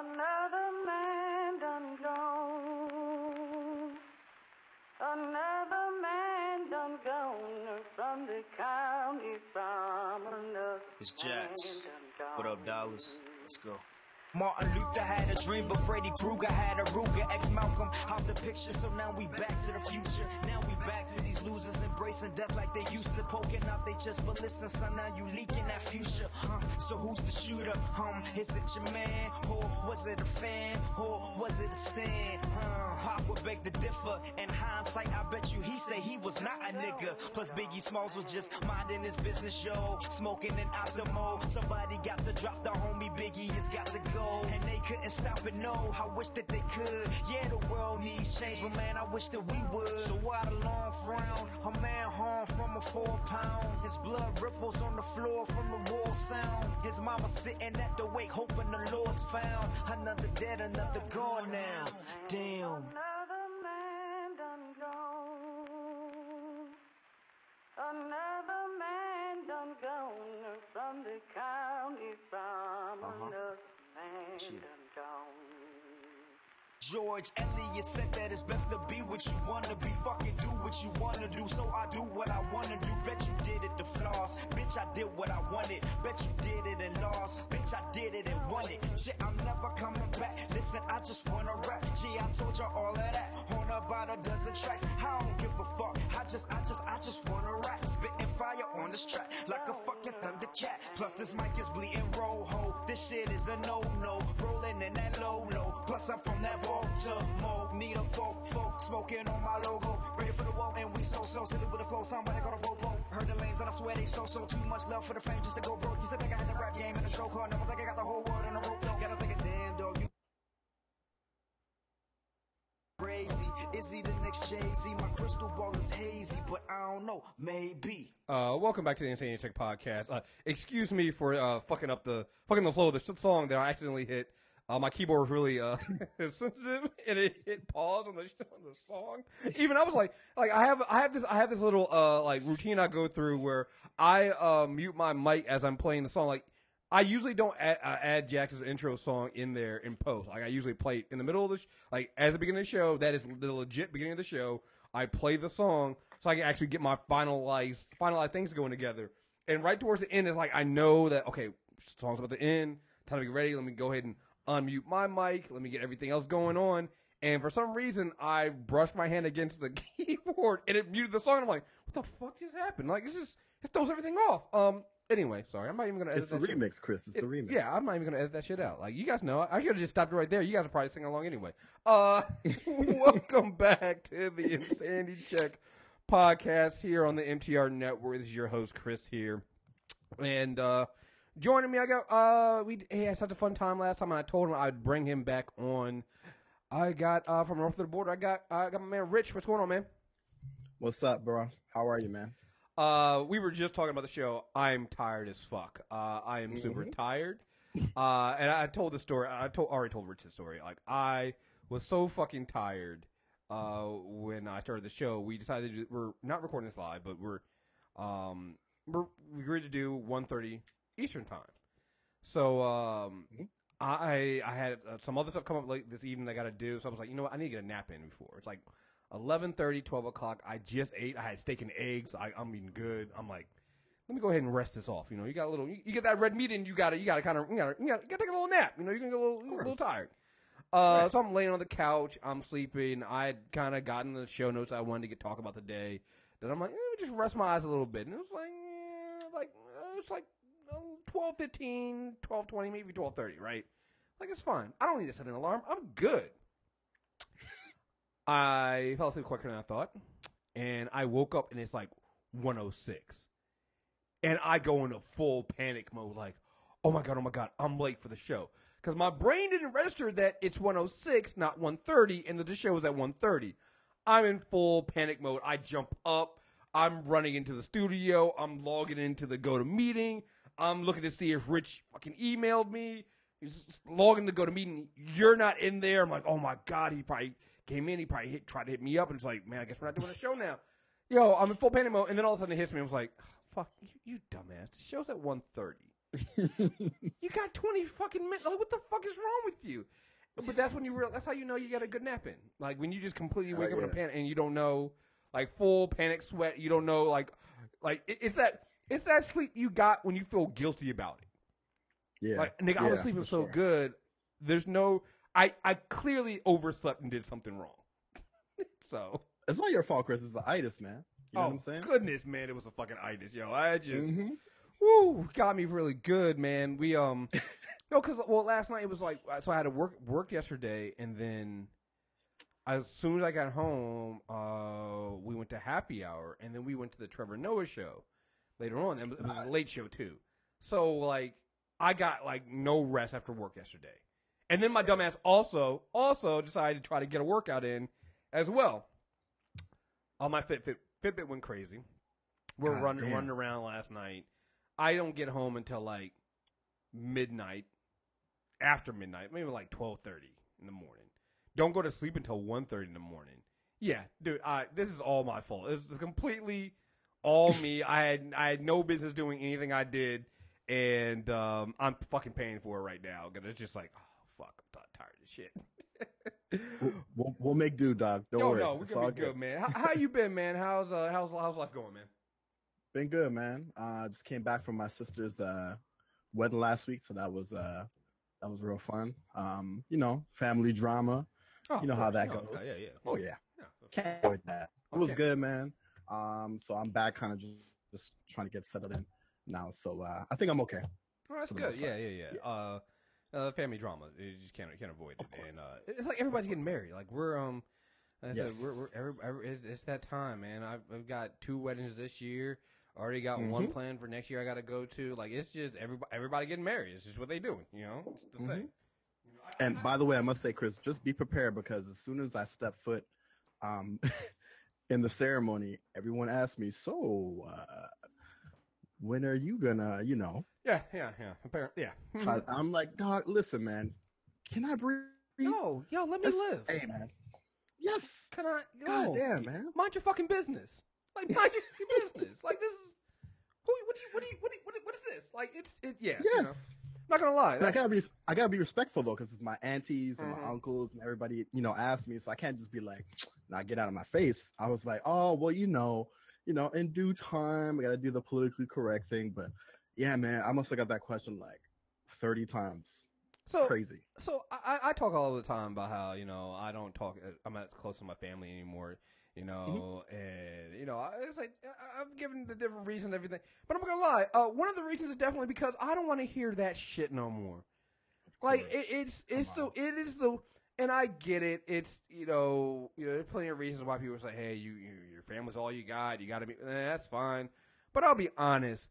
Another man done gone. Another man done gone from the county from another. It's Jax. What up, Dollars? Let's go. Martin Luther had a dream, but Freddy Krueger had a Ruger. Ex-Malcolm out the picture, so now we back to the future. Now we back to these losers embracing death like they used to, poking out they chest. But listen, son, now you leaking that future. So who's the shooter? Is it your man? Or was it a fan? Or was it a stand? I would beg to differ. In hindsight, I bet you he say he was not a nigga. Plus Biggie Smalls was just minding his business, yo. Smoking and out the mode. Somebody got to drop the homie Biggie has got to go. And they couldn't stop it, no, I wish that they could. Yeah, the world needs change, but man, I wish that we would. So why the long frown? A man harmed from a 4 pound. His blood ripples on the floor from the war sound. His mama sitting at the wake, hoping the Lord's found. Another dead, another gone now. Damn. Another man done gone. Another man done gone from the county from another man done gone. George Eliot said that it's best to be what you wanna be. Fucking do what you wanna do, so I do what I wanna do. Bet you did it to floss. Bitch, I did what I wanted. Bet you did it and lost. Bitch, I did it and won it. Shit, I'm never coming back. Listen, I just wanna rap. Gee, I told you all of that. On about a dozen tracks. I don't give a fuck. I just wanna rap. Spitting fire on this track like a fucking thundercat. Plus this mic is bleeding rojo. This shit is a no-no. Rolling in that low-low. Plus I'm from that Baltimore. Need a folk smoking on my logo. Ready for the wall and we so silly with the flow. Somebody got a popo. Heard the lanes and I swear they so too much love for the fame just to go broke. You said think I had the rap game in the chokehold. Never think I got the whole world in a rope. Gotta think of damn dog. You crazy. Is he the next Jay-Z? My crystal ball is hazy, but I don't know. Maybe. Welcome back to the Insane Tech Podcast. Excuse me for fucking the flow of the song that I accidentally hit. My keyboard was really sensitive, and it hit pause on the song. Even I was like I have this little like routine I go through where I mute my mic as I'm playing the song. Like I usually don't add Jax's intro song in there in post. Like I usually play it in the middle of the like as the beginning of the show. That is the legit beginning of the show. I play the song so I can actually get my finalized things going together. And right towards the end is like I know that okay, song's about to end. Time to get ready. Let me go ahead and unmute my mic. Let me get everything else going on. And for some reason, I brushed my hand against the keyboard and it muted the song. I'm like, what the fuck just happened? Like, it throws everything off. Anyway, sorry. I'm not even going to edit that shit. It's the remix, Chris. It's the remix. Yeah, I'm not even going to edit that shit out. Like, you guys know, I could have just stopped it right there. You guys are probably singing along anyway. Welcome back to the Insanity Check podcast here on the MTR Network. This is your host, Kriss here. And, joining me, I had such a fun time last time, and I told him I'd bring him back on. I got from north of the border. I got my man Rich. What's going on, man? What's up, bro? How are you, man? We were just talking about the show. I'm tired as fuck. I am super tired. And I told the story. Already told Rich the story. Like I was so fucking tired when I started the show. We decided we're not recording this live, but we agreed to do 1:30 Eastern time. So I had some other stuff come up late this evening I got to do. So I was like, you know what? I need to get a nap in before. It's like 11:30, 12 o'clock. I just ate. I had steak and eggs. I'm eating good. I'm like, let me go ahead and rest this off. You know, you got a little, you get that red meat and you got to kind of, you got to take a little nap. You know, you're going to get a little tired. Right. So I'm laying on the couch. I'm sleeping. I had kind of gotten the show notes I wanted to talk about the day. Then I'm like, just rest my eyes a little bit. And it was like 12:15, 12:20, maybe 12:30, right? Like, it's fine. I don't need to set an alarm. I'm good. I fell asleep quicker than I thought, and I woke up, and it's like 1:06. And I go into full panic mode, like, oh my God, I'm late for the show. Because my brain didn't register that it's 1:06, not 1:30, and that the show is at 1:30. I'm in full panic mode. I jump up. I'm running into the studio. I'm logging into the GoToMeeting. I'm looking to see if Rich fucking emailed me. He's logging to GoToMeeting. You're not in there. I'm like, oh my God, he probably came in. He probably tried to hit me up. And it's like, man, I guess we're not doing a show now. Yo, I'm in full panic mode. And then all of a sudden it hits me. I was like, fuck, you dumbass. The show's at 1:30. You got 20 fucking minutes. Like, what the fuck is wrong with you? But that's when you realize. That's how you know you got a good nap in. Like when you just completely wake up in a panic and you don't know, like full panic sweat. You don't know, like it's that sleep you got when you feel guilty about it. Yeah. Like nigga, I was sleeping so good. There's no. I clearly overslept and did something wrong. So it's not your fault, Kriss. It's the itis, man. You know what I'm saying? Goodness, man, it was a fucking itis, yo. I just, woo, got me really good, man. We no, because last night it was like, so I had to work yesterday, and then as soon as I got home, we went to happy hour, and then we went to the Trevor Noah show later on. It was a late show too, so like I got like no rest after work yesterday, and then my dumbass also decided to try to get a workout in as well. On my Fitbit went crazy. We're running around last night. I don't get home until like midnight, after midnight, maybe like 12:30 in the morning. Don't go to sleep until 1:30 in the morning. Yeah, dude, this is all my fault. It's completely all me. I had no business doing anything I did, and I'm fucking paying for it right now because it's just like, oh fuck, I'm tired of this shit. We'll make do, dog. Don't worry. No, we're gonna be good, man. How you been, man? How's life going, man? Been good, man. Just came back from my sister's wedding last week, so that was real fun. You know, family drama. You know how that goes. Yeah. Oh yeah. Can't avoid that. It was good, man. So I'm back, kind of just trying to get settled in now. So I think I'm okay. Oh, that's good. Yeah. Family drama, you just can't avoid it, and it's like everybody's getting married. Like we're like I said, it's that time, man. I've got 2 weddings this year. Already got one planned for next year. I got to go to. Like it's just everybody getting married. It's just what they doing, you know. It's the thing. And by the way, I must say, Kriss, just be prepared because as soon as I step foot, in the ceremony, everyone asks me, "So, when are you gonna, you know?" Yeah. Apparently, yeah. I'm like, dog, listen, man. Can I breathe? No, yo, let me live. Hey, man. Yes. Can I? Yo, God damn, man. Mind your fucking business. Like, mind your business. Like, this is. What is this? Like, yeah. Yes. You know? I'm not gonna lie. I gotta be respectful though, because my aunties and my uncles and everybody, you know, asked me, so I can't just be like, "Nah, get out of my face." I was like, "Oh, well, you know, in due time, I gotta do the politically correct thing." But yeah, man, I must have got that question like 30 times. So crazy. So I talk all the time about how, you know, I don't talk. I'm not close to my family anymore. You know, and you know, it's like I've given the different reasons and everything, but I'm not gonna lie. One of the reasons is definitely because I don't want to hear that shit no more. Like it is the, and I get it. It's you know, there's plenty of reasons why people say, hey, your family's all you got. You got to be. That's fine, but I'll be honest.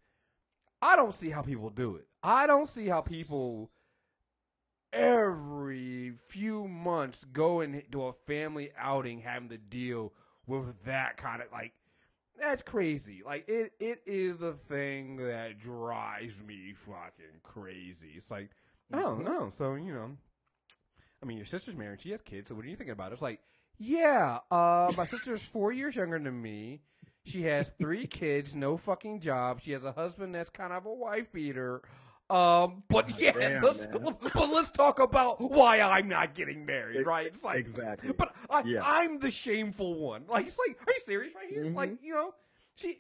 I don't see how people do it. I don't see how people every few months go and do a family outing having to deal with that kind of, like, that's crazy. Like, it is the thing that drives me fucking crazy. It's like, I don't know. So, you know, I mean, your sister's married. She has kids. So what are you thinking about it? It's like, yeah, my sister's 4 years younger than me. She has 3 kids, no fucking job. She has a husband that's kind of a wife beater. But yeah, Damn, but let's talk about why I'm not getting married, right? It's like, exactly. But I'm the shameful one. Like, it's like, are you serious right here? Like, you know, she's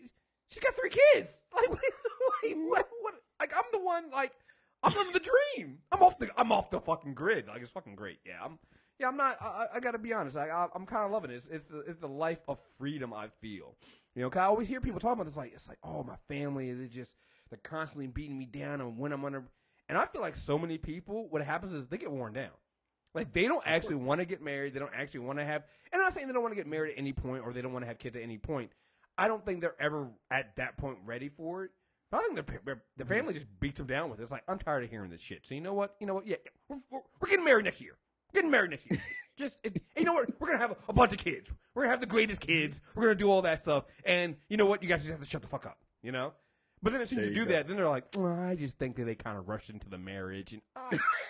got 3 kids. Like, what? Like, I'm the one. Like, I'm living the dream. I'm off the fucking grid. Like, it's fucking great. Yeah, I'm not. I gotta be honest. I'm kind of loving it. It's the life of freedom I feel. You know, 'cause I always hear people talking about this. Like, it's like, oh, my family. They're constantly beating me down on when I'm under. And I feel like so many people, what happens is they get worn down. Like, they don't actually want to get married. They don't actually want to have. And I'm not saying they don't want to get married at any point or they don't want to have kids at any point. I don't think they're ever at that point ready for it. But I think the family just beats them down with it. It's like, I'm tired of hearing this shit. So you know what? Yeah, we're getting married next year. Getting married next year. You know what? We're going to have a bunch of kids. We're going to have the greatest kids. We're going to do all that stuff. And you know what? You guys just have to shut the fuck up. You know? But then as soon as you do that, then they're like, I just think that they kind of rushed into the marriage. And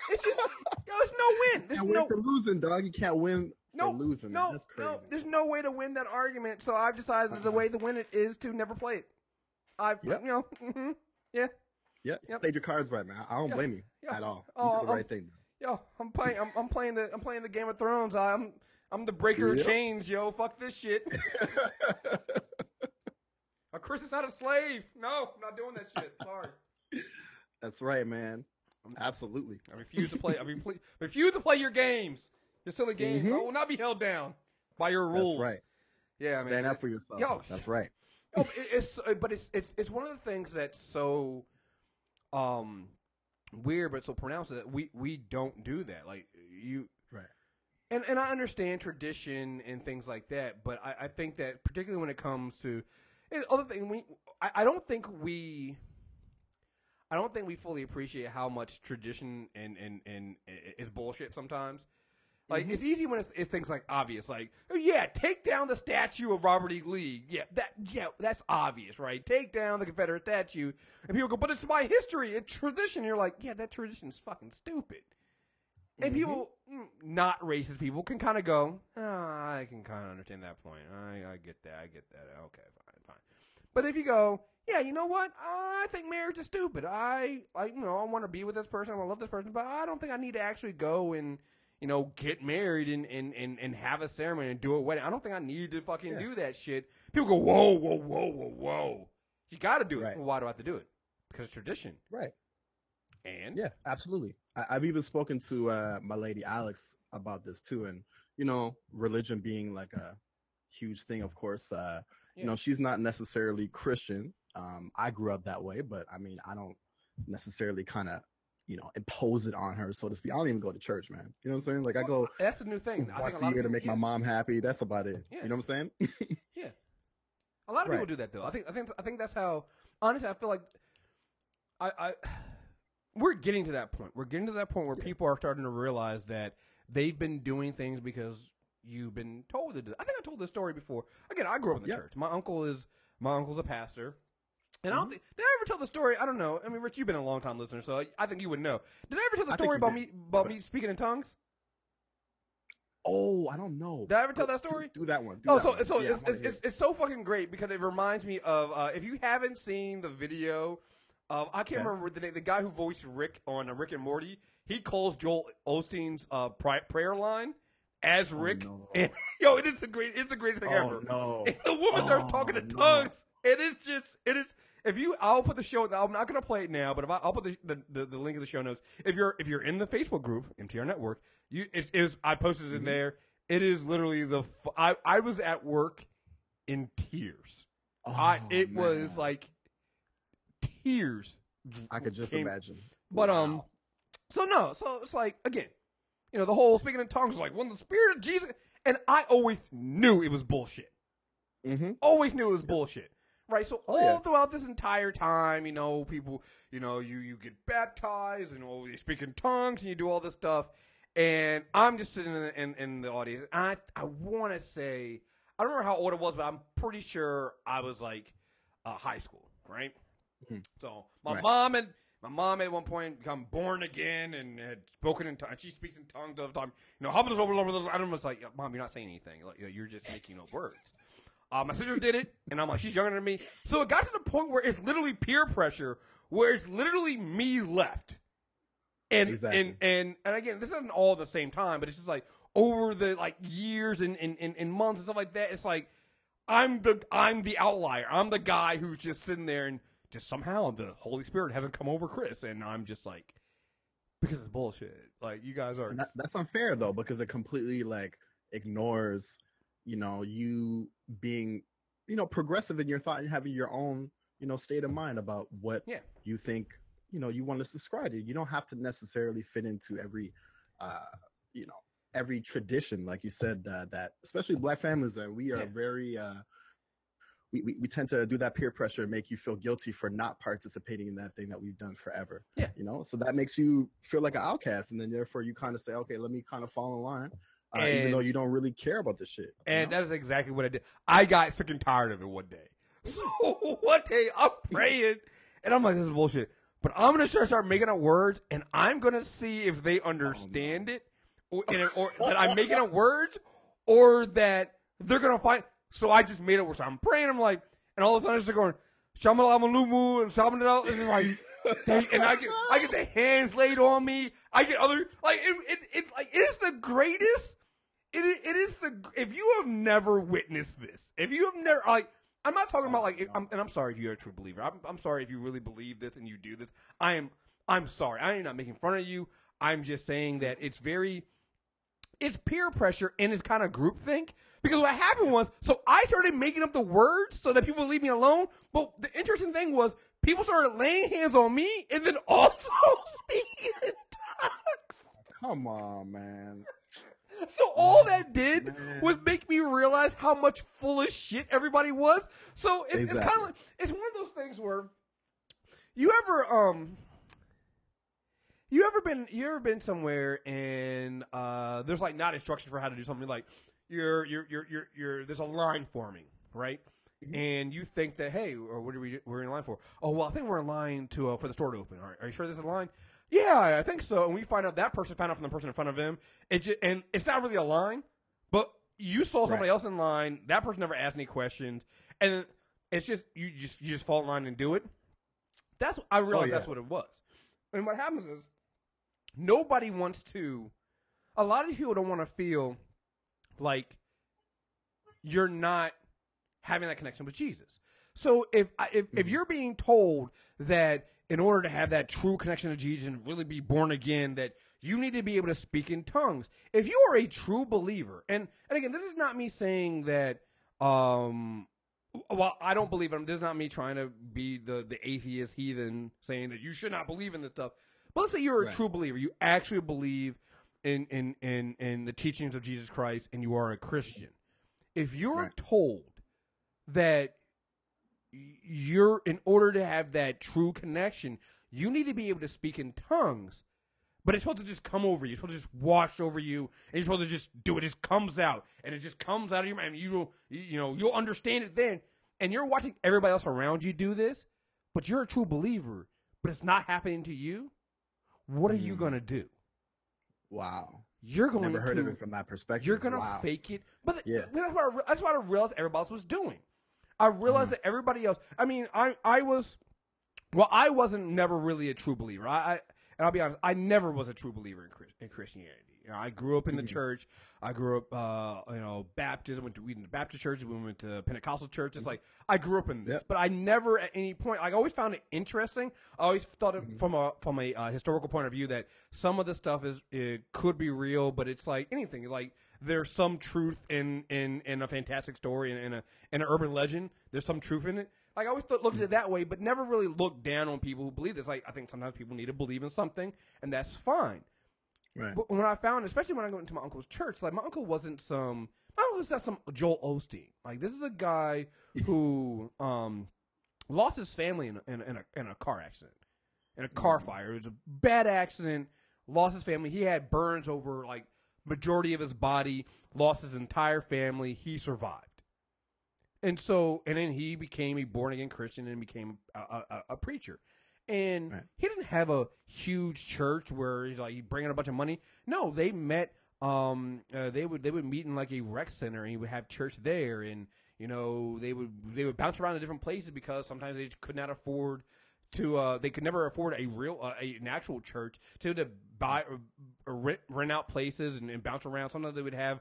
it's just, there's no win. There's no win for losing, dog. You can't win for losing. No, that's crazy. No, there's no way to win that argument. So I've decided that the way to win it is to never play it. Yeah. Yeah, you played your cards right, man. I don't blame you at all. You did the right thing. Yo, I'm playing the Game of Thrones. I'm the breaker of chains, yo. Fuck this shit. Kriss is not a slave. No, I'm not doing that shit. Sorry. That's right, man. Absolutely. I refuse to play. Refuse to play your games. Your silly games. I will not be held down by your rules. That's right. Yeah, man. Stand up for yourself. Yo, that's right. Yo, it's one of the things that's so weird, but so pronounced that we don't do that. Like you, right? And I understand tradition and things like that, but I think that particularly when it comes to other thing, I don't think we fully appreciate how much tradition and is bullshit sometimes. Like it's easy when it's things like obvious, like take down the statue of Robert E. Lee. That's obvious, right? Take down the Confederate statue, and people go, but it's my history, it's tradition. You're like, that tradition is fucking stupid. And people, not racist people, can kind of go, I can kind of understand that point. I get that. Okay, fine. But if you go, you know what? I think marriage is stupid. I want to be with this person. I want to love this person, but I don't think I need to actually go and, get married and have a ceremony and do a wedding. I don't think I need to fucking do that shit. People go, whoa. You got to do it. Right. Well, why do I have to do it? Because it's tradition. Right. And? Yeah, absolutely. I've even spoken to my lady Alex about this too. And, religion being like a huge thing, of course, she's not necessarily Christian. I grew up that way, but I mean, I don't necessarily kind of, impose it on her, so to speak. I don't even go to church, man. You know what I'm saying? Like I go. That's the new thing. Once a year to make my mom happy. That's about it. Yeah. You know what I'm saying? Yeah. A lot of people do that though. I think that's how. Honestly, I feel like we're getting to that point. We're getting to that point where people are starting to realize that they've been doing things because you've been told to do. I think I told this story before. Again, I grew up in the church. My uncle's a pastor. And I don't think, did I ever tell the story? I don't know. I mean, Rich, you've been a long time listener, so I think you would know. Did I ever tell the story about me speaking in tongues? Oh, I don't know. Did I ever tell that story? Do that one. It's so fucking great because it reminds me of if you haven't seen the video of, I can't remember the name, the guy who voiced Rick on Rick and Morty. He calls Joel Osteen's prayer line as Rick. No. And it's the greatest thing ever. No. And the woman starts talking in tongues. It is. I'll put the show. I'm not going to play it now, but I'll put the link in the show notes. If you're in the Facebook group, MTR Network, I posted it in there. It is literally I was at work in tears. It was like tears. I could just imagine. But so it's like, again, the whole speaking in tongues is like when the Spirit of Jesus, and I always knew it was bullshit. Always knew it was bullshit. Right, so throughout this entire time, people, you get baptized, and you speak in tongues, and you do all this stuff, and I'm just sitting in the audience. And I want to say, I don't remember how old it was, but I'm pretty sure I was like high school, right? So my mom at one point become born again and had spoken in tongues. She speaks in tongues all the time. I'm just like, Mom, you're not saying anything. Like, you're just making up words. My sister did it, and I'm like, she's younger than me. So it got to the point where it's literally peer pressure, where it's literally me left. And exactly. and again, this isn't all at the same time, but it's just like over the like years and months and stuff like that. It's like I'm the outlier. I'm the guy who's just sitting there, and just somehow the Holy Spirit hasn't come over Kriss, and I'm just like, because it's bullshit. Like, you guys are. That's unfair though, because it completely like ignores, you being, progressive in your thought and having your own, state of mind about what you think, you want to subscribe to. You don't have to necessarily fit into every, every tradition, like you said, that especially Black families, that we are very, we tend to do that peer pressure and make you feel guilty for not participating in that thing that we've done forever. Yeah. So that makes you feel like an outcast, and then therefore you kind of say, okay, let me kind of fall in line. Even though you don't really care about this shit. And that is exactly what I did. I got sick and tired of it one day. So one day I'm praying, and I'm like, this is bullshit. But I'm going to start making up words, and I'm going to see if they understand it, or that I'm making up words, or that they're going to find. So I just made up words. So I'm praying. I'm like, and all of a sudden I'm just going, Shamalamalumu, and Shamalama. It's just like, And I get the hands laid on me. I get other it is the greatest. It is if you have never witnessed this, if you have never I'm not talking about and I'm sorry if you're a true believer. I'm sorry if you really believe this and you do this. I'm sorry. I am not making fun of you. I'm just saying that it's peer pressure and it's kind of groupthink. Because what happened was, so I started making up the words so that people would leave me alone. But the interesting thing was, people started laying hands on me and then also speaking in tongues. Come on, man. So all that did was make me realize how much full of shit everybody was. So it's kind of like, it's one of those things where you ever been somewhere and there's like not instructions for how to do something, like you're there's a line forming, right? Mm-hmm. And you think that, hey, or what we're in line for? Oh, well, I think we're in line to for the store to open. All right, are you sure this is a line? Yeah, I think so. And we find out that person found out from the person in front of him. And it's not really a line, but you saw somebody else in line. That person never asked any questions, and it's just you just fall in line and do it. I realized that's what it was. And what happens is nobody wants to. A lot of these people don't want to feel like you're not having that connection with Jesus. So if you're being told that in order to have that true connection to Jesus and really be born again, that you need to be able to speak in tongues. If you are a true believer, and again, this is not me saying that, well, I don't believe it. This is not me trying to be the atheist heathen saying that you should not believe in this stuff. But let's say you're a true believer. You actually believe in the teachings of Jesus Christ and you are a Christian. If you're told that in order to have that true connection, you need to be able to speak in tongues, but it's supposed to just come over you. It's supposed to just wash over you, and you're supposed to just do it. It just comes out, and it just comes out of your mind. You'll understand it then, and you're watching everybody else around you do this, but you're a true believer, but it's not happening to you. What are you going to do? Wow. You're going Never heard of it from that perspective. You're going to fake it. But that's what I realized everybody else was doing. I realized that everybody else, I mean, I wasn't never really a true believer. And I'll be honest, I never was a true believer in Christianity. You know, I grew up in the church. I grew up, Baptist. We went to Baptist churches. We went to Pentecostal churches. Like, I grew up in this, but I never at any point, I always found it interesting. I always thought it from a historical point of view that some of the stuff it could be real, but it's like anything. Like, there's some truth in a fantastic story and in an urban legend. There's some truth in it. Like, I always looked at it that way, but never really looked down on people who believe this. Like, I think sometimes people need to believe in something, and that's fine. Right. But when I found, especially when I went into my uncle's church, like, my uncle wasn't some Joel Osteen. Like, this is a guy who lost his family in a car accident, in a car fire. It was a bad accident. Lost his family. He had burns over like majority of his body. Lost his entire family. He survived. And then he became a born-again Christian and became a preacher. And he didn't have a huge church where he's like, he bring in a bunch of money. No, they met, they would meet in like a rec center and he would have church there. And, you know, they would bounce around to different places because sometimes they could not afford to, they could never afford an actual church to buy or rent out places and bounce around. Sometimes they would have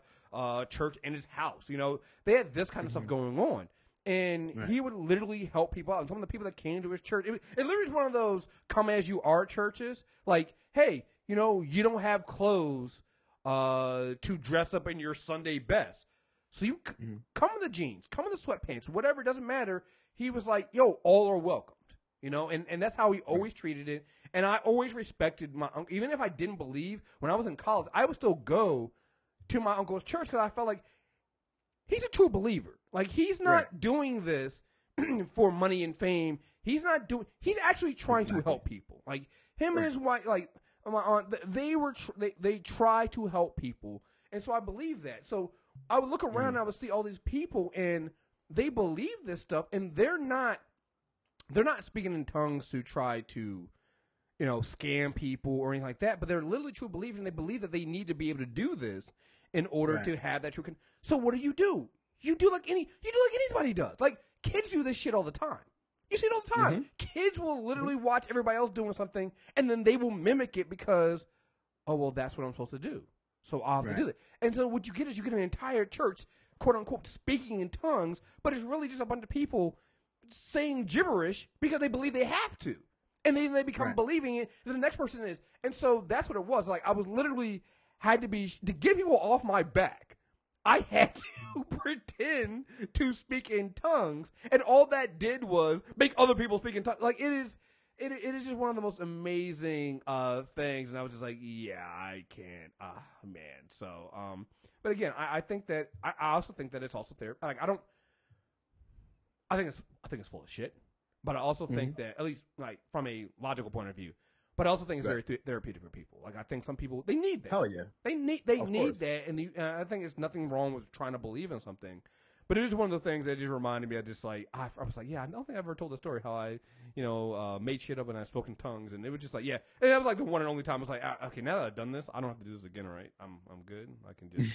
church in his house. You know, they had this kind of stuff going on. And he would literally help people out. And some of the people that came to his church, it literally was one of those come as you are churches. Like, hey, you know, you don't have clothes to dress up in your Sunday best. So you come in the jeans, come in the sweatpants, whatever, it doesn't matter. He was like, yo, all are welcomed. You know, and that's how he always treated it. And I always respected my uncle. Even if I didn't believe, when I was in college, I would still go to my uncle's church because I felt like he's a true believer. Like, he's not doing this for money and fame. He's actually trying to help people. Like, him and his wife, like, my aunt, they try to help people. And so I believe that. So I would look around and I would see all these people and they believe this stuff and they're not speaking in tongues to try to, you know, scam people or anything like that, but they're literally true believers and they believe that they need to be able to do this in order to have that true. So what do? You do like anybody does. Like, kids do this shit all the time. You see it all the time. Kids will literally watch everybody else doing something, and then they will mimic it because, oh, well, that's what I'm supposed to do. So I'll have to do that. And so what you get is you get an entire church, quote unquote, speaking in tongues, but it's really just a bunch of people saying gibberish because they believe they have to. And then they become believing it, then the next person is. And so that's what it was. Like, I was literally had to get people off my back. I had to pretend to speak in tongues, and all that did was make other people speak in tongues. Like, it is just one of the most amazing things, and I was just like, yeah, I can't, man. So, but again, I think that I also think that it's also therapy. Like, I think it's full of shit, but I also think that, at least like from a logical point of view, but I also think it's very therapeutic for people. Like, I think some people, they need that. Hell yeah. They need that, and I think there's nothing wrong with trying to believe in something. But it is one of the things that just reminded me. I was like, yeah, I don't think I ever told the story how I, made shit up when I spoke in tongues, and it was just like, yeah, and that was like the one and only time I was like, okay, now that I've done this, I don't have to do this again, right? I'm good. I can just.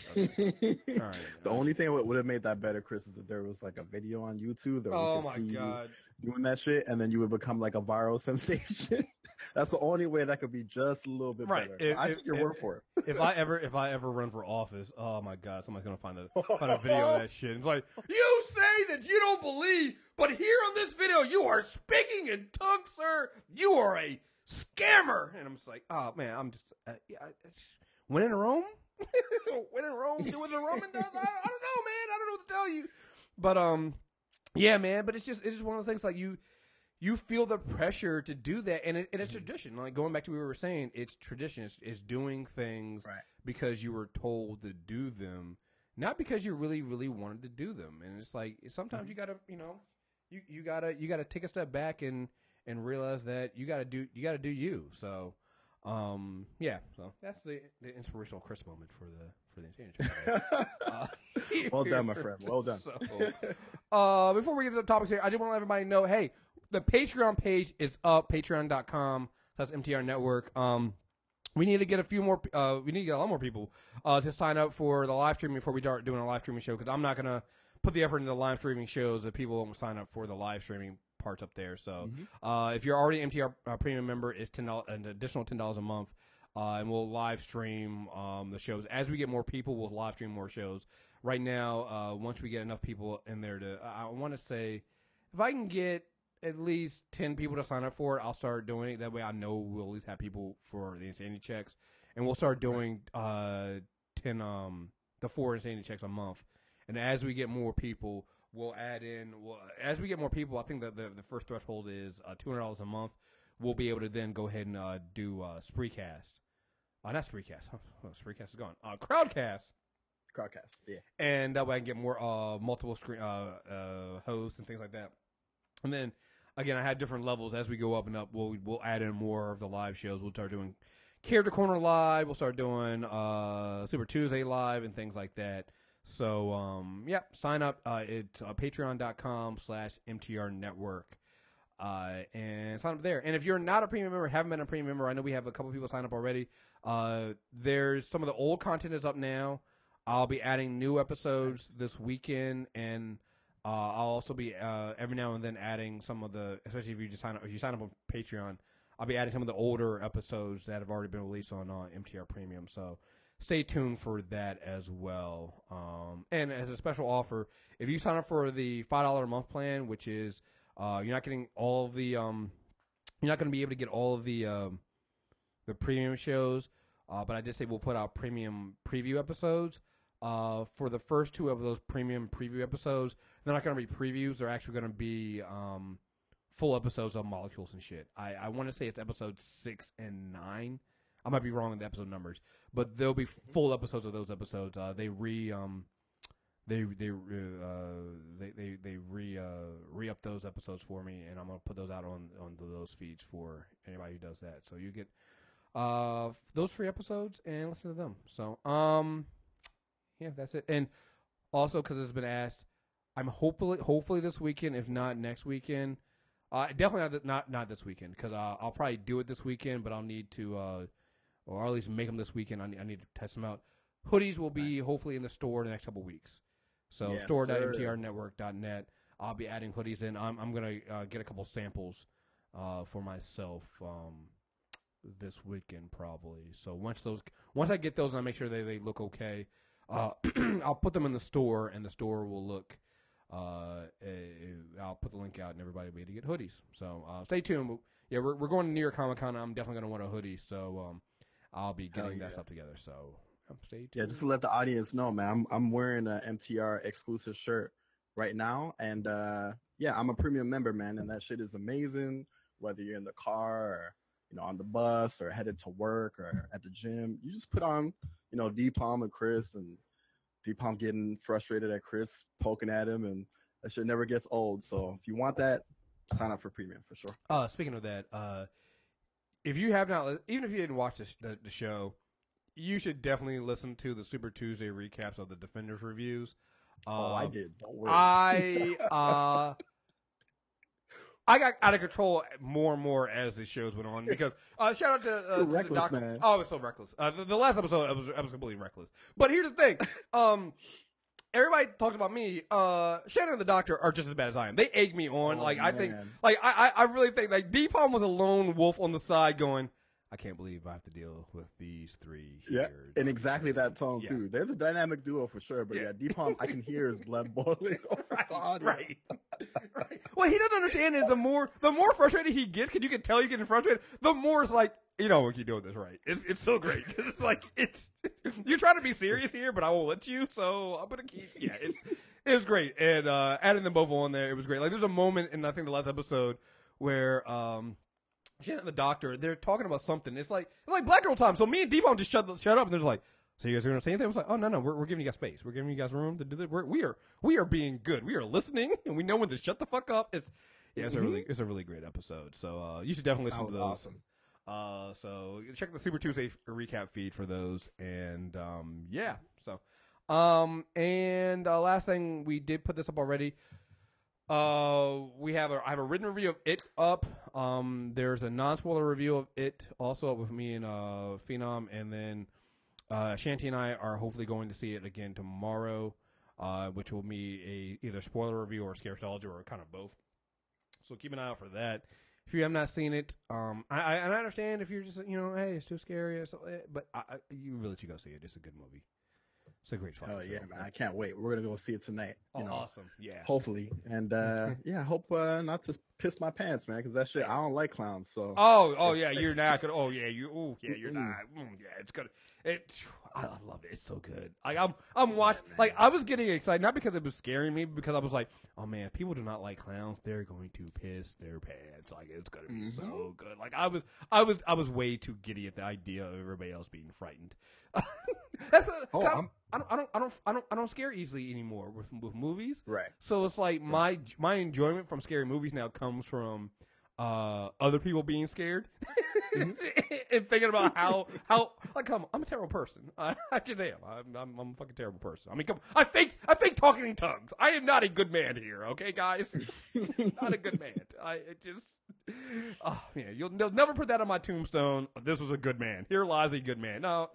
All right. The only thing that would have made that better, Chris, is if there was like a video on YouTube that we could see you doing that shit, and then you would become like a viral sensation. That's the only way that could be just a little bit better. I think your word for it. If I ever run for office, oh my God, somebody's gonna find a video of that shit. It's like, you say that you don't believe, but here on this video you are speaking in tongues, sir. You are a scammer. And I'm just like, oh man, I'm just when in Rome, when in Rome, do as a Roman does. I don't know, man. I don't know what to tell you. But yeah, man. But it's just one of the things, like, you feel the pressure to do that, and it's tradition. Like, going back to what we were saying, it's tradition. It's doing things because you were told to do them, not because you really, really wanted to do them. And it's like, sometimes you gotta, you gotta take a step back and realize that you gotta do you. So, yeah. So that's the inspirational Kriss moment for the Insanity. Well done, my friend. Well done. So, before we get to the topics here, I just want to let everybody know, hey, the Patreon page is up, patreon.com/MTR Network. We need to get a lot more people to sign up for the live streaming before we start doing a live streaming show, because I'm not going to put the effort into the live streaming shows if people won't sign up for the live streaming parts up there. So if you're already an MTR premium member, it's an additional $10 a month, and we'll live stream the shows. As we get more people, we'll live stream more shows. Right now, once we get enough people in there I want to say, if I can get at least 10 people to sign up for it, I'll start doing it. That way I know we'll at least have people for the Insanity checks. And we'll start doing the 4 Insanity checks a month. And as we get more people, we'll add in, as we get more people, I think that the first threshold is $200 a month. We'll be able to then go ahead and do Spreecast. Not Spreecast. Spreecast is gone. Crowdcast. Crowdcast, yeah. And that way I can get more multiple screen hosts and things like that. And then, again, I had different levels as we go up and up. We'll add in more of the live shows. We'll start doing Character Corner live. We'll start doing Super Tuesday live and things like that. So, sign up. It's patreon.com/MTR Network. And sign up there. And if you're not a premium member, haven't been a premium member, I know we have a couple people sign up already. There's some of the old content is up now. I'll be adding new episodes this weekend, and I'll also be every now and then adding some of the, especially if you sign up on Patreon, I'll be adding some of the older episodes that have already been released on MTR Premium. So stay tuned for that as well. And as a special offer, if you sign up for the $5 a month plan, which is you're not getting all of the you're not going to be able to get all of the premium shows, but I did say we'll put out premium preview episodes. For the first 2 of those premium preview episodes, they're not going to be previews. They're actually going to be full episodes of Molecules and shit. I want to say it's episodes 6 and 9. I might be wrong on the episode numbers, but there'll be full episodes of those episodes. They re-up those episodes for me, and I'm gonna put those out on those feeds for anybody who does that. So you get those free episodes and listen to them. So yeah, that's it. And also, because it's been asked, I'm hopefully this weekend, if not next weekend. Definitely not this weekend, because I'll probably do it this weekend, but I'll need to, or at least make them this weekend. I need to test them out. Hoodies will be hopefully in the store in the next couple of weeks. So store.mtrnetwork.net. I'll be adding hoodies in. I'm gonna get a couple samples for myself this weekend probably. So once I get those and I make sure they look okay, I'll put them in the store and the store will look. I'll put the link out and everybody will be able to get hoodies. So stay tuned. Yeah, we're going to New York Comic Con. I'm definitely gonna want a hoodie. So I'll be getting that stuff together. So stay tuned. Yeah, just to let the audience know, man, I'm wearing an MTR exclusive shirt right now, and yeah, I'm a premium member, man, and that shit is amazing. Whether you're in the car or on the bus or headed to work or at the gym, you just put on D-Palm and Kriss, and D-Palm getting frustrated at Kriss poking at him, and that shit never gets old. So if you want that, sign up for premium for sure. Speaking of that, if you have not, even if you didn't watch the show, you should definitely listen to the Super Tuesday recaps of the Defenders reviews. I did. Don't worry. I got out of control more and more as the shows went on because shout out to reckless, the doctor. man. Oh, it's so reckless. The last episode, I was completely reckless. But here's the thing. Everybody talks about me. Shannon and the doctor are just as bad as I am. They egg me on. I think, I really think, D-Palm was a lone wolf on the side going, I can't believe I have to deal with these three here. Yeah, in exactly that tone, too. They're the dynamic duo for sure, but D-Palm, I can hear his blood boiling over the audio. Right. What he doesn't understand is the more frustrated he gets, because you can tell he's getting frustrated, the more it's like, we keep doing this right. It's so great. Because it's like, you're trying to be serious here, but I won't let you, so I'm going to keep, it was great. And adding them both on there, it was great. Like, there's a moment in, I think, the last episode where, Shannon and the doctor, they're talking about something. It's like Black Girl time. So me and D-Bone just shut up, and they're just like, so you guys are going to say anything? I was like, oh, no, we're giving you guys space. We're giving you guys room to do this. We are being good. We are listening, and we know when to shut the fuck up. It's a really great episode. So you should definitely listen to those. Awesome. So check the Super Tuesday recap feed for those, and So, and last thing, we did put this up already. I have a written review of it up. There's a non-spoiler review of it also with me and Phenom, and then Shanti and I are hopefully going to see it again tomorrow, which will be either spoiler review or scaretology or kind of both. So keep an eye out for that. If you have not seen it, I understand if you're just hey, it's too scary or something, but you really should go see it. It's a good movie. It's a great fucking film. Man, I can't wait. We're gonna go see it tonight. Awesome. Yeah. Hopefully, and I hope not to piss my pants, man, because that shit, I don't like clowns. So. Yeah, you're not gonna. You're not. It's good. I love it. It's so good. I'm watching. I was getting excited not because it was scaring me, but because I was like, oh man, people do not like clowns. They're going to piss their pants. It's gonna be so good. I was way too giddy at the idea of everybody else being frightened. I don't scare easily anymore with movies. Right. So it's like my enjoyment from scary movies now comes from other people being scared and thinking about how I'm a terrible person. I just am. I'm a fucking terrible person. I mean, I fake talking in tongues. I am not a good man here. Okay, guys, not a good man. You'll never put that on my tombstone. This was a good man. Here lies a good man. No.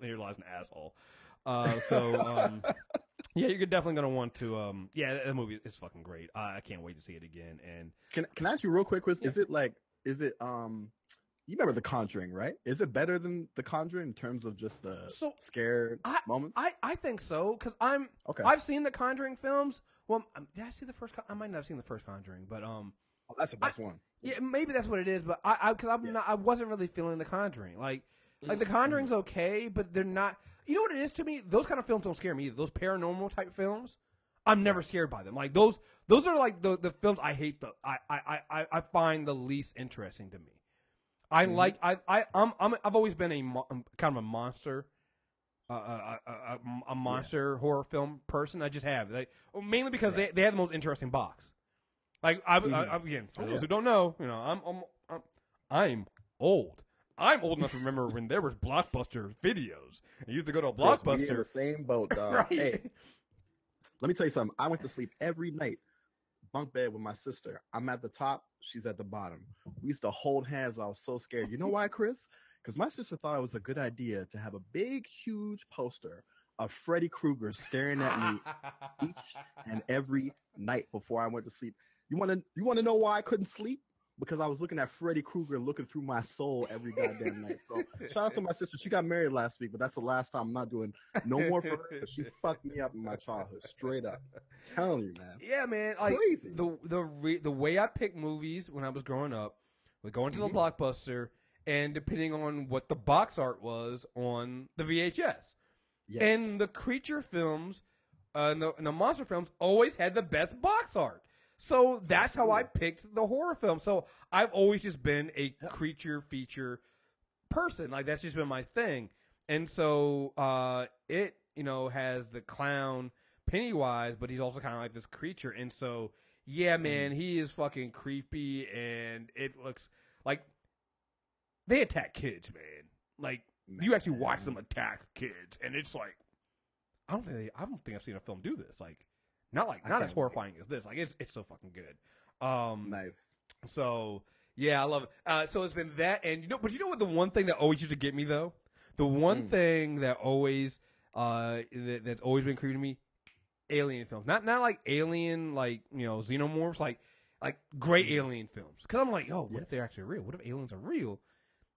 Here lies an asshole. You're definitely gonna want to. The movie is fucking great. I can't wait to see it again. And can I ask you real quick, Chris? Yeah. Is it you remember The Conjuring, right? Is it better than The Conjuring in terms of just the scared moments? I think so, because I've seen the Conjuring films. Well, did I see the first? I might not have seen the first Conjuring, but that's the best one. Yeah, maybe that's what it is. But I wasn't really feeling the Conjuring. Like the Conjuring's okay, but they're not. You know what it is to me? Those kind of films don't scare me either. Those paranormal type films, I'm never scared by them. Like those are like the films I hate. I find the least interesting to me. I've always been kind of a monster, a monster horror film person. I just have mainly because they have the most interesting box. Like again, for those who don't know, I'm old. I'm old enough to remember when there was Blockbuster videos. I used to go to a Blockbuster. We're in the same boat, dog. Right. Hey, let me tell you something. I went to sleep every night, bunk bed with my sister. I'm at the top. She's at the bottom. We used to hold hands. I was so scared. You know why, Chris? Because my sister thought it was a good idea to have a big, huge poster of Freddy Krueger staring at me each and every night before I went to sleep. You want to know why I couldn't sleep? Because I was looking at Freddy Krueger looking through my soul every goddamn night. So shout out to my sister. She got married last week, but that's the last time. I'm not doing no more for her. She fucked me up in my childhood, straight up. I'm telling you, man. Yeah, man. Like, crazy. The way I picked movies when I was growing up was going to the Blockbuster, and depending on what the box art was on the VHS. Yes. And the creature films and the monster films always had the best box art. So that's how I picked the horror film. So I've always just been a creature feature person. Like, that's just been my thing. And so it, has the clown Pennywise, but he's also kind of like this creature. And so, yeah, man, he is fucking creepy, and it looks like they attack kids, man. Like, you actually watch them attack kids, and it's like, I don't think I've seen a film do this. Like, not as horrifying as this. Like, it's so fucking good. Nice. So yeah, I love it. So it's been that, and but you know what? The one thing that always used to get me though, the one thing that always that's always been creepy to me, alien films. Not like alien, like xenomorphs, like great alien films. Because I'm like, what if they're actually real? What if aliens are real?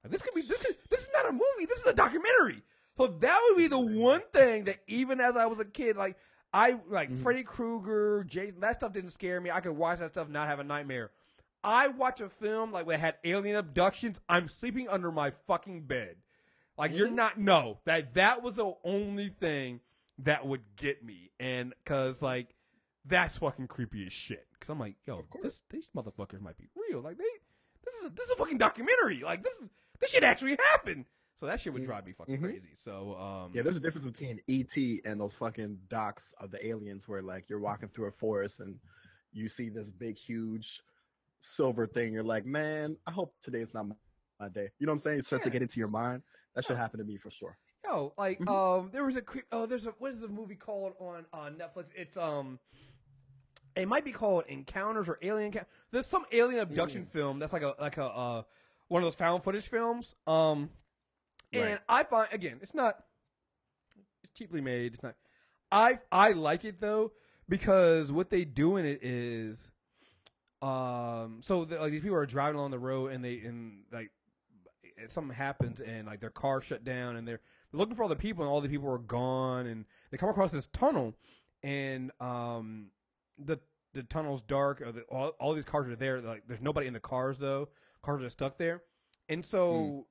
Like, this is not a movie. This is a documentary. So that would be the one thing that even as I was a kid, like. I like Freddy Krueger, Jason. That stuff didn't scare me. I could watch that stuff, and not have a nightmare. I watch a film like that had alien abductions. I'm sleeping under my fucking bed. Like you're not. No, that was the only thing that would get me, and because like that's fucking creepy as shit. Because I'm like, these motherfuckers might be real. Like this is a fucking documentary. Like this shit actually happened. So that shit would drive me fucking crazy. So there's a difference between E.T. and those fucking docs of the aliens where like you're walking through a forest and you see this big huge silver thing. You're like, man, I hope today's not my day. You know what I'm saying? It starts to get into your mind. That should happen to me for sure. Yo, like there was what is the movie called on Netflix? It's it might be called Encounters or Alien. There's some alien abduction film that's like a one of those found footage films. And I find, again, it's cheaply made. It's not. I like it though because what they do in it is, like these people are driving along the road and something happens and like their car shut down and they're looking for all the people and all the people are gone and they come across this tunnel and the tunnel's dark. Or all these cars are there. Like there's nobody in the cars though. Cars are stuck there, and so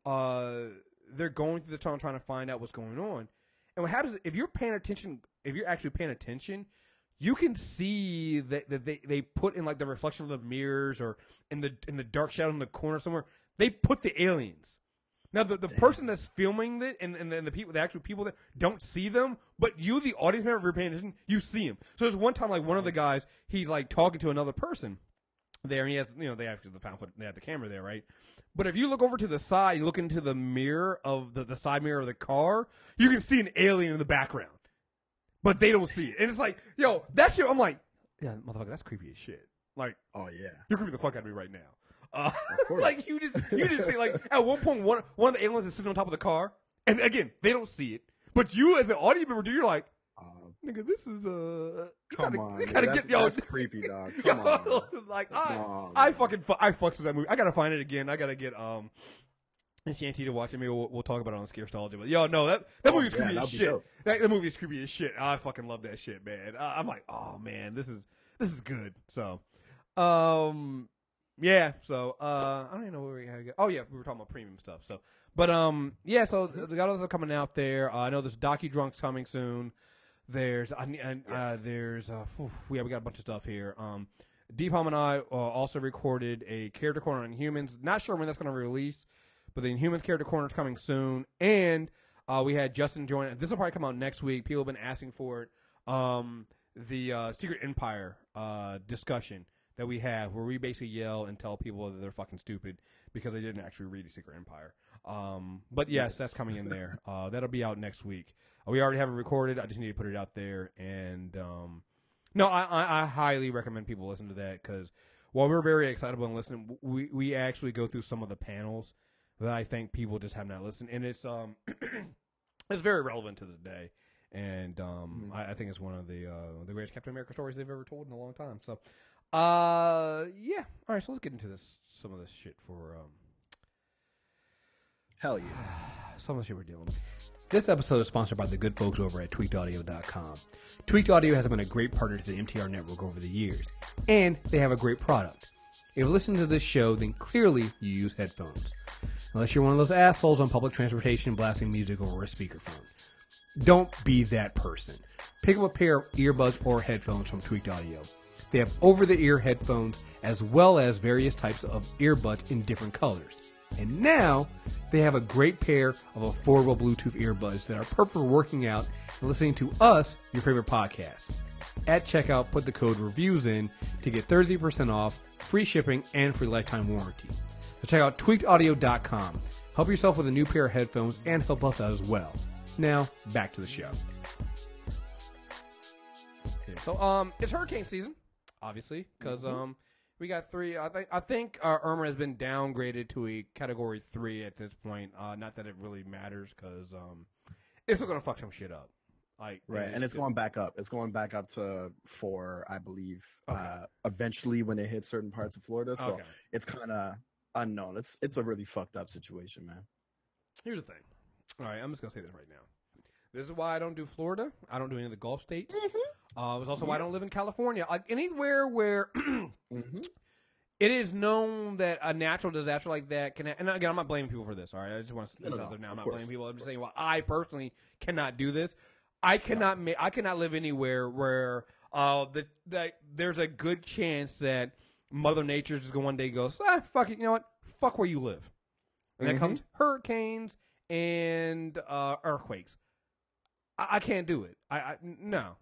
they're going through the tunnel trying to find out what's going on. And what happens is if you're actually paying attention, you can see that they put in like the reflection of the mirrors or in the dark shadow in the corner somewhere, they put the aliens. Now the person that's filming it and the actual people that don't see them, but you, the audience member, if you're paying attention, you see them. So there's one time like one of the guys, he's like talking to another person there, and he has, they actually they have the camera there, right? But if you look over to the side, you look into the mirror of the side mirror of the car, you can see an alien in the background, but they don't see it. And it's like, that shit. I'm like, yeah, motherfucker, that's creepy as shit. Like, oh yeah, you're creeping the fuck out of me right now. Like you just see like at one point one of the aliens is sitting on top of the car, and again they don't see it, but you as an audience member, you're like, nigga, this is come on, that's creepy, dog. Come on, like I fucks with that movie. I gotta find it again. I gotta get Shanty to watch it. Maybe we'll talk about it on Scarestalgia. But that movie is creepy as shit. That movie is creepy as shit. I fucking love that shit, man. I'm like, oh man, this is good. So, yeah. So, I don't even know where we had to go. Oh yeah, we were talking about premium stuff. So, but yeah. So the guys are coming out there. I know there's Docu-Drunks coming soon. There's we got a bunch of stuff here. Deepalm and I also recorded a character corner on Humans. Not sure when that's going to release, but the Humans character corner is coming soon. And we had Justin join. This will probably come out next week. People have been asking for it. The Secret Empire discussion that we have, where we basically yell and tell people that they're fucking stupid because they didn't actually read the Secret Empire. But yes, that's coming in there. That'll be out next week. We already have it recorded. I just need to put it out there. And no, I highly recommend people listen to that because while we're very excitable and listening, we actually go through some of the panels that I think people just have not listened. And it's it's very relevant to the day. And I think it's one of the greatest Captain America stories they've ever told in a long time. So, yeah. All right, so let's get into some of this shit for Hell yeah. some of the shit we're dealing with. This episode is sponsored by the good folks over at tweakedaudio.com. Tweaked Audio has been a great partner to the MTR network over the years, and they have a great product. If you're listening to this show, then clearly you use headphones. Unless you're one of those assholes on public transportation blasting music over a speakerphone. Don't be that person. Pick up a pair of earbuds or headphones from Tweaked Audio. They have over-the-ear headphones as well as various types of earbuds in different colors. And now, they have a great pair of affordable Bluetooth earbuds that are perfect for working out and listening to us, your favorite podcast. At checkout, put the code REVIEWS in to get 30% off, free shipping, and free lifetime warranty. So check out tweakedaudio.com. Help yourself with a new pair of headphones and help us out as well. Now, back to the show. Okay, so, it's hurricane season, obviously, because we got 3. I think Irma has been downgraded to a Category 3 at this point. Not that it really matters, because it's still gonna fuck some shit up. Like Right, and it's going back up. It's going back up to 4, I believe. Okay. Eventually, when it hits certain parts of Florida, so Okay. it's kind of unknown. It's a really fucked up situation, man. Here's the thing. All right, I'm just gonna say this right now. This is why I don't do Florida. I don't do any of the Gulf states. It's also why I don't live in California. Like anywhere where it is known that a natural disaster like that can. And again, I'm not blaming people for this. All right, I just want to say this out there now. I'm not blaming people. I'm just saying, well, I personally cannot do this. I cannot live anywhere where there's a good chance that Mother Nature just one day goes, fuck it, you know what? Fuck where you live. And that comes hurricanes and earthquakes. I can't do it. No.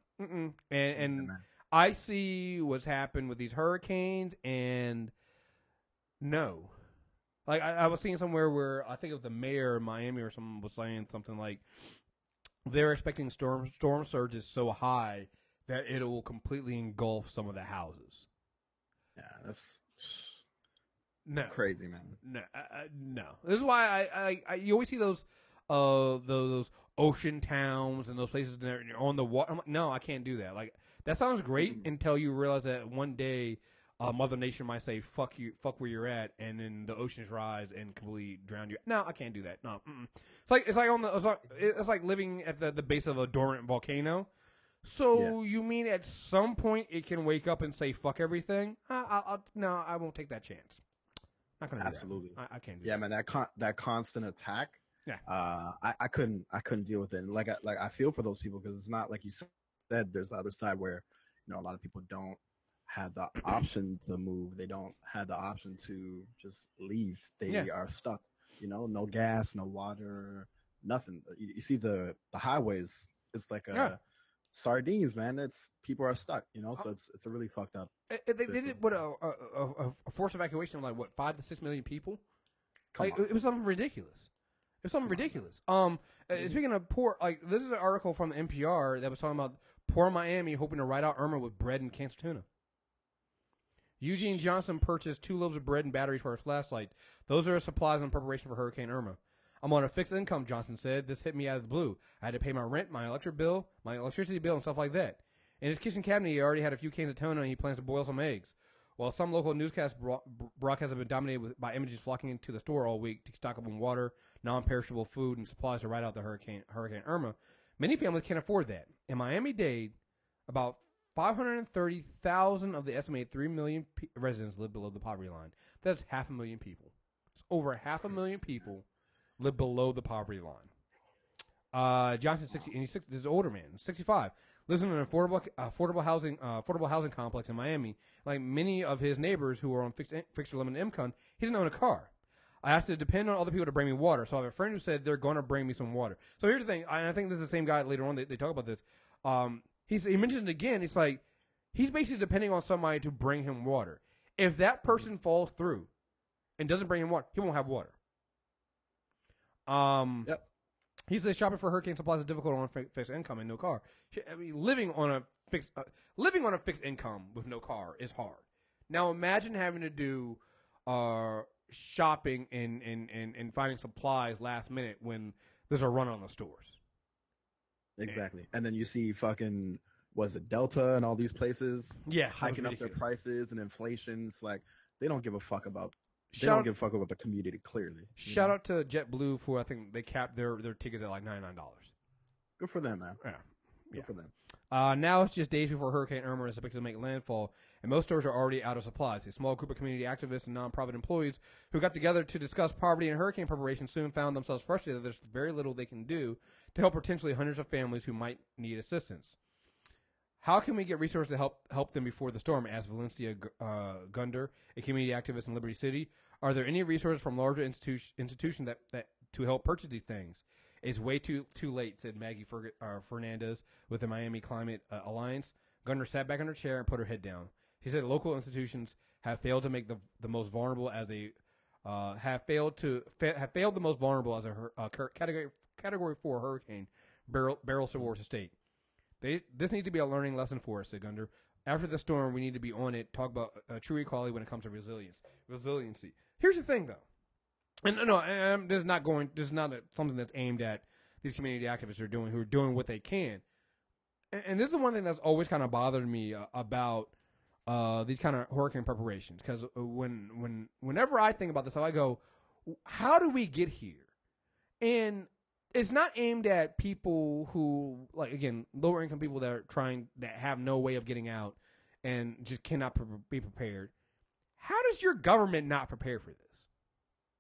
And I see what's happened with these hurricanes, and no. Like, I was seeing somewhere where I think it was the mayor of Miami or someone was saying something like they're expecting storm surges so high that it will completely engulf some of the houses. Yeah, that's no crazy, man. No. This is why you always see those ocean towns and those places that are on the water. I'm like, no, I can't do that. Like, that sounds great until you realize that one day Mother Nature might say, fuck you, fuck where you're at, and then the oceans rise and completely drown you. No, I can't do that. No. It's like living at the base of a dormant volcano. So you mean at some point it can wake up and say fuck everything? No, I won't take that chance. Not gonna do Absolutely. that. I can't do that. Yeah, man, that constant attack. Yeah. I couldn't deal with it. And like I feel for those people, because it's not like you said. There's the other side where, you know, a lot of people don't have the option to move. They don't have the option to just leave. They are stuck. You know, no gas, no water, nothing. You see the highways. It's like sardines, man. It's people are stuck. You know, so it's a really fucked up. They did what a forced evacuation of like what 5 to 6 million people. It was something ridiculous. It's something ridiculous. Speaking of poor, like this is an article from the NPR that was talking about poor Miami hoping to ride out Irma with bread and canned tuna. Eugene Johnson purchased 2 loaves of bread and batteries for his flashlight. Those are supplies in preparation for Hurricane Irma. I'm on a fixed income, Johnson said. This hit me out of the blue. I had to pay my rent, my electricity bill, and stuff like that. In his kitchen cabinet, he already had a few cans of tuna, and he plans to boil some eggs. While some local newscast broadcasts have been dominated by images flocking into the store all week to stock up on water, non-perishable food, and supplies to ride out the Hurricane Irma, many families can't afford that. In Miami-Dade, about 530,000 of the estimated 3 million residents live below the poverty line. That's 500,000 people. It's over 500,000 people live below the poverty line. Johnson, 60, and this is an older man, 65, lives in an affordable housing complex in Miami. Like many of his neighbors who are on fixed or limited income, he doesn't own a car. I have to depend on other people to bring me water. So I have a friend who said they're going to bring me some water. So here's the thing, and I think this is the same guy later on. They talk about this. He mentioned it again. It's like he's basically depending on somebody to bring him water. If that person falls through and doesn't bring him water, he won't have water. He says shopping for hurricane supplies is difficult on fixed income and no car. I mean, living on a fixed income with no car is hard. Now imagine having to do shopping and finding supplies last minute when there's a run on the stores. Exactly. And then you see fucking, was it Delta and all these places hiking up their prices and inflation's like, they don't give a fuck about the community, clearly. Shout out to JetBlue for, I think they capped their tickets at like $99. Good for them, man. Yeah. Good for them. Now it's just days before Hurricane Irma is expected to make landfall, and most stores are already out of supplies. A small group of community activists and nonprofit employees who got together to discuss poverty and hurricane preparation soon found themselves frustrated that there's very little they can do to help potentially hundreds of families who might need assistance. How can we get resources to help them before the storm? Asked Valencia Gunder, a community activist in Liberty City. Are there any resources from larger institutions that to help purchase these things? It's way too late, said Maggie Fernandez with the Miami Climate Alliance. Gunner sat back in her chair and put her head down. She said local institutions have failed to make the most vulnerable as a the most vulnerable as a category 4 hurricane barrels towards the state. This needs to be a learning lesson for us, said Gunner. After the storm, we need to be on it. Talk about true equality when it comes to resiliency. Here's the thing, though. And no, this is not something that's aimed at these community activists who are doing what they can. And this is one thing that's always kind of bothered me about these kind of hurricane preparations. Because whenever I think about this, I go, how do we get here? And it's not aimed at people who, like, again, lower income people that have no way of getting out and just cannot be prepared. How does your government not prepare for this?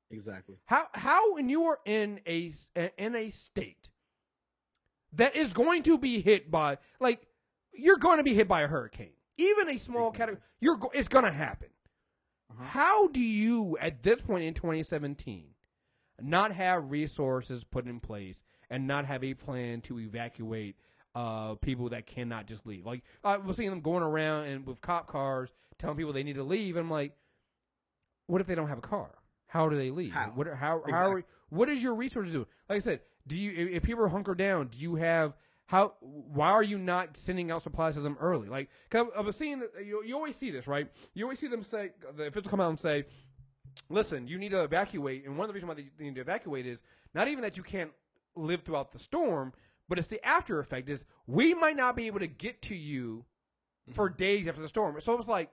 Exactly. How when you are in a state that is going to be hit by, like, you're going to be hit by a hurricane, even a small category, it's going to happen. How do you, at this point in 2017, not have resources put in place and not have a plan to evacuate people that cannot just leave? Like, I was seeing them going around and with cop cars telling people they need to leave. I'm like, what if they don't have a car? How do they leave? What is your resources do? Like I said, if people are hunkered down, why are you not sending out supplies to them early? Like, 'cause I was seeing that you always see this, right? You always see them say, the officials come out and say, listen, you need to evacuate. And one of the reasons why they need to evacuate is not even that you can't live throughout the storm, but it's the after effect is we might not be able to get to you for days after the storm. So it's like,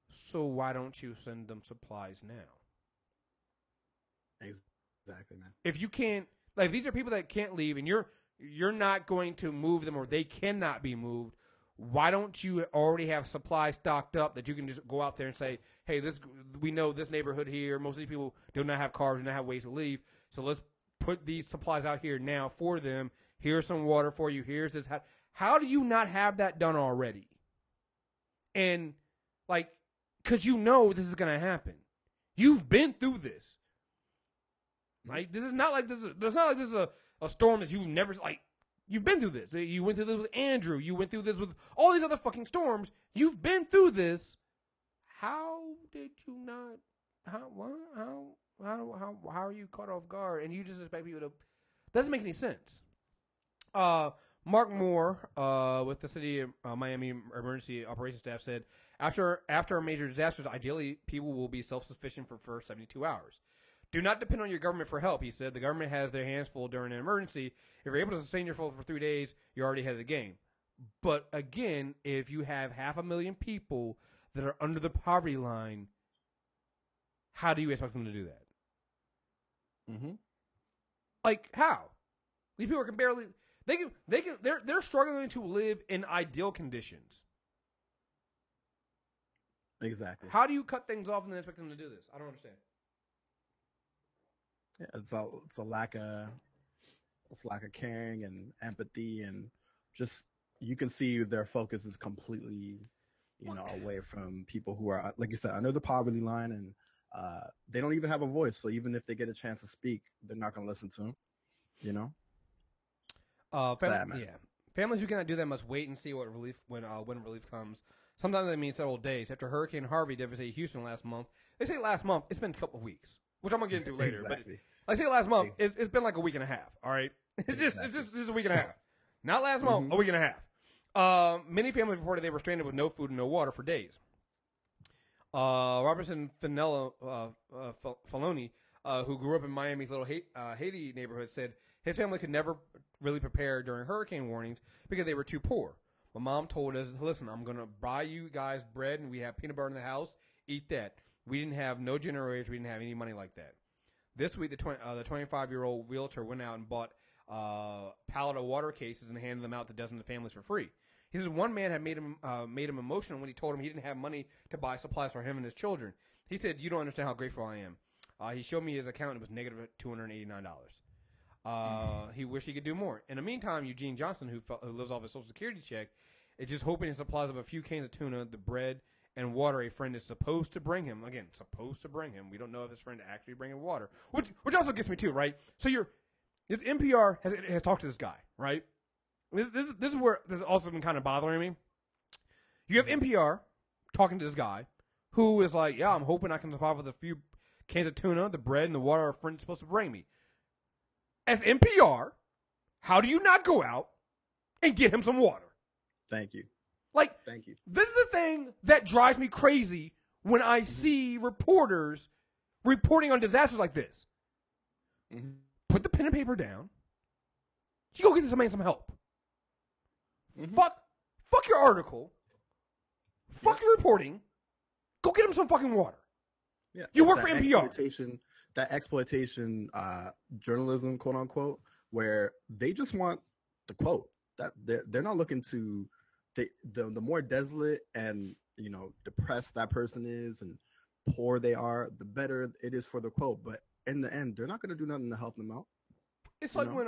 so why don't you send them supplies now? Exactly, man. If you can't, like, these are people that can't leave, and you're not going to move them, or they cannot be moved. Why don't you already have supplies stocked up that you can just go out there and say, hey, we know this neighborhood here, most of these people do not have cars, do not have ways to leave, so let's put these supplies out here now for them. Here's some water for you. Here's this. How do you not have that done already? And, like, because you know this is going to happen. You've been through this. Right? This is not like this is a storm that you've never, like, you've been through this. You went through this with Andrew. You went through this with all these other fucking storms. You've been through this. How did you not? How are you caught off guard? And you just expect people to? Doesn't make any sense. Mark Moore, with the city of Miami emergency operations staff, said after a major disaster, ideally people will be self-sufficient for the first 72 hours. Do not depend on your government for help, he said. The government has their hands full during an emergency. If you're able to sustain your full for 3 days, you're already ahead of the game. But again, if you have 500,000 people that are under the poverty line, how do you expect them to do that? Mm-hmm. Like, how? These people can barely. They're struggling to live in ideal conditions. Exactly. How do you cut things off and then expect them to do this? I don't understand. Yeah, it's a lack of caring and empathy, and just you can see their focus is completely, away from people who are, like you said, under the poverty line, and they don't even have a voice. So even if they get a chance to speak, they're not going to listen to them. Sad, man. Yeah, families who cannot do that must wait and see what relief when relief comes. Sometimes that means several days. After Hurricane Harvey devastated Houston last month, they say last month. It's been a couple of weeks, which I'm gonna get into later. Exactly. But I say last month. It's been like a week and a half. All right, it's just a week and a half. Not last month, a week and a half. Many families reported they were stranded with no food and no water for days. Robertson Faloni, who grew up in Miami's little Haiti neighborhood, said his family could never really prepare during hurricane warnings because they were too poor. My mom told us, listen, I'm going to buy you guys bread, and we have peanut butter in the house. Eat that. We didn't have no generators. We didn't have any money like that. This week, the 25-year-old realtor went out and bought pallet of water cases and handed them out to dozens of families for free. He says one man had made him emotional when he told him he didn't have money to buy supplies for him and his children. He said, "You don't understand how grateful I am." He showed me his account. It was negative $289. He wished he could do more. In the meantime, Eugene Johnson, who lives off his Social Security check, is just hoping his supplies of a few cans of tuna, the bread, and water a friend is supposed to bring him. Again, supposed to bring him. We don't know if his friend actually bringing water, which also gets me too, right? So this NPR has talked to this guy, right? This is where this has also been kind of bothering me. You have NPR talking to this guy who is like, yeah, I'm hoping I can survive with a few cans of tuna, the bread, and the water a friend is supposed to bring me. As NPR, how do you not go out and get him some water? Thank you. Thank you. This is the thing that drives me crazy when I see reporters reporting on disasters like this. Put the pen and paper down. You go get this man some help. Fuck your article. Fuck your reporting. Go get him some fucking water. Yeah, you work for NPR. That exploitation journalism, quote unquote, where they just want the quote. That they're not looking to the more desolate and depressed that person is and poor they are, the better it is for the quote. But in the end, they're not going to do nothing to help them out. It's like when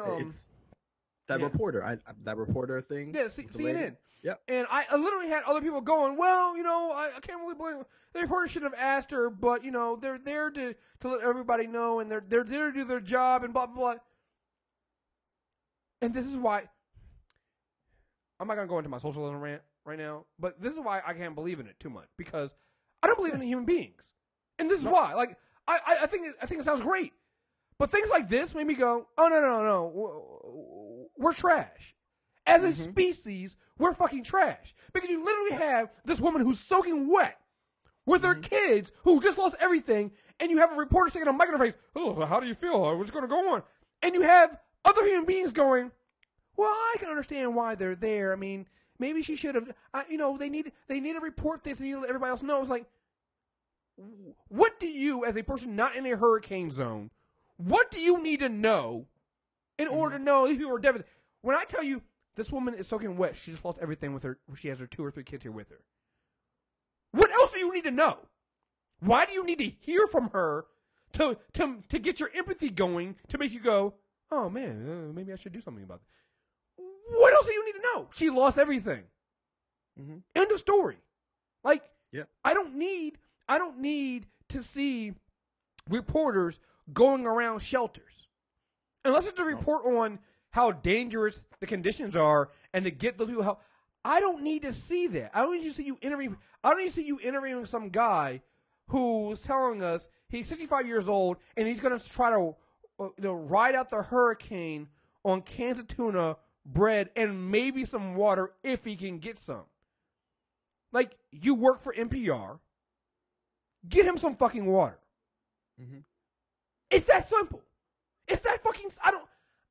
that reporter thing. Yeah, CNN. Yeah. And I literally had other people going, well, I can't really blame them. The reporter should have asked her, but they're there to let everybody know, and they're there to do their job, and blah blah blah. And this is why I'm not gonna go into my socialism rant right now, but this is why I can't believe in it too much, because I don't believe in human beings, and this is why. Like I think it sounds great, but things like this made me go, oh no, we're trash. As a species, we're fucking trash. Because you literally have this woman who's soaking wet with her kids who just lost everything, and you have a reporter sticking a mic in her face, oh, how do you feel? What's going to go on? And you have other human beings going, well, I can understand why they're there. I mean, maybe she should have, they need to report this, and they need to let everybody else know. It's like, what do you, as a person not in a hurricane zone, what do you need to know in order to know these people are devastated? When I tell you, this woman is soaking wet. She just lost everything with her. She has her 2 or 3 kids here with her. What else do you need to know? Why do you need to hear from her to get your empathy going to make you go, oh man, maybe I should do something about it? What else do you need to know? She lost everything. End of story. Like, I don't need to see reporters going around shelters unless it's a report on how dangerous the conditions are, and to get those people help. I don't need to see that. I don't need to see you interviewing. I don't need to see you interviewing some guy who's telling us he's 65 years old and he's going to try to ride out the hurricane on cans of tuna, bread, and maybe some water if he can get some. Like, you work for NPR. Get him some fucking water. It's that simple. It's that fucking.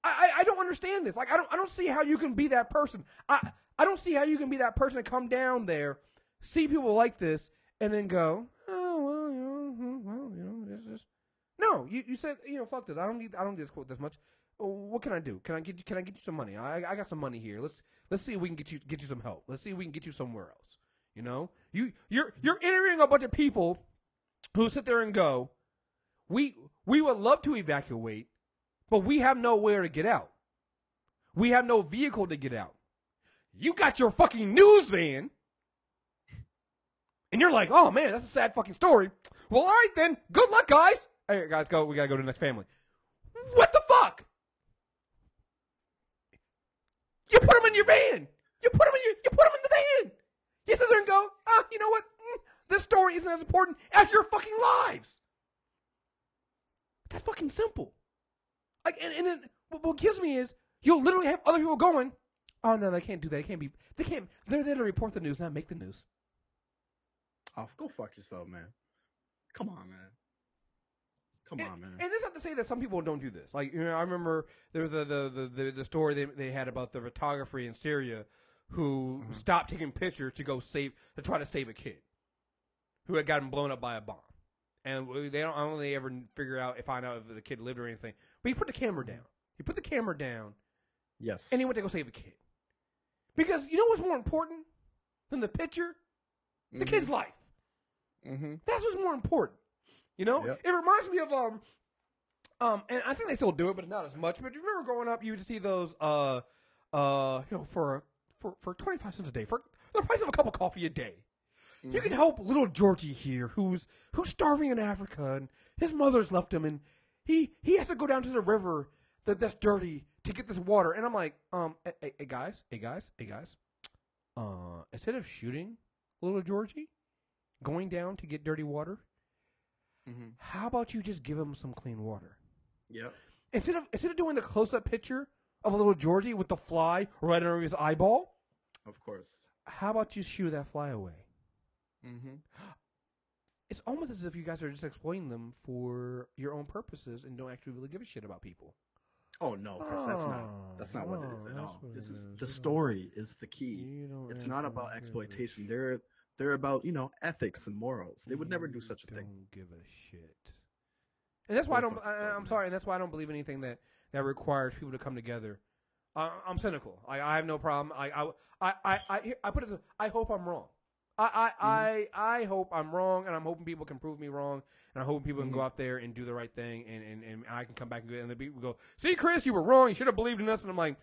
I don't understand this. Like, I don't see how you can be that person. I don't see how you can be that person to come down there, see people like this, and then go, oh well, it's just. No, you said fuck this. I don't need this quote this much. What can I do? Can I get you some money? I got some money here. Let's see if we can get you some help. Let's see if we can get you somewhere else. You're interviewing a bunch of people who sit there and go, we would love to evacuate, but we have nowhere to get out. We have no vehicle to get out. You got your fucking news van, and you're like, oh man, that's a sad fucking story. Well, all right then. Good luck, guys. Hey, guys, go. We gotta go to the next family. What the fuck? You put them in your van. You put them in the van. You sit there and go, you know what? This story isn't as important as your fucking lives. That's fucking simple. Like, and then what kills me is you'll literally have other people going, oh no, they can't do that. They're there to report the news, not make the news. Oh, go fuck yourself, man. Come on, man. Come on, man. And this is not to say that some people don't do this. Like, I remember there was the story they had about the photographer in Syria who stopped taking pictures to try to save a kid who had gotten blown up by a bomb. And they don't only ever find out if the kid lived or anything. But he put the camera down. Yes. And he went to go save a kid. Because you know what's more important than the picture? The kid's life. Mm-hmm. That's what's more important. You know? Yep. It reminds me of and I think they still do it, but not as much. But you remember growing up, you would see those for 25 cents a day, for the price of a cup of coffee a day. Mm-hmm. You can help little Georgie here, who's starving in Africa, and his mother's left him, and he has to go down to the river that's dirty to get this water. And I'm like, hey guys, instead of shooting little Georgie, going down to get dirty water, how about you just give him some clean water? Yep. Instead of doing the close-up picture of a little Georgie with the fly right under his eyeball, of course, how about you shoo that fly away? Mm-hmm. It's almost as if you guys are just exploiting them for your own purposes and don't actually really give a shit about people. Oh no, Chris, that's not what it is at all. This is the story is the key. It's not about exploitation. They're about, ethics and morals. They would never do such a thing. Don't give a shit. And that's why I'm sorry, and that's why I don't believe anything that requires people to come together. I'm cynical. I have no problem. I put it. I hope I'm wrong. I hope I'm wrong, and I'm hoping people can prove me wrong, and I'm hoping people can go out there and do the right thing, and I can come back and the people go, see, Chris, you were wrong. You should have believed in us. And I'm like,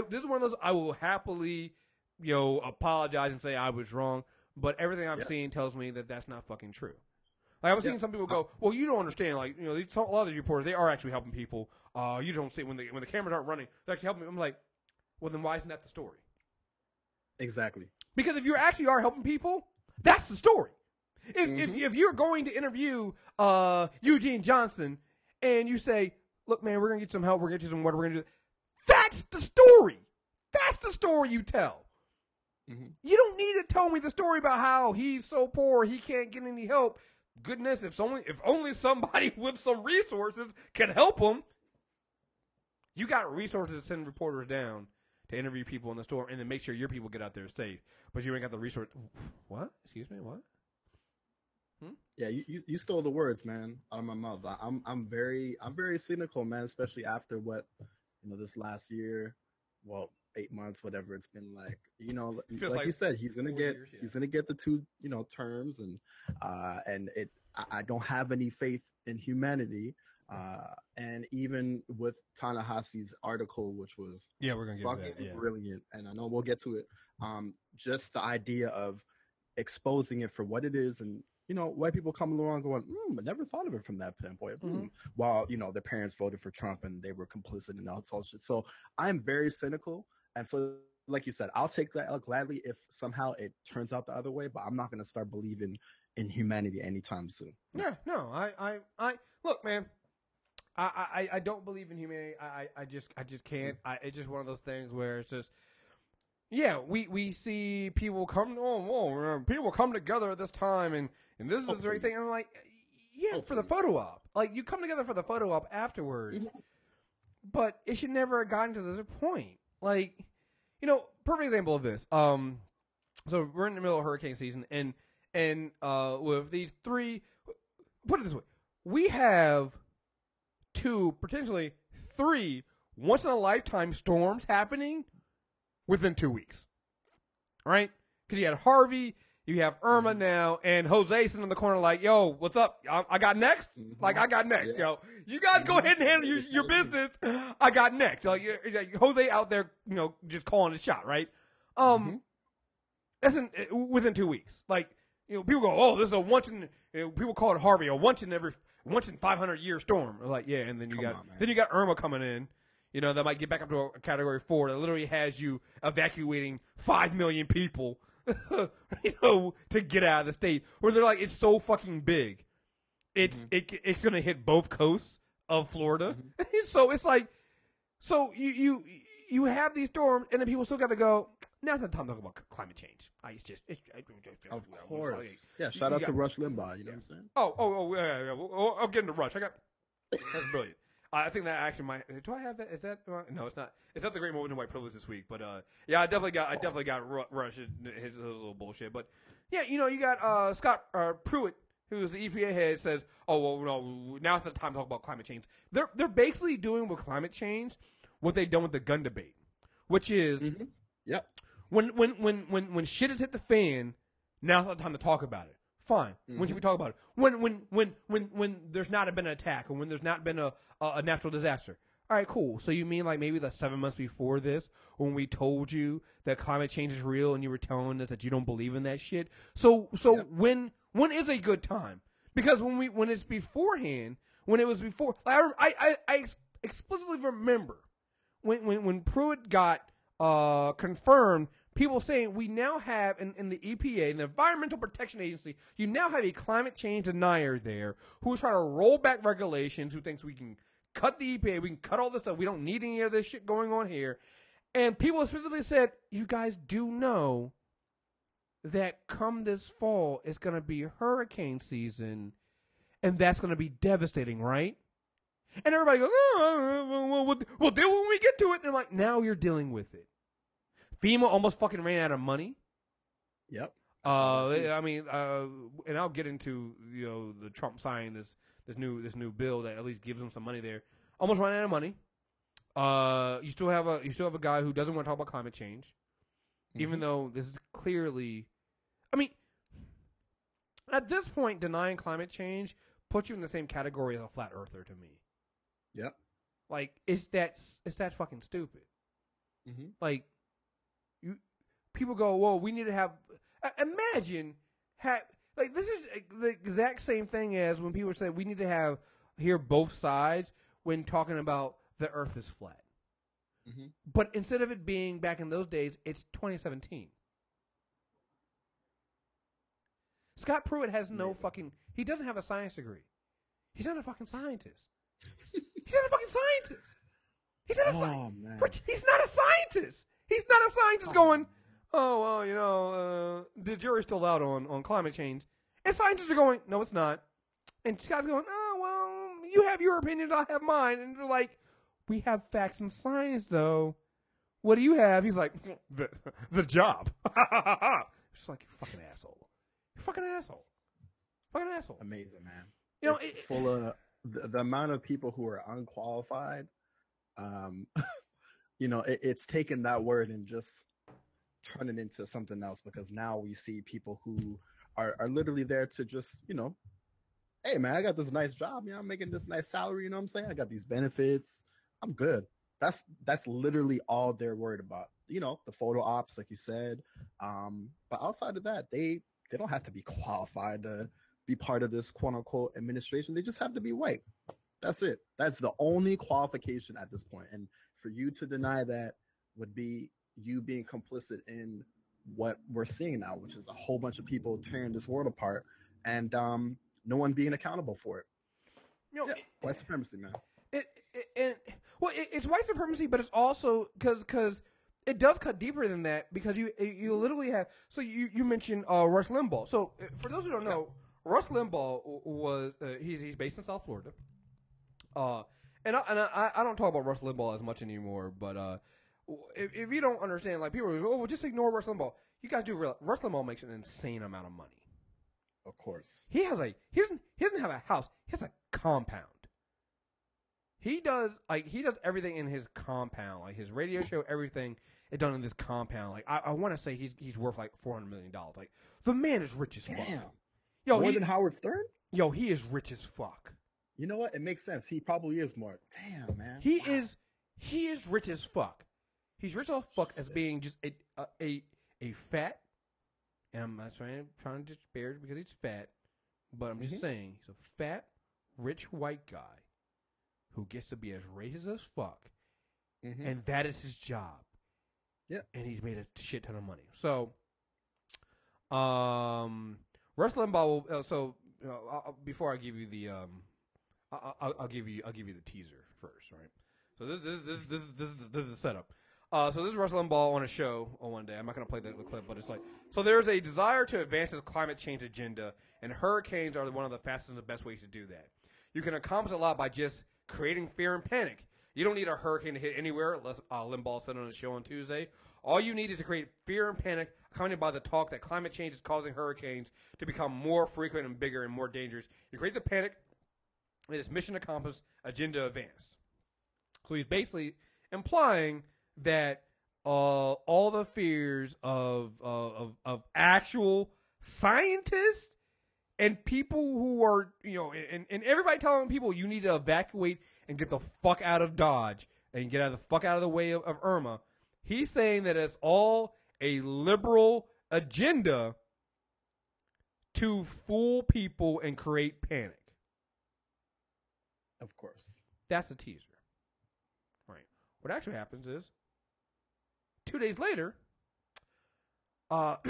this is one of those I will happily, apologize and say I was wrong, but everything I've seen tells me that that's not fucking true. Like, I've seen some people go, well, you don't understand. Like, a lot of these reporters, they are actually helping people. You don't see when the cameras aren't running, they're actually helping. I'm like, well, then why isn't that the story? Exactly. Because if you actually are helping people, that's the story. If you're going to interview Eugene Johnson and you say, look, man, we're going to get some help, we're going to get you some water, we're going to do that's the story. That's the story you tell. Mm-hmm. You don't need to tell me the story about how he's so poor he can't get any help. Goodness, if only somebody with some resources can help him. You got resources to send reporters down to interview people in the store and then make sure your people get out there safe. But you ain't got the resource. What? Excuse me? What? Yeah, you stole the words, man, out of my mouth. I'm very cynical, man, especially after what, this last year, 8 months, whatever it's been like. Like you said, he's gonna get the 2, terms, and I don't have any faith in humanity. And even with Ta-Nehisi's article, which was we're gonna get that, brilliant, and I know we'll get to it. Just the idea of exposing it for what it is, and white people come along going, I never thought of it from that standpoint. While their parents voted for Trump and they were complicit in all sorts of shit. So I'm very cynical, and so like you said, I'll take that gladly if somehow it turns out the other way. But I'm not going to start believing in humanity anytime soon. Yeah, no, I look, man. I don't believe in humanity. I just can't. It's just one of those things where it's just, we see people people come together at this time, and this is the right thing. And I'm like, for the photo op. Like, you come together for the photo op afterwards, but it should never have gotten to this point. Like, perfect example of this. So we're in the middle of hurricane season, and with these 3, put it this way, we have 2, potentially 3 once-in-a-lifetime storms happening within 2 weeks, right? Because you had Harvey, you have Irma now, and Jose sitting in the corner like, yo, what's up? I got next? Like, I got next, yo. You guys go ahead and handle your business. I got next. Like, Jose out there, just calling his shot, right? That's within 2 weeks. Like, people go, oh, this is a people call it Harvey, a once in 500-year storm. Like, and then you got Irma coming in. That might get back up to a category 4 that literally has you evacuating 5 million people, to get out of the state. Where they're like, it's so fucking big, it's gonna hit both coasts of Florida. So it's like, so you you have these storms, and then people still got to go. Now's the time to talk about climate change. Of course. Yeah, shout out to Rush Limbaugh. You know what I'm saying? Yeah. I'll get into Rush. That's brilliant. I think that actually might. Do I have that? Is that no? It's not. It's not the great moment in white privilege this week. But yeah, I definitely got Rush his little bullshit. But yeah, you got Scott Pruitt, who's the EPA head, says, "Oh well, no, now's the time to talk about climate change." They're basically doing with climate change what they've done with the gun debate, which is, yep. When shit has hit the fan, now's the time to talk about it. Fine. When should we talk about it? When there's not been an attack, or when there's not been a natural disaster. All right, cool. So you mean like maybe the 7 months before this, when we told you that climate change is real, and you were telling us that you don't believe in that shit? So yep. When is a good time? Because when it's beforehand, when it was before, I explicitly remember when Pruitt got confirmed, people saying we now have in the EPA, in the Environmental Protection Agency, you now have a climate change denier there who is trying to roll back regulations, who thinks we can cut the EPA, we can cut all this stuff, we don't need any of this shit going on here. And people specifically said, you guys do know that come this fall, it's going to be hurricane season, and that's going to be devastating, right? And everybody goes, we'll deal when we get to it. And I'm like, now you're dealing with it. FEMA almost fucking ran out of money. Yep. I mean, and I'll get into the Trump signing this new bill that at least gives them some money there. Almost ran out of money. You still have a guy who doesn't want to talk about climate change, even though this is clearly. I mean, at this point, denying climate change puts you in the same category as a flat earther to me. Yep. Like, it's that fucking stupid. Like, people go, well, we need to have. Imagine like this is the exact same thing as when people say we need to hear both sides when talking about the Earth is flat. But instead of it being back in those days, it's 2017. Scott Pruitt has no fucking. He doesn't have a science degree. He's not a fucking scientist. He's not a fucking scientist. He's not a scientist. He's not a scientist. He's not a scientist going, oh, well, the jury's still out on climate change. And scientists are going, no, it's not. And Scott's going, oh, well, you have your opinion, I have mine. And they're like, we have facts and science, though. What do you have? He's like, the job. Just like, you fucking asshole. You fucking asshole. Fucking asshole. Amazing, man. It's full of the amount of people who are unqualified. It's taken that word and just turn it into something else, because now we see people who are literally there to just, hey man, I got this nice job, I'm making this nice salary, you know what I'm saying? I got these benefits. I'm good. That's literally all they're worried about. The photo ops, like you said. But outside of that, they don't have to be qualified to be part of this quote unquote administration. They just have to be white. That's it. That's the only qualification at this point. And for you to deny that would be you being complicit in what we're seeing now, which is a whole bunch of people tearing this world apart, and no one being accountable for it. White supremacy, man. It's white supremacy, but it's also because it does cut deeper than that, because you literally have. So you mentioned Rush Limbaugh. So for those who don't know, Rush Limbaugh was he's based in South Florida. And I don't talk about Rush Limbaugh as much anymore, but if you don't understand, like people go, well, just ignore Rush Limbaugh. You guys do realize Rush Limbaugh makes an insane amount of money. Of course. He doesn't have a house. He has a compound. He does everything in his compound, like his radio show, everything is done in this compound. Like I want to say he's worth like $400 million. Like the man is rich as fuck. Yo, more than Howard Stern? Yo, he is rich as fuck. You know what? It makes sense. He probably is more. Damn, man. He is rich as fuck. He's rich as fuck as being just a fat, and I'm not trying to disparage because he's fat, but I'm just saying he's a fat, rich white guy who gets to be as racist as fuck, and that is his job. Yeah, and he's made a shit ton of money. So, Rush Limbaugh will. Before I give you the I'll give you the teaser first, right? So this is the setup. So this is Rush Limbaugh on a show on one day. I'm not going to play the clip, but it's like, so there's a desire to advance this climate change agenda, and hurricanes are one of the fastest and the best ways to do that. You can accomplish a lot by just creating fear and panic. You don't need a hurricane to hit anywhere, Limbaugh said on the show on Tuesday. All you need is to create fear and panic, accompanied by the talk that climate change is causing hurricanes to become more frequent and bigger and more dangerous. You create the panic, and it's mission accomplished, agenda advanced. So he's basically implying that all the fears of actual scientists and people who are, and everybody telling people you need to evacuate and get the fuck out of Dodge and get the fuck out of the way of Irma. He's saying that it's all a liberal agenda to fool people and create panic. Of course. That's a teaser. Right. What actually happens is 2 days later, Rush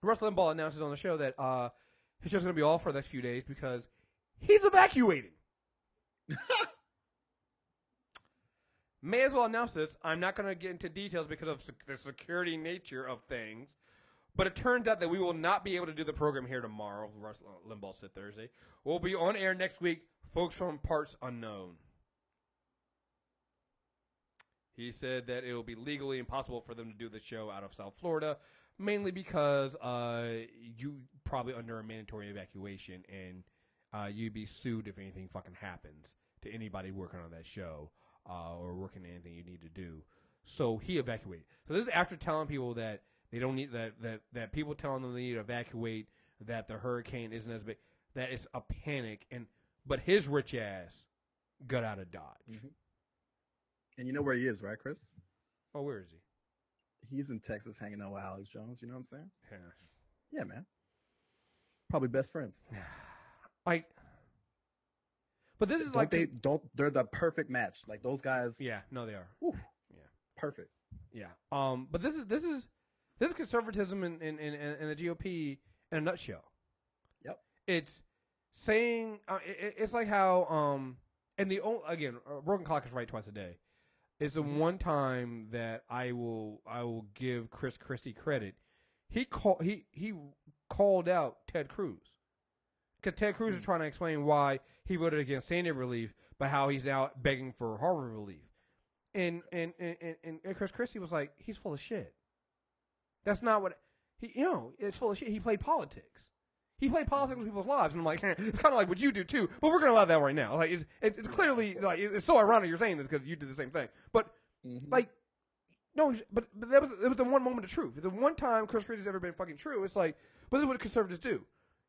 Limbaugh announces on the show that his show's going to be off for the next few days because he's evacuating. May as well announce this. I'm not going to get into details because of the security nature of things. But it turns out that we will not be able to do the program here tomorrow. Rush Limbaugh said Thursday. We'll be on air next week. Folks from Parts Unknown. He said that it will be legally impossible for them to do the show out of South Florida, mainly because you probably under a mandatory evacuation and you'd be sued if anything fucking happens to anybody working on that show or working on anything you need to do. So he evacuated. So this is after telling people that they don't need that people telling them they need to evacuate, that the hurricane isn't as big, that it's a panic, but his rich ass got out of Dodge. Mm-hmm. And you know where he is, right, Chris? Oh, where is he? He's in Texas hanging out with Alex Jones. You know what I'm saying? Yeah. Yeah, man. Probably best friends. But this is they're the perfect match. Like those guys. Yeah, no, they are. Whew, yeah, perfect. Yeah. But this is conservatism in the GOP in a nutshell. Yep. It's saying it's like how Broken Clock is right twice a day. It's the one time that I will give Chris Christie credit. He called out Ted Cruz. Because Ted Cruz is trying to explain why he voted against Sandy relief, but how he's now begging for Harvard relief. And Chris Christie was like, he's full of shit. That's not what it's full of shit. He played politics. He played politics with people's lives, and I'm like, it's kind of like what you do too. But we're gonna allow that right now. Like it's clearly like it's so ironic you're saying this because you did the same thing. But like, no, but it was the one moment of truth. It's the one time Chris Christie's ever been fucking true. It's like, but this is what conservatives do.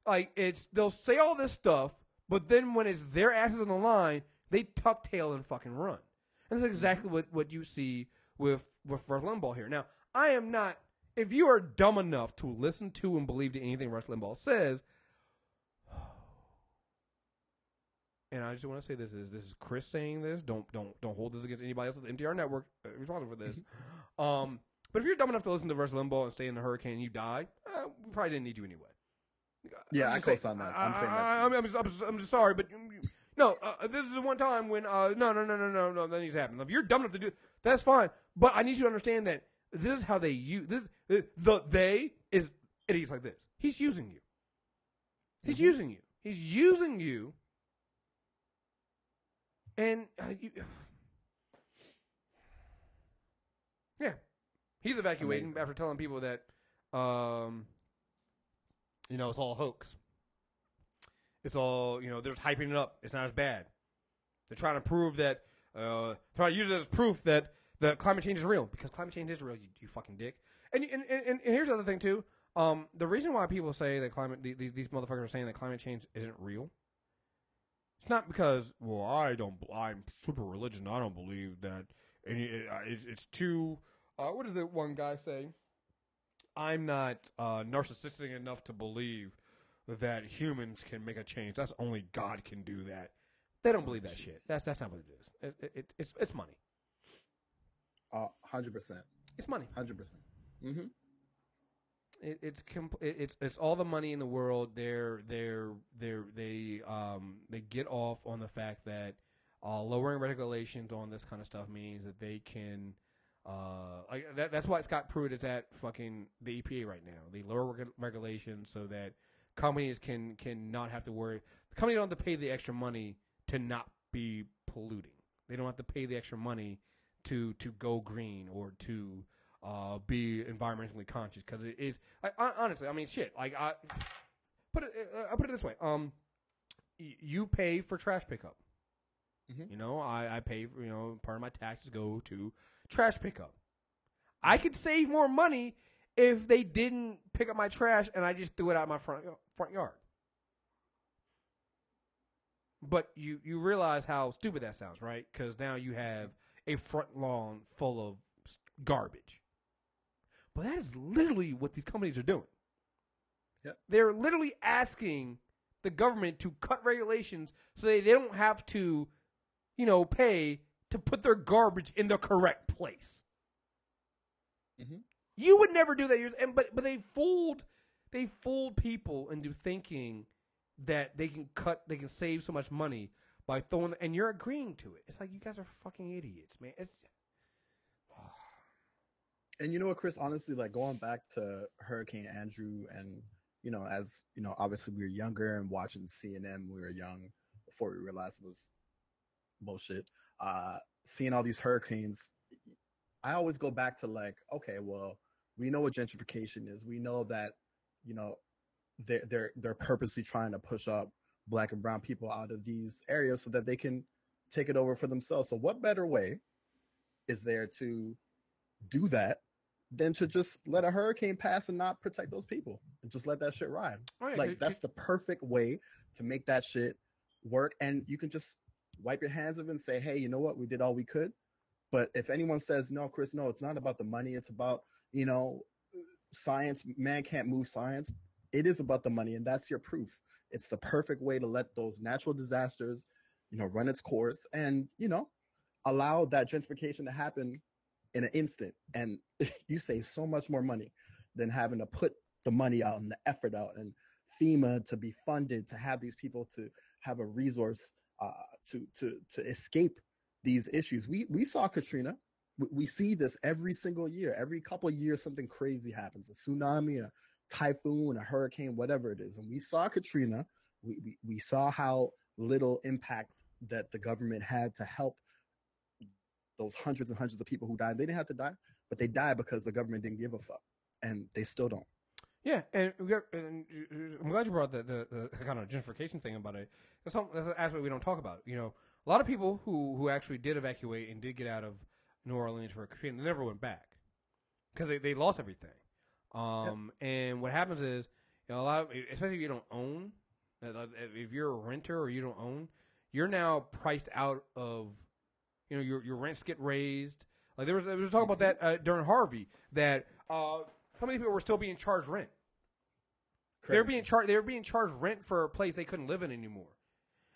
Like they'll say all this stuff, but then when it's their asses on the line, they tuck tail and fucking run. And that's exactly what you see with Rush Limbaugh here. Now, I am not. If you are dumb enough to listen to and believe to anything Rush Limbaugh says, and I just want to say this is Chris saying this. Don't hold this against anybody else at the NTR network responsible for this. But if you're dumb enough to listen to Rush Limbaugh and stay in the hurricane and you die, we probably didn't need you anyway. Yeah, I co-sign that. I'm saying that. I'm just sorry, but no. This is the one time when no, that needs to happen. If you're dumb enough to do it, that's fine. But I need you to understand that this is how they use this. They is idiots like this. He's using you. He's using you. He's using you. And yeah, he's evacuating after telling people that it's all a hoax. It's all they're just hyping it up. It's not as bad. They're trying to prove that trying to use it as proof that climate change is real, because climate change is real. You fucking dick. And here's the other thing too. The reason why people say that these motherfuckers are saying that climate change isn't real. It's not because I'm super religious. I don't believe that. It's too. What does it one guy say? I'm not narcissistic enough to believe that humans can make a change. That's only God can do that. They don't believe that shit. That's not what it is. It's money. 100%. It's money. 100%. Mm-hmm. It's all the money in the world. They get off on the fact that lowering regulations on this kind of stuff means that they can Like that's why Scott Pruitt is at fucking the EPA right now. They lower regulations so that companies can not have to worry. The company don't have to pay the extra money to not be polluting. They don't have to pay the extra money to go green or to be environmentally conscious, because it is honestly. I mean, shit. Like I put it this way. You pay for trash pickup. Mm-hmm. You know, I pay for, part of my taxes go to trash pickup. I could save more money if they didn't pick up my trash and I just threw it out of my front yard. But you realize how stupid that sounds, right? Because now you have a front lawn full of garbage. But that is literally what these companies are doing. Yep. They're literally asking the government to cut regulations so they don't have to, pay to put their garbage in the correct place. Mm-hmm. You would never do that. But they fooled people into thinking that they can save so much money by throwing, and you're agreeing to it. It's like, you guys are fucking idiots, man. And you know what, Chris? Honestly, like going back to Hurricane Andrew, and as obviously we were younger and watching CNN when we were young before we realized it was bullshit. Seeing all these hurricanes, I always go back to like, okay, well, we know what gentrification is. We know that they're purposely trying to push up Black and brown people out of these areas so that they can take it over for themselves. So what better way is there to do that than to just let a hurricane pass and not protect those people and just let that shit ride? Oh, yeah, like that's the perfect way to make that shit work. And you can just wipe your hands of it and say, hey, you know what? We did all we could. But if anyone says, no, Chris, no, it's not about the money. It's about, science. Man can't move science. It is about the money. And that's your proof. It's the perfect way to let those natural disasters, run its course and, allow that gentrification to happen in an instant. And you save so much more money than having to put the money out and the effort out and FEMA to be funded to have these people to have a resource to escape these issues. We saw Katrina. We see this every single year. Every couple of years, something crazy happens. A tsunami, a typhoon, a hurricane, whatever it is. And we saw Katrina. We saw how little impact that the government had to help those hundreds and hundreds of people who died. They didn't have to die, but they died because the government didn't give a fuck, and they still don't. Yeah, and I'm glad you brought the kind of gentrification thing about it. That's an aspect we don't talk about. A lot of people who actually did evacuate and did get out of New Orleans for Katrina, they never went back because they lost everything. And what happens is, a lot of, especially if you don't own, if you're a renter or you don't own, you're now priced out of, your rents get raised. Like there was talk about that during Harvey, that so many people were still being charged rent. Crazy. They were being charged rent for a place they couldn't live in anymore.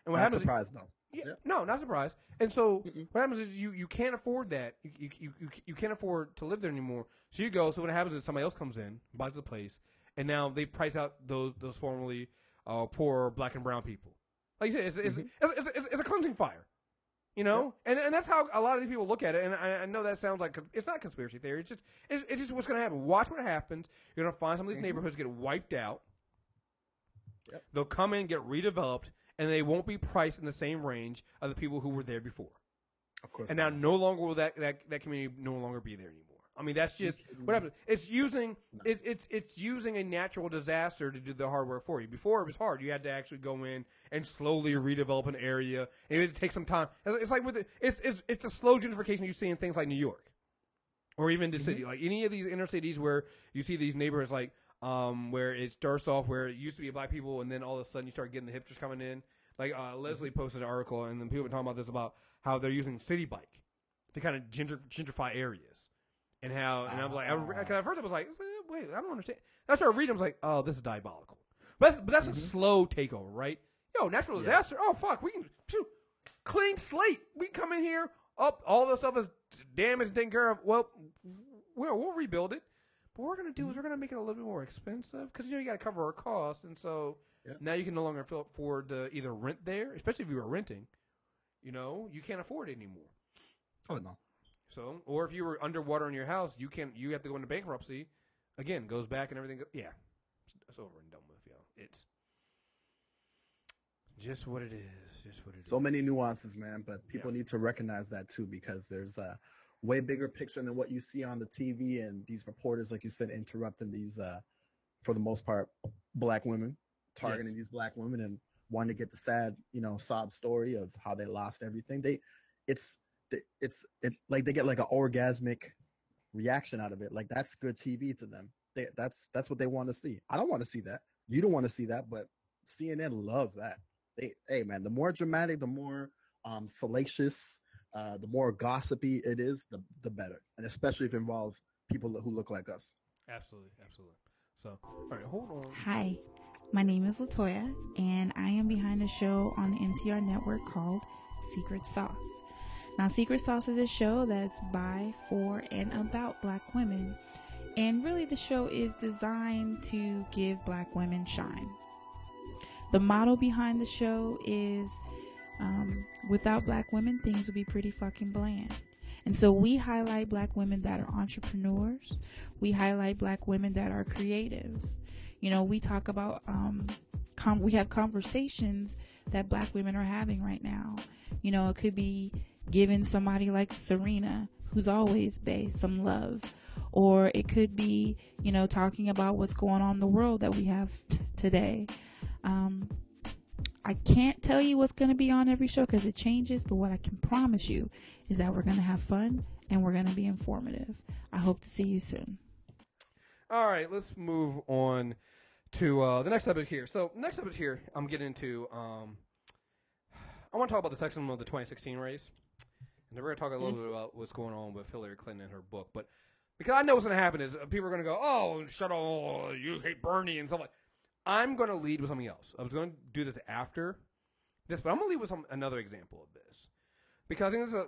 And what not happens? Surprised though. Yeah, no, not surprised. And so what happens is you can't afford that. You can't afford to live there anymore. So you go. So what happens is somebody else comes in, buys the place, and now they price out those formerly poor Black and brown people. Like you said, it's a cleansing fire. And that's how a lot of these people look at it. And I know that sounds like it's not conspiracy theory. It's just what's going to happen. Watch what happens. You're going to find some of these neighborhoods get wiped out. Yep. They'll come in, get redeveloped, and they won't be priced in the same range of the people who were there before. Of course. And now no longer will that community no longer be there anymore. I mean, that's just what happens. It's using a natural disaster to do the hard work for you. Before it was hard. You had to actually go in and slowly redevelop an area. And it would take some time. It's like it's the slow gentrification you see in things like New York, or even the city, like any of these inner cities where you see these neighborhoods like where it starts off where it used to be black people, and then all of a sudden you start getting the hipsters coming in. Like Leslie posted an article, and then people were talking about this about how they're using City Bike to kind of gentrify areas. And how, and I'm like, at first I was like, wait, I don't understand. I started reading, I was like, oh, this is diabolical. But that's a slow takeover, right? Yo, natural disaster. Oh, fuck, we can, clean slate. We can come in here, all the stuff is damaged and taken care of. Well, we'll rebuild it. But what we're going to do is we're going to make it a little bit more expensive because, you got to cover our costs. And so now you can no longer afford to either rent there, especially if you were renting. You can't afford it anymore. Oh, no. So, or if you were underwater in your house, you have to go into bankruptcy. Again, goes back and everything. Yeah, it's over and done with, yo. It's just what it is. Just what it is. So many nuances, man. But people need to recognize that too, because there's a way bigger picture than what you see on the TV, and these reporters, like you said, interrupting these, for the most part, black women, targeting these black women and wanting to get the sad, sob story of how they lost everything. It's like they get like an orgasmic reaction out of it. Like that's good TV to them. That's what they want to see. I don't want to see that. You don't want to see that, but CNN loves that. Hey man, the more dramatic, the more salacious, the more gossipy it is, the better. And especially if it involves people who look like us. Absolutely. So, all right, hold on. Hi, my name is Latoya, and I am behind a show on the NTR network called Secret Sauce. Now, Secret Sauce is a show that's by, for, and about black women. And really, the show is designed to give black women shine. The motto behind the show is, without black women, things would be pretty fucking bland. And so we highlight black women that are entrepreneurs. We highlight black women that are creatives. We talk about, we have conversations that black women are having right now. It could be giving somebody like Serena, who's always bae, some love. Or it could be, talking about what's going on in the world that we have today. I can't tell you what's going to be on every show because it changes, but what I can promise you is that we're going to have fun and we're going to be informative. I hope to see you soon. All right, let's move on to the next subject here. So, next subject here, I'm getting into, I want to talk about the sexism of the 2016 race. And then we're going to talk a little bit about what's going on with Hillary Clinton and her book. But because I know what's going to happen is people are going to go, oh, shut up, you hate Bernie and stuff like that. I'm going to lead with something else. I was going to do this after this, but I'm going to lead with another example of this. Because I think this is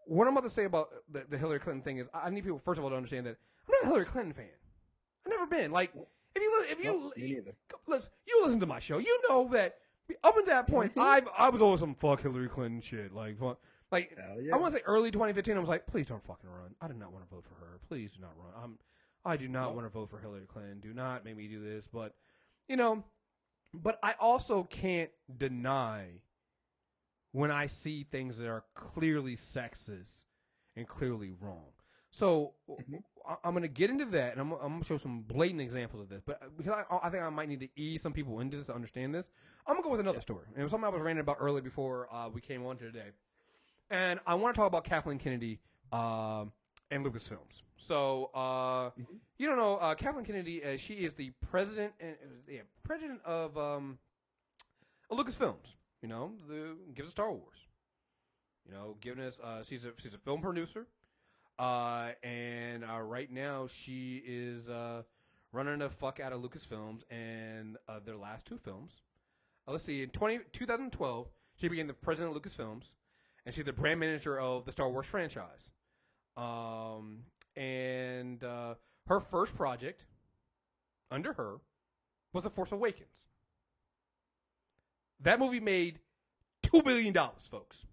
what I'm about to say about the Hillary Clinton thing is I need people, first of all, to understand that I'm not a Hillary Clinton fan. I've never been. Like, you listen to my show, you know that up until that point, I was always some fuck Hillary Clinton shit. Like I want to say early 2015, I was like, please don't fucking run. I do not want to vote for her. Please do not run. I do not want to vote for Hillary Clinton. Do not make me do this. But, but I also can't deny when I see things that are clearly sexist and clearly wrong. So I'm going to get into that, and I'm going to show some blatant examples of this. But because I think I might need to ease some people into this to understand this, I'm going to go with another story. And it was something I was ranting about earlier before we came on today. And I want to talk about Kathleen Kennedy and Lucasfilms. So, you don't know, Kathleen Kennedy, she is the president of Lucasfilms, gives us Star Wars. Giving us, she's a film producer. And right now she is running the fuck out of Lucasfilms and their last two films. Let's see, in 2012, she became the president of Lucasfilms, and she's the brand manager of the Star Wars franchise. And her first project under her was The Force Awakens. That movie made $2 billion, folks.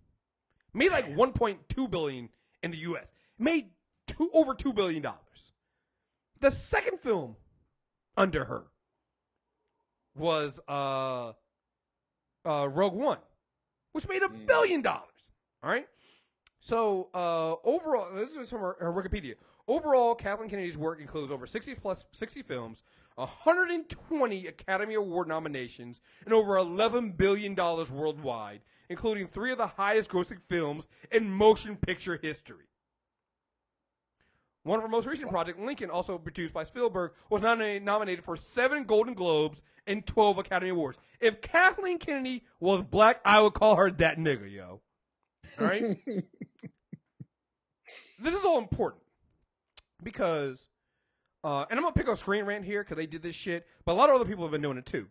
Made like $1.2 billion in the U.S. Made over $2 billion. The second film under her was Rogue One, which made $1 billion. All right. So overall, this is from her Wikipedia. Overall, Kathleen Kennedy's work includes over 60 films, 120 Academy Award nominations, and over $11 billion worldwide, including 3 of the highest-grossing films in motion picture history. One of her most recent projects, Lincoln, also produced by Spielberg, was nominated for 7 Golden Globes and 12 Academy Awards. If Kathleen Kennedy was black, I would call her that nigga, yo. All right? This is all important because, and I'm going to pick on Screen Rant here because they did this shit, but a lot of other people have been doing it too.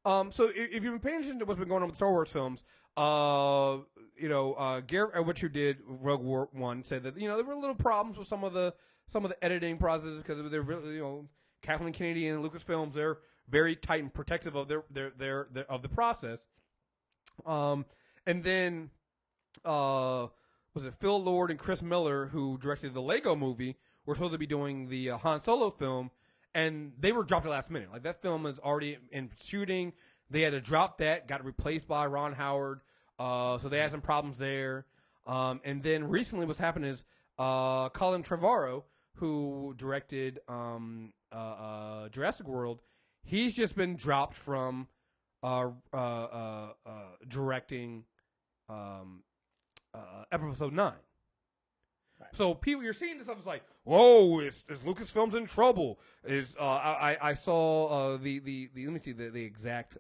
So if you've been paying attention to what's been going on with Star Wars films, Garrett, what you did, Rogue One, said that, there were little problems with some of the editing processes because they're really, Kathleen Kennedy and Lucasfilms, they're very tight and protective of their of the process. And then, was it Phil Lord and Chris Miller, who directed the Lego movie, were supposed to be doing the Han Solo film, and they were dropped at the last minute. Like, that film is already in shooting. They had to drop that, got replaced by Ron Howard, so they had some problems there. And then recently what's happened is Colin Trevorrow, who directed Jurassic World, he's just been dropped from directing Episode 9. So people, you're seeing this stuff. It's like, whoa, is Lucasfilm's in trouble? I saw the let me see the exact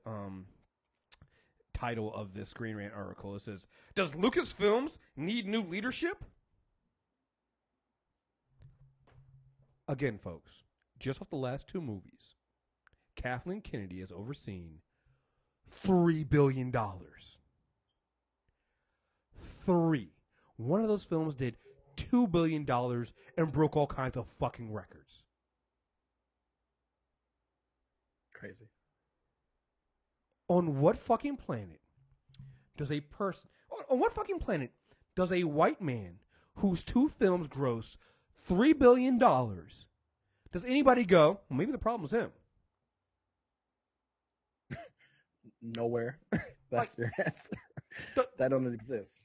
title of this Screen Rant article. It says, "Does Lucasfilms need new leadership?" Again, folks, just off the last 2 movies, Kathleen Kennedy has overseen $3 billion. 3. One of those films did $2 billion and broke all kinds of fucking records. Crazy. On what fucking planet does a person, on what fucking planet does a white man whose 2 films gross $3 billion, does anybody go, well, maybe the problem was him? Nowhere. That's your answer. That don't exist.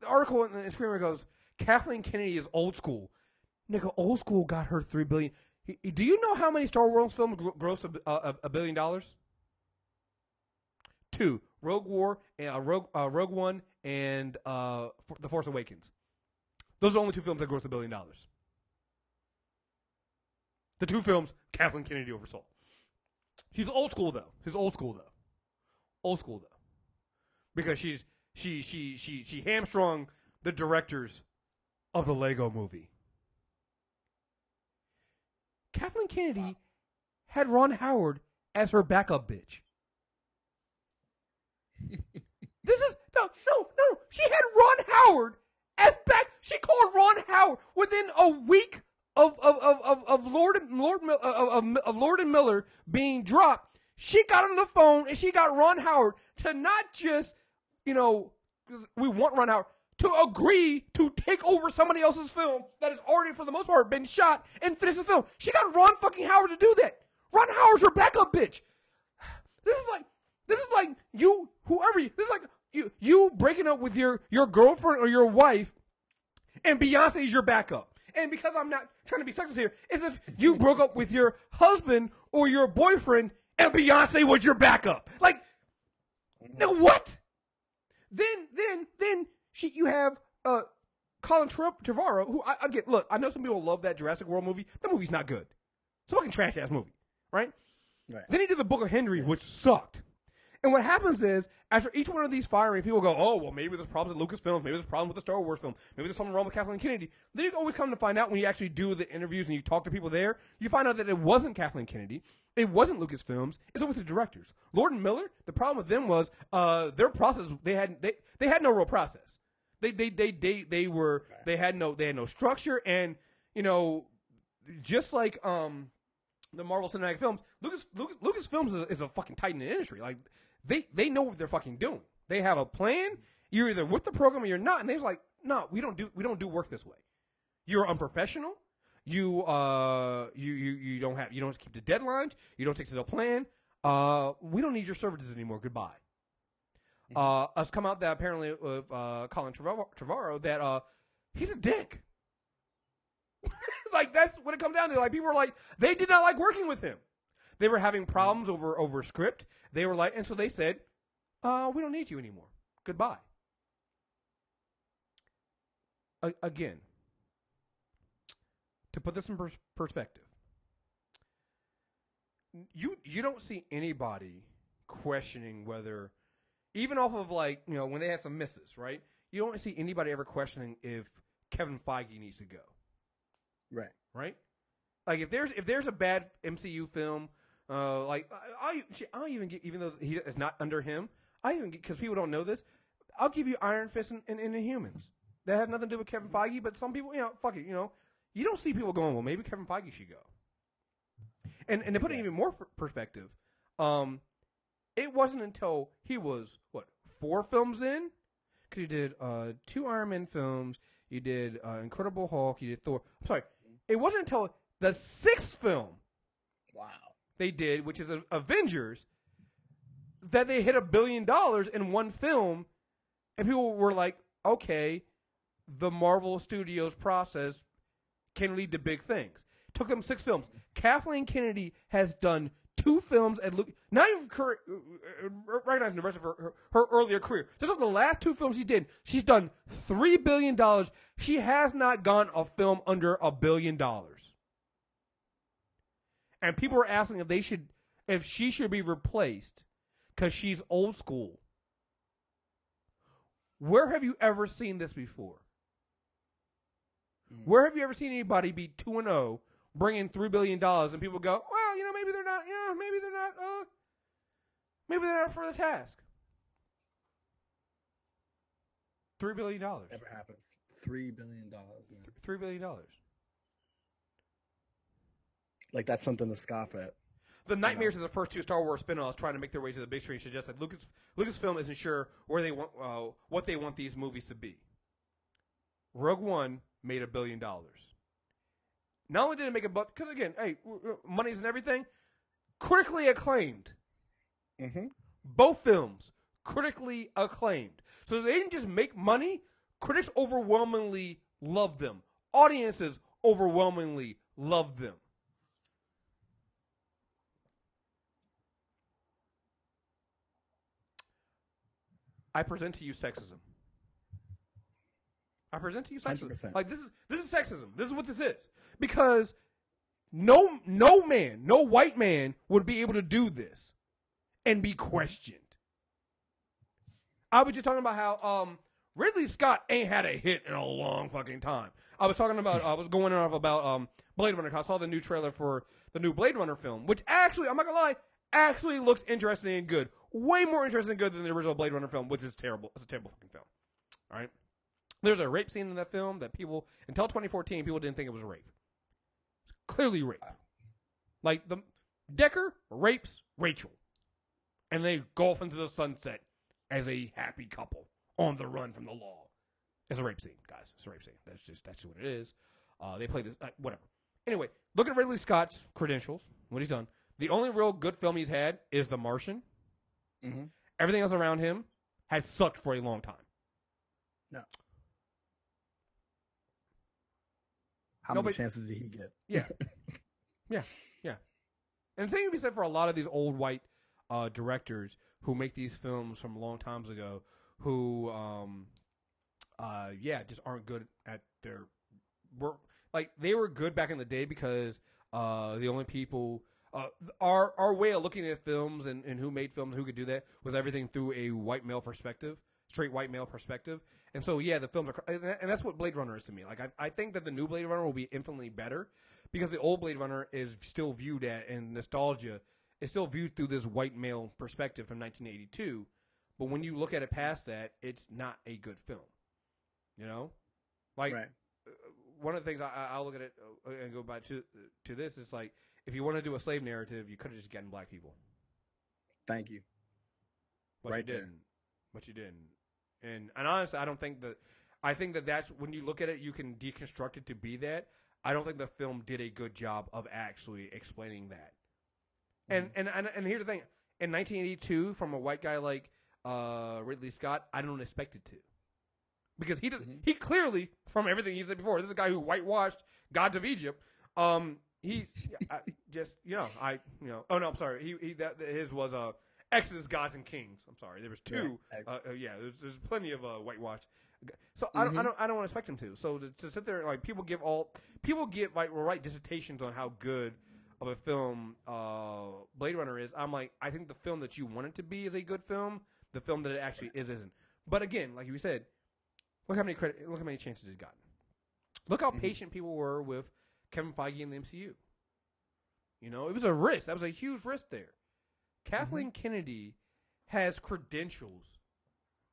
The article in the Screamer goes, Kathleen Kennedy is old school. Nigga, old school got her $3 billion. Do you know how many Star Wars films gross $1 billion? 2, Rogue One, and The Force Awakens. Those are the only 2 films that gross $1 billion. The 2 films Kathleen Kennedy oversaw. She's old school though. Old school though, because she hamstrung the directors of the Lego movie. Kathleen Kennedy had Ron Howard as her backup bitch. This is no. She had Ron Howard as back. She called Ron Howard within a week of Lord and Miller being dropped. She got on the phone and she got Ron Howard to not just, we want Ron Howard to agree to take over somebody else's film that has already, for the most part, been shot and finish the film. She got Ron fucking Howard to do that. Ron Howard's her backup bitch. This is like you, whoever you, this is like you breaking up with your girlfriend or your wife, and Beyonce is your backup. And because I'm not trying to be sexist here, it's if you broke up with your husband or your boyfriend and Beyonce was your backup. Like, now what? Then you have Colin Trevorrow, who look, I know some people love that Jurassic World movie. That movie's not good. It's a fucking trash ass movie, right? Then he did the Book of Henry, which sucked. And what happens is, after each one of these firing, people go, oh, well, maybe there's problems with Lucasfilms, maybe there's a problem with the Star Wars film, maybe there's something wrong with Kathleen Kennedy. Then you always come to find out when you actually do the interviews and you talk to people there, you find out that it wasn't Kathleen Kennedy, it wasn't Lucasfilms, it's with the directors. Lord and Miller, the problem with them was their process, they had no real process. They had no structure, and just like the Marvel Cinematic Films, Lucasfilms is a fucking titan in the industry. Like, they know what they're fucking doing. They have a plan. You're either with the program or you're not. And they're like, no, we don't do work this way. You're unprofessional. You don't keep the deadlines. You don't stick to the plan. We don't need your services anymore. Goodbye. Us come out that apparently with Colin Trevorrow that he's a dick. Like, that's what it comes down to. Like, people were like, they did not like working with him. They were having problems over script. They were like, and so they said, we don't need you anymore. Goodbye. Again, to put this in perspective, you don't see anybody questioning whether, even off of when they had some misses, right? You don't see anybody ever questioning if Kevin Feige needs to go. Right? Like, if there's a bad MCU film, I'll even get, even though it's not under him, I even get, because people don't know this, I'll give you Iron Fist and Inhumans. That has nothing to do with Kevin Feige, but some people, fuck it, you don't see people going, well, maybe Kevin Feige should go. And to put it in even more perspective, it wasn't until he was, 4 films in, Because you did 2 Iron Man films. You did Incredible Hulk. You did Thor. I'm sorry. It wasn't until the 6th film they did, which is Avengers, that they hit $1 billion in one film. And people were like, okay, the Marvel Studios process can lead to big things. Took them 6 films. Kathleen Kennedy has done 2 films at not even recognizing the rest of her earlier career. Just on the last 2 films she did, she's done $3 billion. She has not gone a film under $1 billion. And people are asking if she should be replaced because she's old school. Where have you ever seen this before? Where have you ever seen anybody be 2-0, bring in $3 billion, and people go, well, maybe they're not, maybe they're not for the task. $3 billion. Never happens. $3 billion. Man. $3 billion. Like, that's something to scoff at. The nightmares of the first 2 Star Wars spin-offs trying to make their way to the big screen suggest that Lucasfilm isn't sure where they want what they want these movies to be. Rogue One made $1 billion. Not only did it make because again, hey, money isn't everything. Critically acclaimed. Mm-hmm. Both films critically acclaimed. So they didn't just make money. Critics overwhelmingly loved them. Audiences overwhelmingly loved them. I present to you sexism. 100%. Like this is sexism. This is what this is. Because no white man would be able to do this and be questioned. I was just talking about how Ridley Scott ain't had a hit in a long fucking time. I was going off about Blade Runner. I saw the new trailer for the new Blade Runner film, which actually, I'm not gonna lie, actually looks interesting and good. Way more interesting and good than the original Blade Runner film, which is terrible. It's a terrible fucking film. All right? There's a rape scene in that film that people, until 2014, people didn't think it was rape. It's clearly rape. Like, the Decker rapes Rachel. And they go off into the sunset as a happy couple on the run from the law. It's a rape scene, guys. It's a rape scene. That's what it is. They play this, whatever. Anyway, look at Ridley Scott's credentials, what he's done. The only real good film he's had is The Martian. Mm-hmm. Everything else around him has sucked for a long time. No. How many chances did he get? Yeah. Yeah. And the same can be said for a lot of these old white directors who make these films from long times ago who, just aren't good at their work. Like, they were good back in the day because the only people... our way of looking at films and who made films, who could do that, was everything through a white male perspective, straight white male perspective. And so, yeah, the films are, and that's what Blade Runner is to me. Like, I think that the new Blade Runner will be infinitely better because the old Blade Runner is still viewed at, and nostalgia is still viewed through this white male perspective from 1982. But when you look at it past that, it's not a good film. You know? Like, right. One of the things I'll look at it and go back to this is like, if you want to do a slave narrative, you could have just gotten black people. Thank you. But right you didn't. There. But you didn't. And honestly, I don't think that. I think that that's when you look at it, you can deconstruct it to be that. I don't think the film did a good job of actually explaining that. Mm-hmm. And here's the thing: in 1982, from a white guy like Ridley Scott, I don't expect it to, because he does. Mm-hmm. He clearly, from everything he said before, this is a guy who whitewashed Gods of Egypt. He just, oh no, I'm sorry. His was Exodus, Gods and Kings. I'm sorry. There was 2. There's plenty of whitewash. So mm-hmm. I don't want to expect him to. So to sit there, like, people write dissertations on how good of a film Blade Runner is. I'm like, I think the film that you want it to be is a good film. The film that it actually isn't. But again, like you said, look how many chances he's gotten. Look how mm-hmm. patient people were with Kevin Feige in the MCU. It was a risk. That was a huge risk there. Kathleen mm-hmm. Kennedy has credentials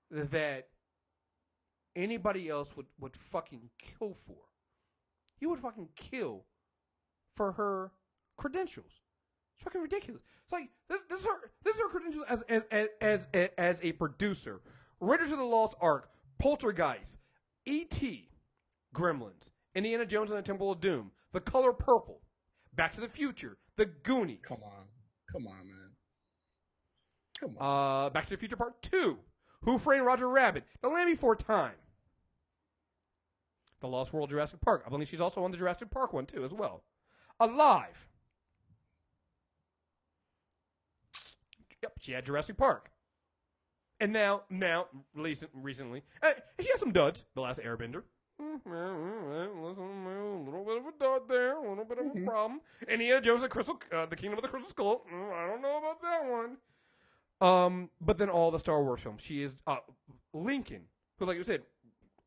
that anybody else would fucking kill for. You would fucking kill for her credentials. It's fucking ridiculous. It's like this is her credentials as a producer. Raiders of the Lost Ark, Poltergeist, E.T., Gremlins, Indiana Jones and the Temple of Doom, The Color Purple, Back to the Future, The Goonies. Come on, man. Come on. Back to the Future Part 2, Who Framed Roger Rabbit, The Land Before Time, The Lost World Jurassic Park. I believe she's also on the Jurassic Park one too, as well. Alive. Yep, she had Jurassic Park. And now, recently, she has some duds. The Last Airbender. A little bit of a dud there, a little bit of a problem. Indiana Jones and the Kingdom of the Crystal Skull. I don't know about that one. But then all the Star Wars films. She is Lincoln, who, like you said,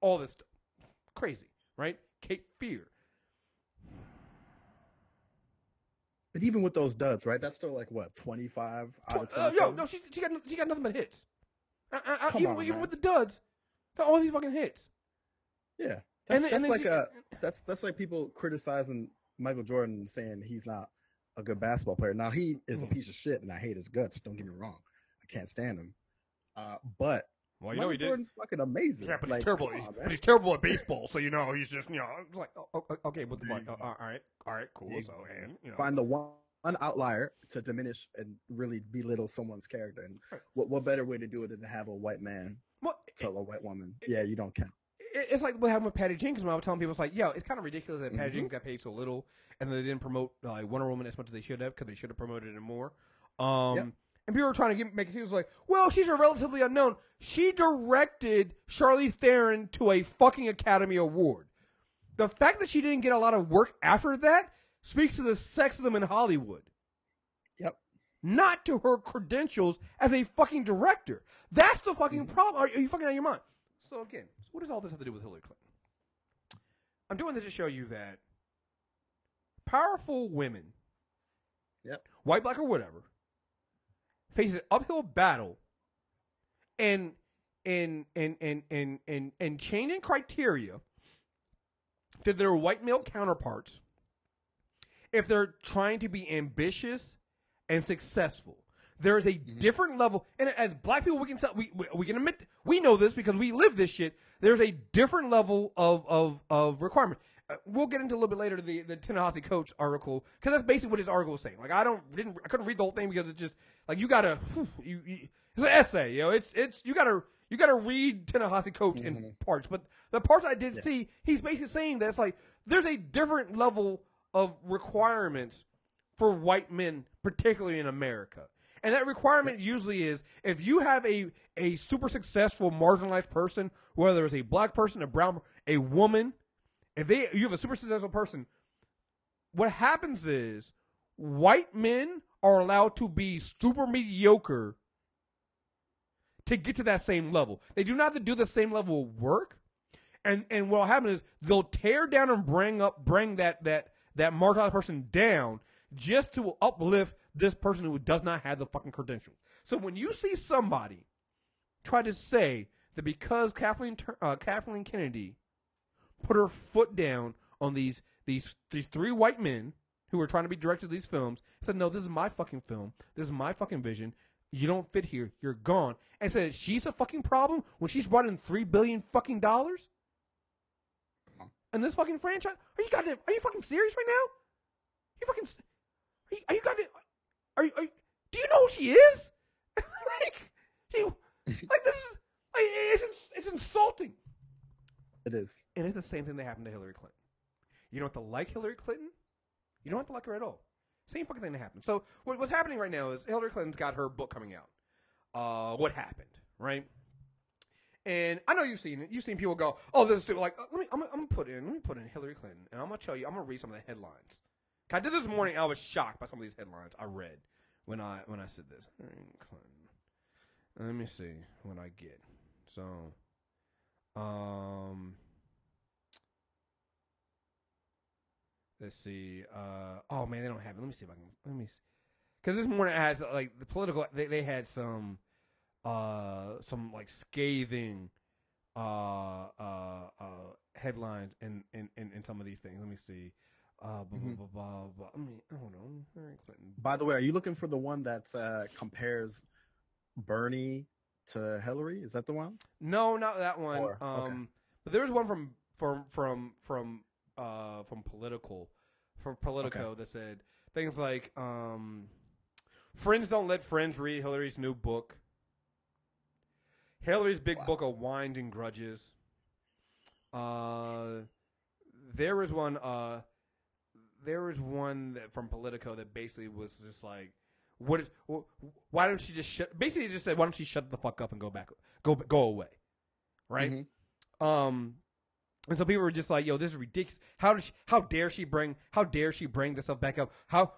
all this stuff. Crazy, right? Cape Fear. But even with those duds, right? That's still like what, 25 out of 27? Yo, no, she got nothing but hits. Even with the duds, got all these fucking hits. Yeah, that's like people criticizing Michael Jordan and saying he's not a good basketball player. Now he is a piece of shit, and I hate his guts. Don't get me wrong, I can't stand him. But well, you Michael know Jordan's fucking amazing. Yeah, but like, he's terrible. But he's terrible at baseball. So he's just it's like okay, with the all right, cool. So and find the one outlier to diminish and really belittle someone's character. And what better way to do it than to have a white man tell a white woman, yeah, you don't count. It's like what happened with Patty Jenkins when I was telling people, it's like, yo, it's kind of ridiculous that Patty Jenkins got paid so little and they didn't promote Wonder Woman as much as they should have, because they should have promoted it more. And people were trying to make it seem like, well, she's a relatively unknown. She directed Charlize Theron to a fucking Academy Award. The fact that she didn't get a lot of work after that speaks to the sexism in Hollywood. Yep. Not to her credentials as a fucking director. That's the fucking problem. Are you fucking out of your mind? So again, what does all this have to do with Hillary Clinton? I'm doing this to show you that powerful women, white, black, or whatever, face an uphill battle and changing criteria to their white male counterparts if they're trying to be ambitious and successful. There is a different level, and as black people, we can admit, we know this because we live this shit. There's a different level of requirement. We'll get into a little bit later the Ta-Nehisi Coates article, because that's basically what his article was saying. Like I couldn't read the whole thing because it's just like you gotta it's an essay, it's you gotta read Ta-Nehisi Coates in parts. But the parts I did see, he's basically saying that it's like there's a different level of requirements for white men, particularly in America. And that requirement usually is if you have a super successful marginalized person, whether it's a black person, a brown, a woman, you have a super successful person, what happens is white men are allowed to be super mediocre to get to that same level. They do not have to do the same level of work. And what happens is they'll tear down and bring that marginalized person down just to uplift this person who does not have the fucking credentials. So when you see somebody try to say that because Kathleen Kennedy put her foot down on these three white men who were trying to be directors of these films, said, no, this is my fucking film, this is my fucking vision, you don't fit here, you're gone, and said she's a fucking problem when she's brought in $3 billion fucking dollars in this fucking franchise? Are you fucking serious right now? Are you goddamn? Do you know who she is? This is it's insulting. It is, and it's the same thing that happened to Hillary Clinton. You don't have to like Hillary Clinton. You don't have to like her at all. Same fucking thing that happened. So what's happening right now is Hillary Clinton's got her book coming out. What happened, right? And I know you've seen it. You've seen people go, "Oh, this is stupid." Like, let me put in Hillary Clinton, and I'm gonna tell you. I'm gonna read some of the headlines. I did this morning. I was shocked by some of these headlines I read when I said this. Let me see what I get. So, let's see. Oh man, they don't have it. Let me see if I can. Let me see. Because this morning it has like the political. They had some like scathing headlines in some of these things. Let me see. I mean, hold on. By the way, are you looking for the one that compares Bernie to Hillary. Is that the one? No, not that one. Okay. But there's one from Politico that said things like friends don't let friends read Hillary's new book. Hillary's big book of wines and grudges. There was one from Politico that basically was just like, why don't she just shut? Basically, just said, why don't she shut the fuck up and go away, right? Mm-hmm. And so people were just like, yo, this is ridiculous. How dare she bring this stuff back up?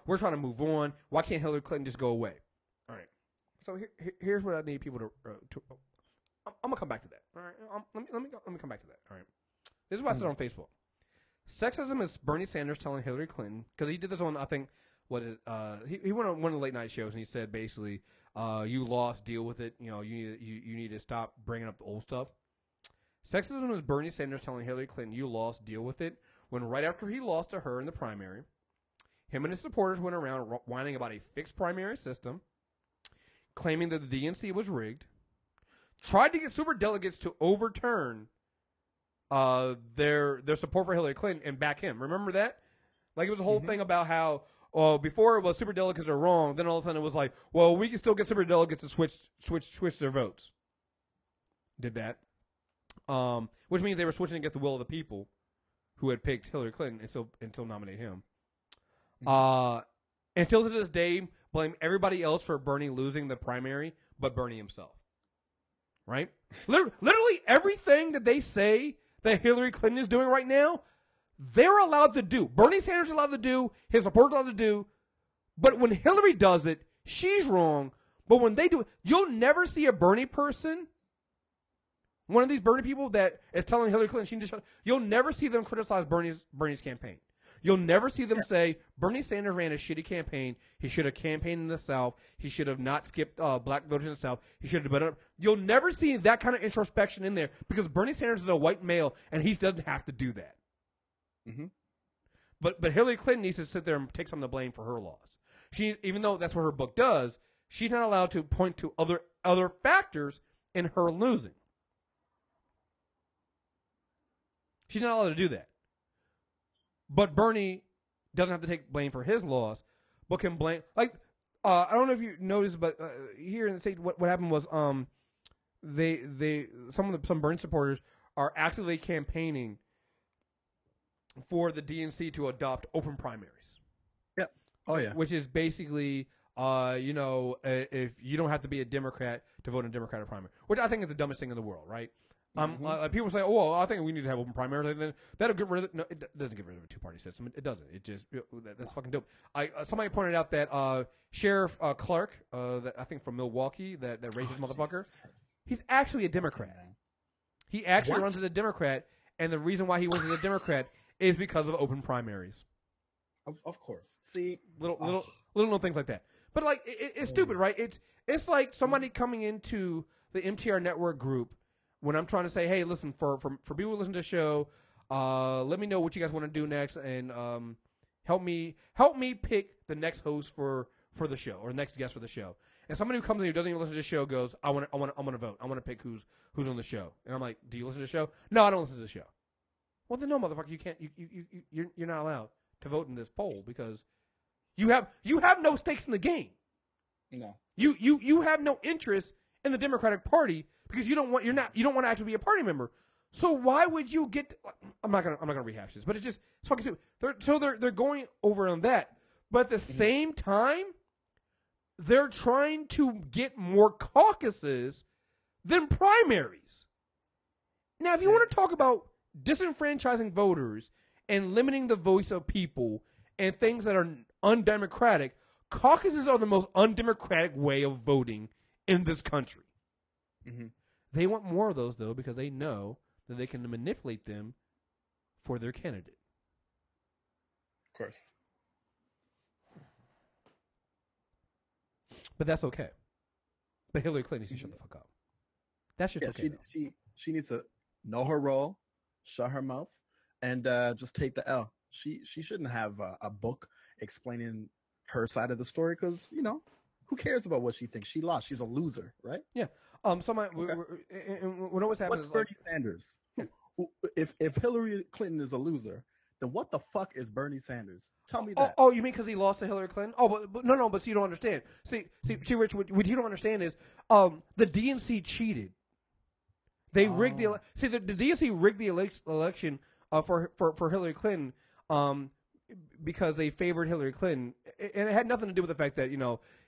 We're trying to move on. Why can't Hillary Clinton just go away? All right. So here's what I need people to I'm gonna come back to that. All right. Let me come back to that. All right. This is what I said on Facebook. Sexism is Bernie Sanders telling Hillary Clinton, because he did this on, I think, he went on one of the late night shows and he said basically, you lost, deal with it. You know, you need to stop bringing up the old stuff. Sexism is Bernie Sanders telling Hillary Clinton, you lost, deal with it. When right after he lost to her in the primary, him and his supporters went around whining about a fixed primary system, claiming that the DNC was rigged, tried to get superdelegates to overturn their support for Hillary Clinton and back him. Remember that? Like, it was a whole thing about how before it was superdelegates are wrong, then all of a sudden it was like, well, we can still get superdelegates to switch their votes. Did that. Which means they were switching against the will of the people who had picked Hillary Clinton and still nominate him. Until to this day, blame everybody else for Bernie losing the primary, but Bernie himself. Right? Literally everything that they say that Hillary Clinton is doing right now, they're allowed to do. Bernie Sanders is allowed to do. His supporters are allowed to do. But when Hillary does it, she's wrong. But when they do it, you'll never see a Bernie person, one of these Bernie people that is telling Hillary Clinton she needs to shut, you'll never see them criticize Bernie's campaign. You'll never see them say, Bernie Sanders ran a shitty campaign. He should have campaigned in the South. He should have not skipped black voters in the South. He should have been up. You'll never see that kind of introspection in there because Bernie Sanders is a white male and he doesn't have to do that. Mm-hmm. But Hillary Clinton needs to sit there and take some of the blame for her loss. Even though that's what her book does, she's not allowed to point to other factors in her losing. She's not allowed to do that. But Bernie doesn't have to take blame for his loss, but can blame, like, I don't know if you noticed, but here in the state, what happened was some Bernie supporters are actively campaigning for the DNC to adopt open primaries. Yep. Oh yeah. Which is basically, if you don't have to be a Democrat to vote in a Democratic primary, which I think is the dumbest thing in the world, right? People say, "Oh, well, I think we need to have open primaries." And then that'll get rid of. No, it doesn't get rid of a two-party system. It doesn't. It just that's fucking dope. Somebody pointed out that Sheriff Clark, that I think from Milwaukee, that racist motherfucker, he's actually a Democrat. He actually runs as a Democrat, and the reason why he runs as a Democrat is because of open primaries. Of course. See, little things like that. But like, it's stupid, right? It's like somebody coming into the MTR Network group. When I'm trying to say, hey, listen, for people who listen to the show, let me know what you guys want to do next, and help me pick the next host for the show or the next guest for the show. And somebody who comes in who doesn't even listen to the show goes, I want to vote. I want to pick who's on the show. And I'm like, do you listen to the show? No, I don't listen to the show. Well, then no, motherfucker, you can't. You're not allowed to vote in this poll because you have no stakes in the game. No. You have no interest in the Democratic Party. Because you don't want to actually be a party member, so why would you get? I'm not gonna rehash this, but it's fucking stupid. They're going over on that, but at the same time, they're trying to get more caucuses than primaries. Now, if you want to talk about disenfranchising voters and limiting the voice of people and things that are undemocratic, caucuses are the most undemocratic way of voting in this country. Mm-hmm. They want more of those, though, because they know that they can manipulate them for their candidate. Of course. But that's okay. But Hillary Clinton needs to shut the fuck up. That shit's okay. She needs to know her role, shut her mouth, and just take the L. She shouldn't have a book explaining her side of the story because, Who cares about what she thinks? She lost. She's a loser, right? Yeah. So and what always happens What's Bernie Sanders? If Hillary Clinton is a loser, then what the fuck is Bernie Sanders? Tell me that. Oh, you mean because he lost to Hillary Clinton? Oh, but no, but see, you don't understand. See, Rich, what you don't understand is the DNC cheated. They rigged the the DNC rigged the election for Hillary Clinton because they favored Hillary Clinton, and it had nothing to do with the fact that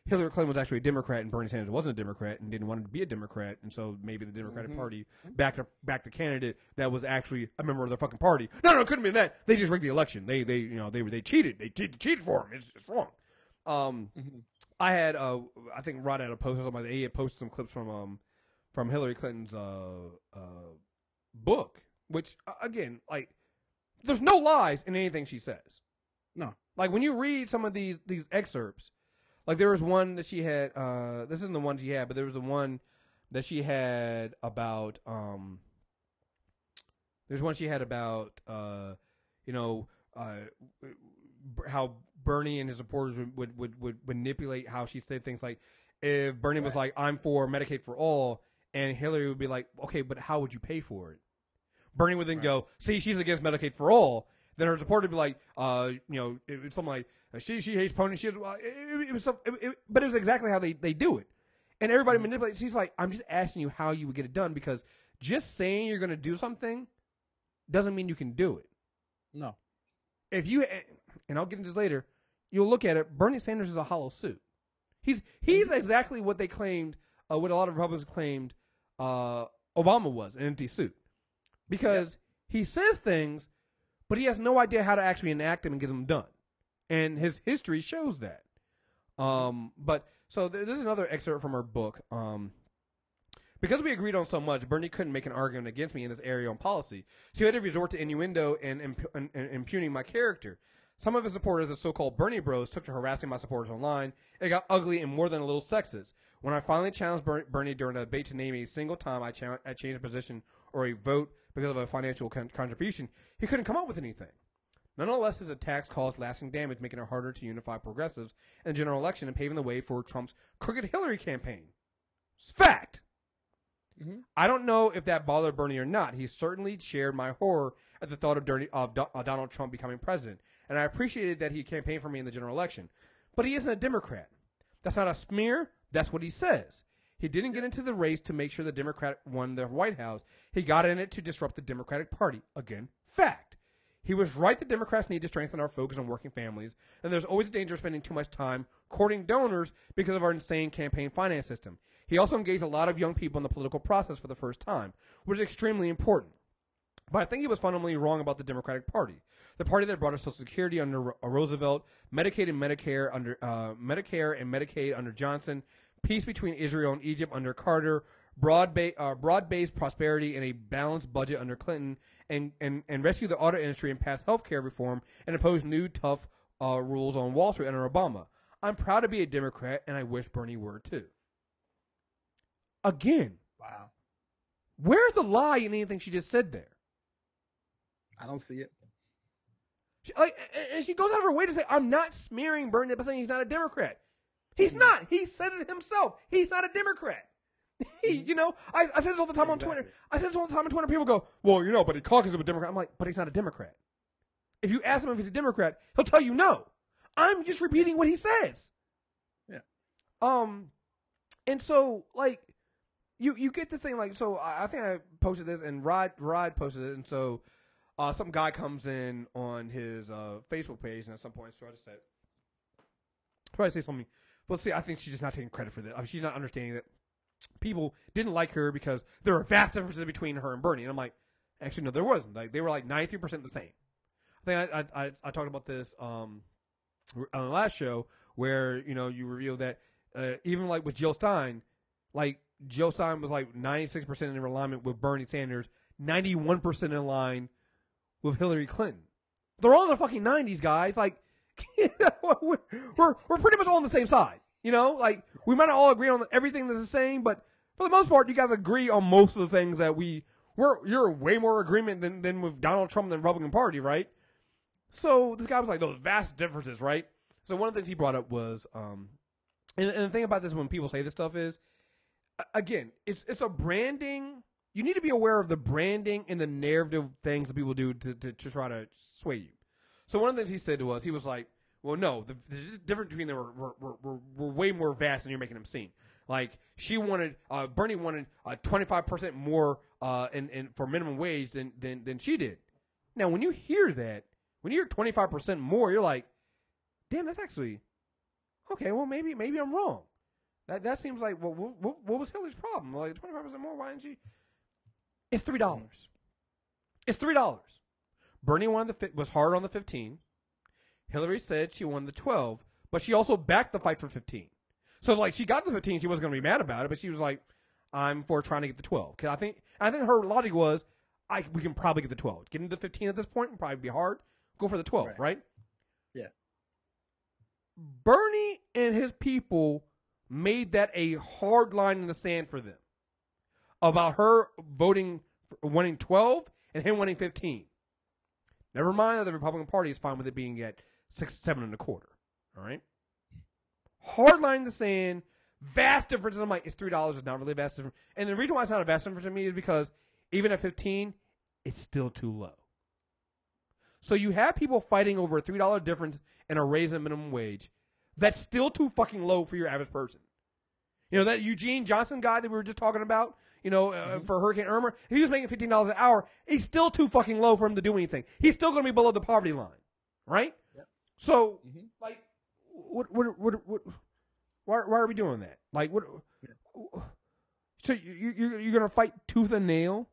Hillary Clinton was actually a Democrat and Bernie Sanders wasn't a Democrat and didn't want to be a Democrat, and so maybe the Democratic Party backed a candidate that was actually a member of their fucking party. No, it couldn't be that. They just rigged the election. They cheated. They cheated for him. It's wrong. I had I think Rod had a post or something. He had posted some clips from Hillary Clinton's book, which again, like, there's no lies in anything she says. No. Like, when you read some of these excerpts, like there was one that she had, this isn't the one she had, but there was the one that she had about, there's one she had about, how Bernie and his supporters would manipulate how she said things like, if Bernie was like, I'm for Medicaid for all, and Hillary would be like, okay, but how would you pay for it? Bernie would then go, see, she's against Medicaid for all. Then her supporter would be like, it's something like, she hates ponies. It was but it was exactly how they do it. And everybody manipulates. She's like, I'm just asking you how you would get it done, because just saying you're going to do something doesn't mean you can do it. No. If you, and I'll get into this later, you'll look at it, Bernie Sanders is a hollow suit. He's exactly what they claimed, what a lot of Republicans claimed Obama was, an empty suit. Because he says things, but he has no idea how to actually enact them and get them done. And his history shows that. But so this is another excerpt from her book. Because we agreed on so much, Bernie couldn't make an argument against me in this area on policy. So he had to resort to innuendo and impugning my character. Some of his supporters, the so-called Bernie bros, took to harassing my supporters online. It got ugly and more than a little sexist. When I finally challenged Bernie during a debate to name a single time I changed a position or a vote because of a financial contribution, he couldn't come up with anything. Nonetheless, his attacks caused lasting damage, making it harder to unify progressives in the general election and paving the way for Trump's crooked Hillary campaign. It's fact. I don't know if that bothered Bernie or not. He certainly shared my horror at the thought of Donald Trump becoming president, and I appreciated that he campaigned for me in the general election. But he isn't a Democrat. That's not a smear. That's what he says. He didn't get into the race to make sure the Democrat won the White House. He got in it to disrupt the Democratic Party. Again, fact. He was right that Democrats need to strengthen our focus on working families, and there's always a danger of spending too much time courting donors because of our insane campaign finance system. He also engaged a lot of young people in the political process for the first time, which is extremely important. But I think he was fundamentally wrong about the Democratic Party, the party that brought us Social Security under Roosevelt, Medicaid and Medicare under Medicare and Medicaid under Johnson, peace between Israel and Egypt under Carter, broad-based prosperity and a balanced budget under Clinton, and rescue the auto industry and pass health care reform and impose new tough rules on Wall Street under Obama. I'm proud to be a Democrat, and I wish Bernie were too. Again. Wow. Where's the lie in anything she just said there? I don't see it. And she goes out of her way to say, I'm not smearing Bernie by saying he's not a Democrat. He's not. He said it himself. He's not a Democrat. I say this all the time on Twitter. I say this all the time on Twitter. People go, well, but he caucuses with a Democrat. I'm like, but he's not a Democrat. If you ask him if he's a Democrat, he'll tell you no. I'm just repeating what he says. Yeah. And so, like, you get this thing, like, so I think I posted this, and Rod posted it, and so some guy comes in on his Facebook page, and at some point try to say something. Well, see, I think she's just not taking credit for that. I mean, she's not understanding that people didn't like her because there are vast differences between her and Bernie. And I'm like, actually, no, there wasn't. Like, they were like 93% the same. I think I talked about this on the last show where, you revealed that even like with Jill Stein, like Jill Stein was like 96% in alignment with Bernie Sanders, 91% in line with Hillary Clinton. They're all in the fucking 90s, guys. Like, we're pretty much all on the same side. Like, we might not all agree on everything that's the same, but for the most part, you guys agree on most of the things that you're way more agreement than with Donald Trump and the Republican Party, right? So this guy was like, those vast differences, right? So one of the things he brought up was And the thing about this, when people say this stuff is, again, it's a branding. You need to be aware of the branding and the narrative things that people do to try to sway you. So one of the things he said to us, he was like, well, no, the difference between them were way more vast than you're making them seem. Like, Bernie wanted 25% more for minimum wage than she did. Now, when you hear that, when you hear 25% more, you're like, damn, that's actually, okay, well, maybe I'm wrong. That seems like, well, what was Hillary's problem? Like, 25% more, why didn't she? It's $3. It's $3. Bernie was hard on the 15. Hillary said she won the 12, but she also backed the fight for 15. So, like, she got the 15, she wasn't going to be mad about it, but she was like, I'm for trying to get the 12. Because I think her logic was, we can probably get the 12. Getting to the 15 at this point would probably be hard. Go for the 12, right? Yeah. Bernie and his people made that a hard line in the sand for them about her winning 12 and him winning 15. Never mind that the Republican Party is fine with it being at 7.25. All right. Hard line in the sand, vast difference. I'm like, it's $3. It's not really a vast difference. And the reason why it's not a vast difference to me is because even at 15, it's still too low. So you have people fighting over a $3 difference and a raise in minimum wage. That's still too fucking low for your average person. You know, that Eugene Johnson guy that we were just talking about, for Hurricane Irma, if he was making $15 an hour, he's still too fucking low for him to do anything. He's still going to be below the poverty line, right? Yep. So, like, why are we doing that? Like, what? Yeah. So you're going to fight tooth and nail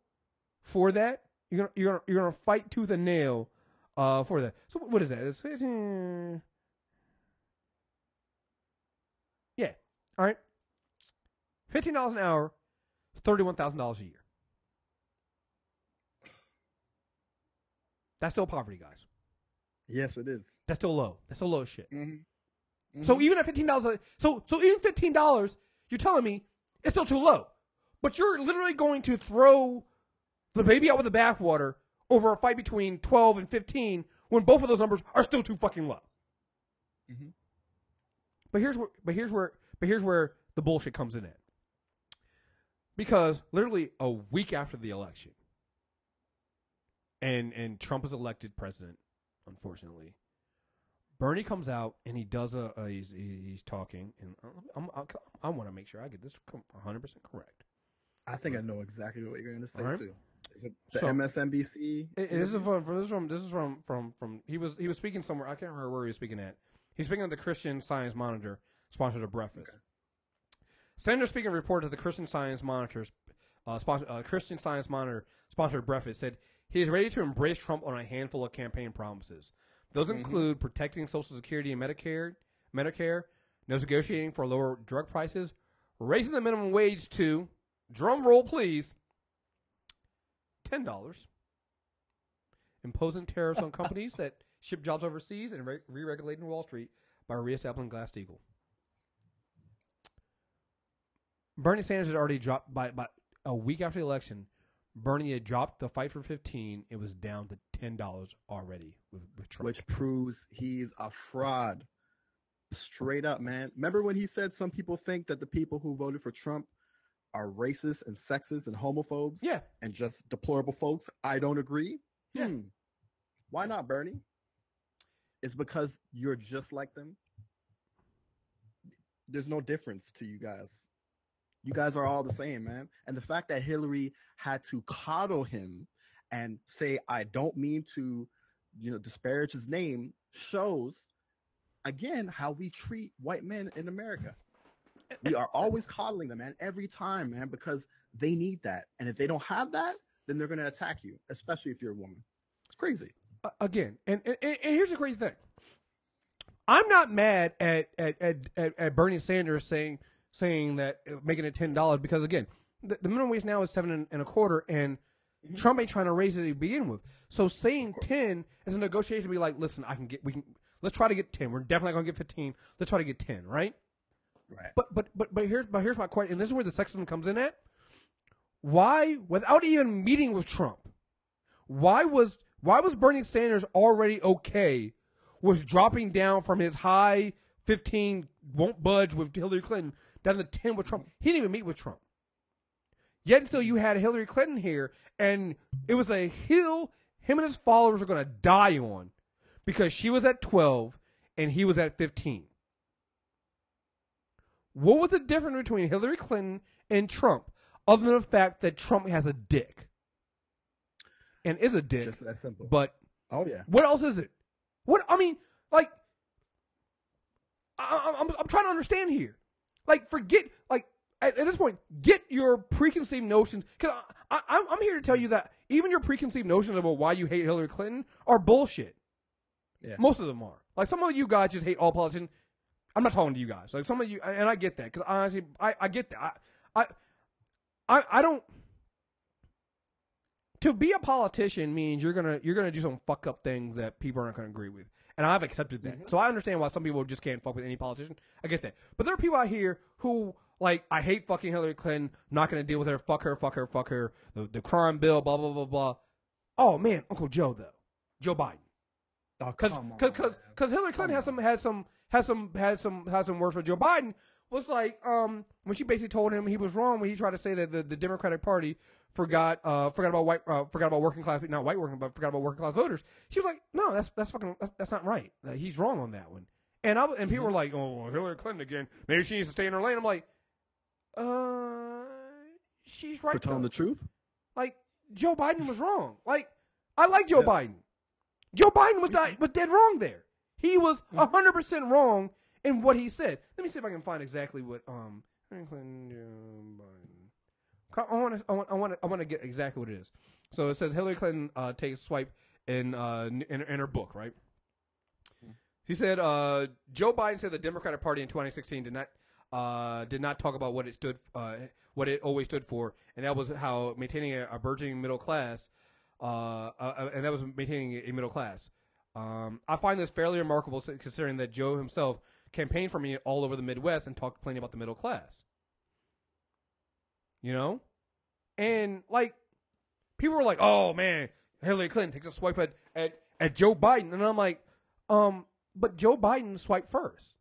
for that? You're gonna fight tooth and nail for that. So what is that? It's 15. Yeah. All right. $15 an hour, $31,000 a year. That's still poverty, guys. Yes, it is. That's still low. That's still low as shit. Mm-hmm. Mm-hmm. So even at $15, so even $15, you're telling me it's still too low. But you're literally going to throw the baby out with the bathwater over a fight between 12 and 15 when both of those numbers are still too fucking low. Mm-hmm. But here's where the bullshit comes in at. Because literally a week after the election, and Trump is elected president, unfortunately, Bernie comes out and he does he's talking, and I want to make sure I get this 100% correct. I think I know exactly what you're going to say too. Is it the So, MSNBC? This is from he was speaking somewhere. I can't remember where he was speaking at. He's speaking at the Christian Science Monitor, sponsored a breakfast. Okay. Senator speaking report to the Christian Science Monitor's Christian Science Monitor sponsored breakfast said he is ready to embrace Trump on a handful of campaign promises. Those include protecting Social Security and Medicare, negotiating for lower drug prices, raising the minimum wage to, drum roll please, $10, imposing tariffs on companies that ship jobs overseas, and re-regulating Wall Street by reestablishing Glass-Steagall. Bernie Sanders had already dropped by a week after the election. Bernie had dropped the fight for 15. It was down to $10 already with Trump. Which proves he's a fraud. Straight up, man. Remember when he said some people think that the people who voted for Trump are racist and sexist and homophobes? Yeah. And just deplorable folks? I don't agree. Yeah. Why not, Bernie? It's because you're just like them. There's no difference to you guys. You guys are all the same, man. And the fact that Hillary had to coddle him and say, I don't mean to, disparage his name shows, again, how we treat white men in America. We are always coddling them, man, every time, man, because they need that. And if they don't have that, then they're going to attack you, especially if you're a woman. It's crazy. Again, and here's the crazy thing. I'm not mad at Bernie Sanders saying that making it $10 because again, the minimum wage now is 7.25, and Trump ain't trying to raise it to begin with. So saying 10 is a negotiation to be like, listen, let's try to get 10. We're definitely not gonna get 15. Let's try to get 10, right? Right. But here's my question, and this is where the sexism comes in at. Why, without even meeting with Trump, why was Bernie Sanders already okay with dropping down from his high $15 won't budge with Hillary Clinton, down to 10 with Trump. He didn't even meet with Trump. Yet until you had Hillary Clinton here, and it was a hill him and his followers are going to die on because she was at 12 and he was at 15. What was the difference between Hillary Clinton and Trump, other than the fact that Trump has a dick? And is a dick. Just that simple. But oh yeah, what else is it? What I mean, like, I'm trying to understand here. Like, forget, like, at this point, get your preconceived notions. Because I'm here to tell you that even your preconceived notions about why you hate Hillary Clinton are bullshit. Yeah. Most of them are. Like, some of you guys just hate all politicians. I'm not talking to you guys. Like, some of you, and I get that. Because honestly, I get that. I don't. To be a politician means you're gonna do some fuck up things that people aren't gonna agree with, and I've accepted that. Mm-hmm. So I understand why some people just can't fuck with any politician. I get that, but there are people out here who like, I hate fucking Hillary Clinton. Not gonna deal with her. Fuck her. Fuck her. Fuck her. The crime bill. Blah blah blah blah. Oh man, Uncle Joe though, Joe Biden. Oh, because Hillary Clinton had some words for Joe Biden. Was like when she basically told him he was wrong when he tried to say that the Democratic Party forgot about working class, not white working, but forgot about working class voters. She was like, no, that's not right. He's wrong on that one. And people were like, oh, Hillary Clinton again. Maybe she needs to stay in her lane. I'm like, she's right. For telling the truth. Like, Joe Biden was wrong. Like, I like Joe Biden. Joe Biden was dead wrong there. He was 100% wrong in what he said. Let me see if I can find exactly what Hillary Clinton, Joe Biden. I want to get exactly what it is. So it says Hillary Clinton takes a swipe in her book, right? He said Joe Biden said the Democratic Party in 2016 did not talk about what it always stood for, and that was how maintaining a burgeoning middle class, and that was maintaining a middle class. I find this fairly remarkable considering that Joe himself campaigned for me all over the Midwest and talked plenty about the middle class. You know? And, like, people were like, oh, man, Hillary Clinton takes a swipe at Joe Biden. And I'm like, but Joe Biden swiped first.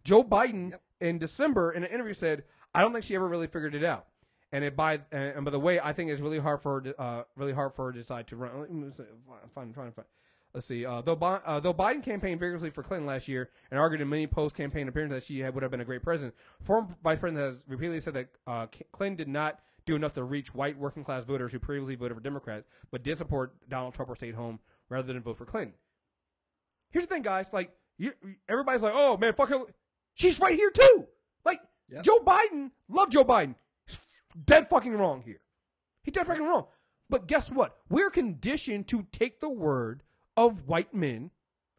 Joe Biden in December in an interview said, I don't think she ever really figured it out. And by the way, I think it's really hard for her to decide to run. Let's see. Though Biden campaigned vigorously for Clinton last year and argued in many post-campaign appearances that she would have been a great president, former vice president has repeatedly said that Clinton did not do enough to reach white working-class voters who previously voted for Democrats, but did support Donald Trump or stayed home rather than vote for Clinton. Here's the thing, guys. Like, everybody's like, oh, man, fuck her. She's right here, too. Like, Joe Biden, love Joe Biden. He's dead fucking wrong here. He's dead fucking wrong. But guess what? We're conditioned to take the word of white men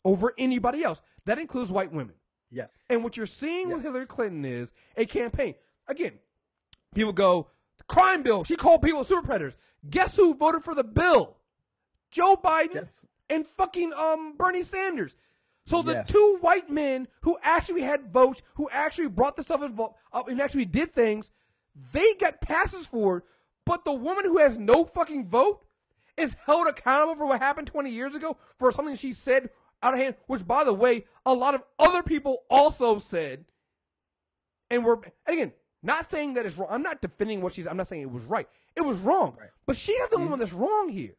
over anybody else. That includes white women. Yes. And what you're seeing with Hillary Clinton is a campaign. Again, people go, the crime bill, she called people super predators. Guess who voted for the bill? Joe Biden and fucking Bernie Sanders. So the two white men who actually had votes, who actually brought the stuff up and actually did things, they got passes for it. But the woman who has no fucking vote is held accountable for what happened 20 years ago for something she said out of hand, which, by the way, a lot of other people also said. And again, not saying that it's wrong. I'm not defending what I'm not saying it was right. It was wrong. Right. But she's the only one that's wrong here.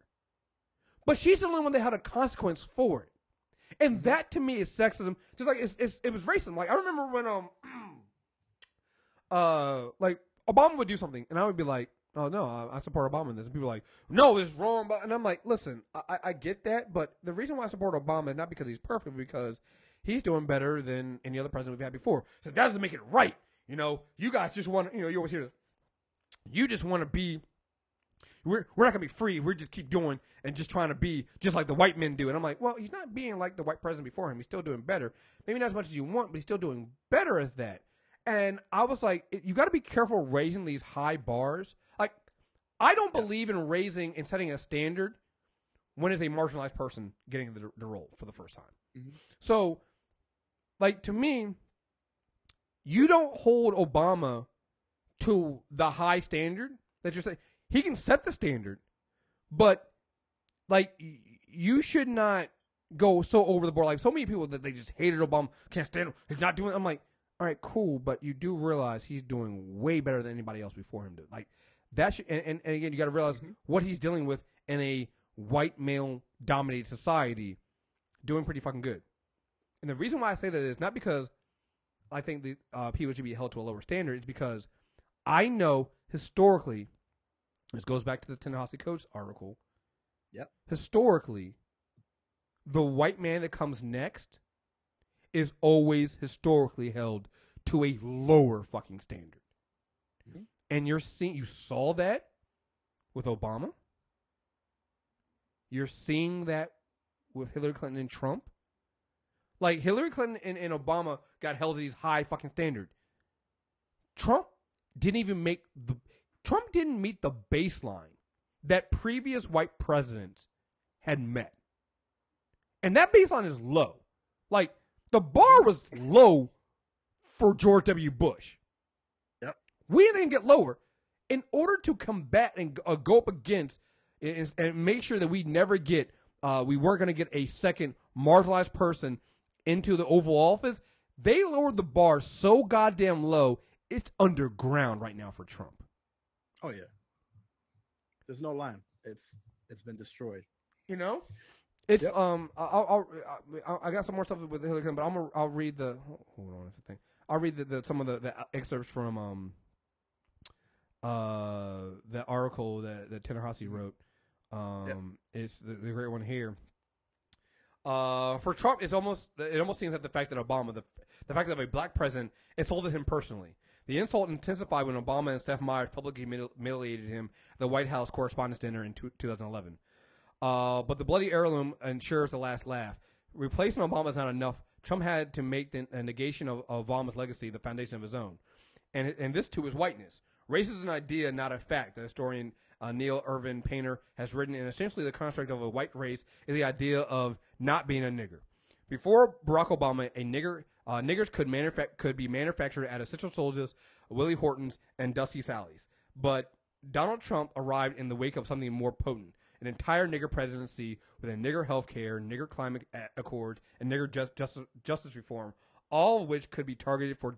But she's the only one that had a consequence for it. And that, to me, is sexism. Just like it was racism. Like, I remember when like, Obama would do something, and I would be like, oh, no, I support Obama in this. And people are like, no, it's wrong. And I'm like, listen, I get that, but the reason why I support Obama is not because he's perfect, because he's doing better than any other president we've had before. So that doesn't make it right. You know, you guys just want to, you always hear this. You just want to be, we're not going to be free. We just keep doing and just trying to be just like the white men do. And I'm like, well, he's not being like the white president before him. He's still doing better. Maybe not as much as you want, but he's still doing better as that. And I was like, you got to be careful raising these high bars. Like, I don't believe in raising and setting a standard when it's a marginalized person getting the role for the first time. Mm-hmm. So, like, to me, you don't hold Obama to the high standard that you're saying. He can set the standard, but, like, you should not go so over the board. Like, so many people that they just hated Obama, can't stand him, he's not doing it. I'm like, all right, cool, but you do realize he's doing way better than anybody else before him did. Like that, and again, you got to realize what he's dealing with in a white male dominated society, doing pretty fucking good. And the reason why I say that is not because I think the people should be held to a lower standard. It's because I know historically, this goes back to the Ta-Nehisi Coates article. Yep. Historically, the white man that comes next is always historically held to a lower fucking standard. Mm-hmm. And you saw that with Obama. You're seeing that with Hillary Clinton and Trump. Like, Hillary Clinton and Obama got held to these high fucking standards. Trump didn't meet the baseline that previous white presidents had met. And that baseline is low. Like, the bar was low for George W. Bush. Yep. We didn't get lower. In order to combat and go up against and make sure that we never get, we weren't going to get a second marginalized person into the Oval Office, they lowered the bar so goddamn low, it's underground right now for Trump. Oh yeah. There's no line. It's been destroyed. You know, it's yep. I got some more stuff with Hillary Clinton, but I'll read the hold on a thing. I'll read some of the excerpts from the article that Ta-Nehisi wrote. Yep. It's the great one here. For Trump, it almost seems that the fact that Obama, the fact that a black president insulted him personally. The insult intensified when Obama and Seth Meyers publicly humiliated him at the White House Correspondents' Dinner in 2011. But the bloody heirloom ensures the last laugh. Replacing Obama is not enough. Trump had to make the negation of Obama's legacy the foundation of his own. And this too is whiteness. Race is an idea, not a fact. The historian Neil Irvin Painter has written, and essentially the construct of a white race is the idea of not being a nigger. Before Barack Obama, niggers could be manufactured out of Central Soldiers, Willie Hortons, and Dusty Sallies. But Donald Trump arrived in the wake of something more potent, an entire nigger presidency with a nigger health care, nigger climate accords, and nigger justice reform, all of which could be targeted for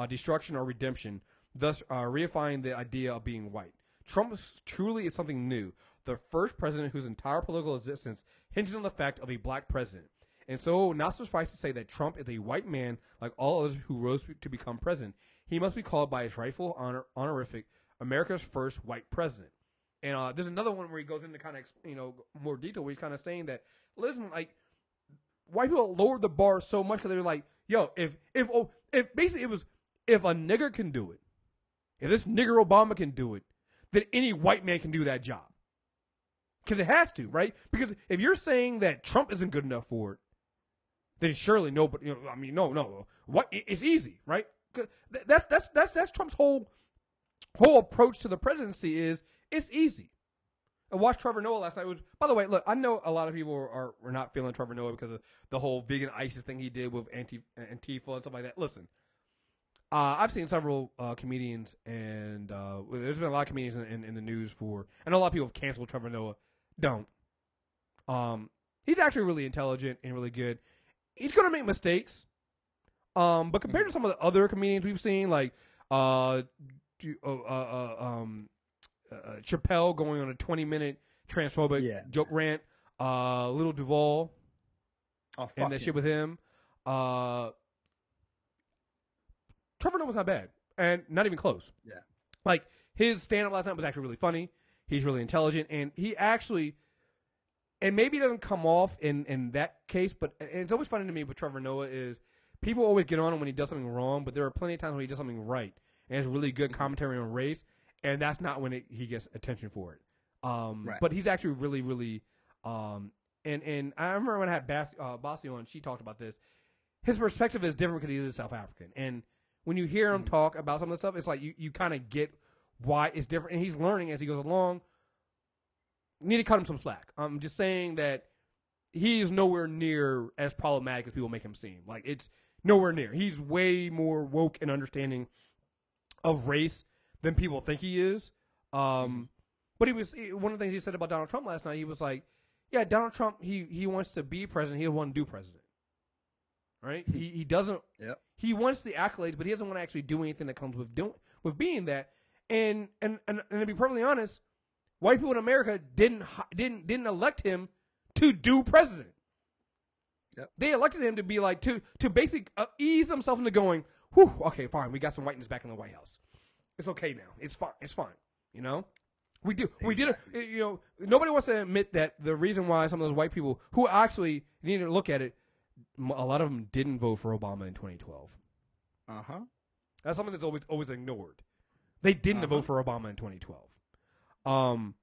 destruction or redemption, thus reifying the idea of being white. Trump truly is something new, the first president whose entire political existence hinges on the fact of a black president. And so, not suffice to say that Trump is a white man like all others who rose to become president. He must be called by his rightful honorific, America's first white president. And there's another one where he goes into kind of, more detail where he's kind of saying that, listen, like, white people lowered the bar so much because they were like, yo, if basically it was, if a nigger can do it, if this nigger Obama can do it, then any white man can do that job. Because it has to, right? Because if you're saying that Trump isn't good enough for it, then surely nobody. No. What? It's easy, right? That's Trump's whole approach to the presidency is it's easy. I watched Trevor Noah last night. By the way, look, I know a lot of people are not feeling Trevor Noah because of the whole vegan ISIS thing he did with Antifa and stuff like that. Listen, I've seen several comedians, and there's been a lot of comedians in the news for. I know a lot of people have canceled Trevor Noah. Don't. He's actually really intelligent and really good. He's gonna make mistakes. But compared to some of the other comedians we've seen, like Chappelle going on a 20-minute transphobic joke rant, Little Duval, and that shit with him. Trevor Noah's not bad, and not even close. Yeah, like his stand-up last night was actually really funny. He's really intelligent, and he actually, and maybe it doesn't come off in that case, but it's always funny to me with Trevor Noah is people always get on him when he does something wrong, but there are plenty of times when he does something right, and has really good commentary on race, and that's not when he gets attention for it. Right. But he's actually really, really, and I remember when I had Bassi on, she talked about this. His perspective is different because he is South African, and when you hear him talk about some of the stuff, it's like you kind of get why it's different, and he's learning as he goes along. You need to cut him some slack. I'm just saying that he is nowhere near as problematic as people make him seem. Like, it's nowhere near. He's way more woke and understanding of race than people think he is. But one of the things he said about Donald Trump last night, he was like, yeah, Donald Trump, he wants to be president. He doesn't want to do president. right? He doesn't. Yep. He wants the accolades, but he doesn't want to actually do anything that comes with being that. And to be perfectly honest, white people in America didn't elect him to do president. Yep. They elected him to be like to basically ease themselves into going, whew, okay, fine, we got some whiteness back in the White House. It's okay now. It's fine. You know, we did it. You know, nobody wants to admit that the reason why some of those white people who actually need to look at it, a lot of them didn't vote for Obama in 2012. That's something that's always ignored. They didn't vote for Obama in 2012.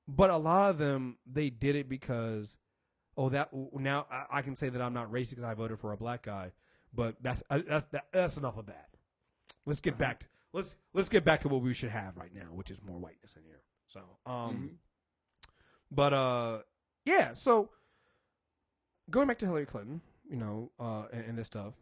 But a lot of them, they did it because, now I can say that I'm not racist because I voted for a black guy. But that's enough of that. Let's get back to let's get back to what we should have right now, which is more whiteness in here. So, but yeah. So going back to Hillary Clinton, you know, and this stuff.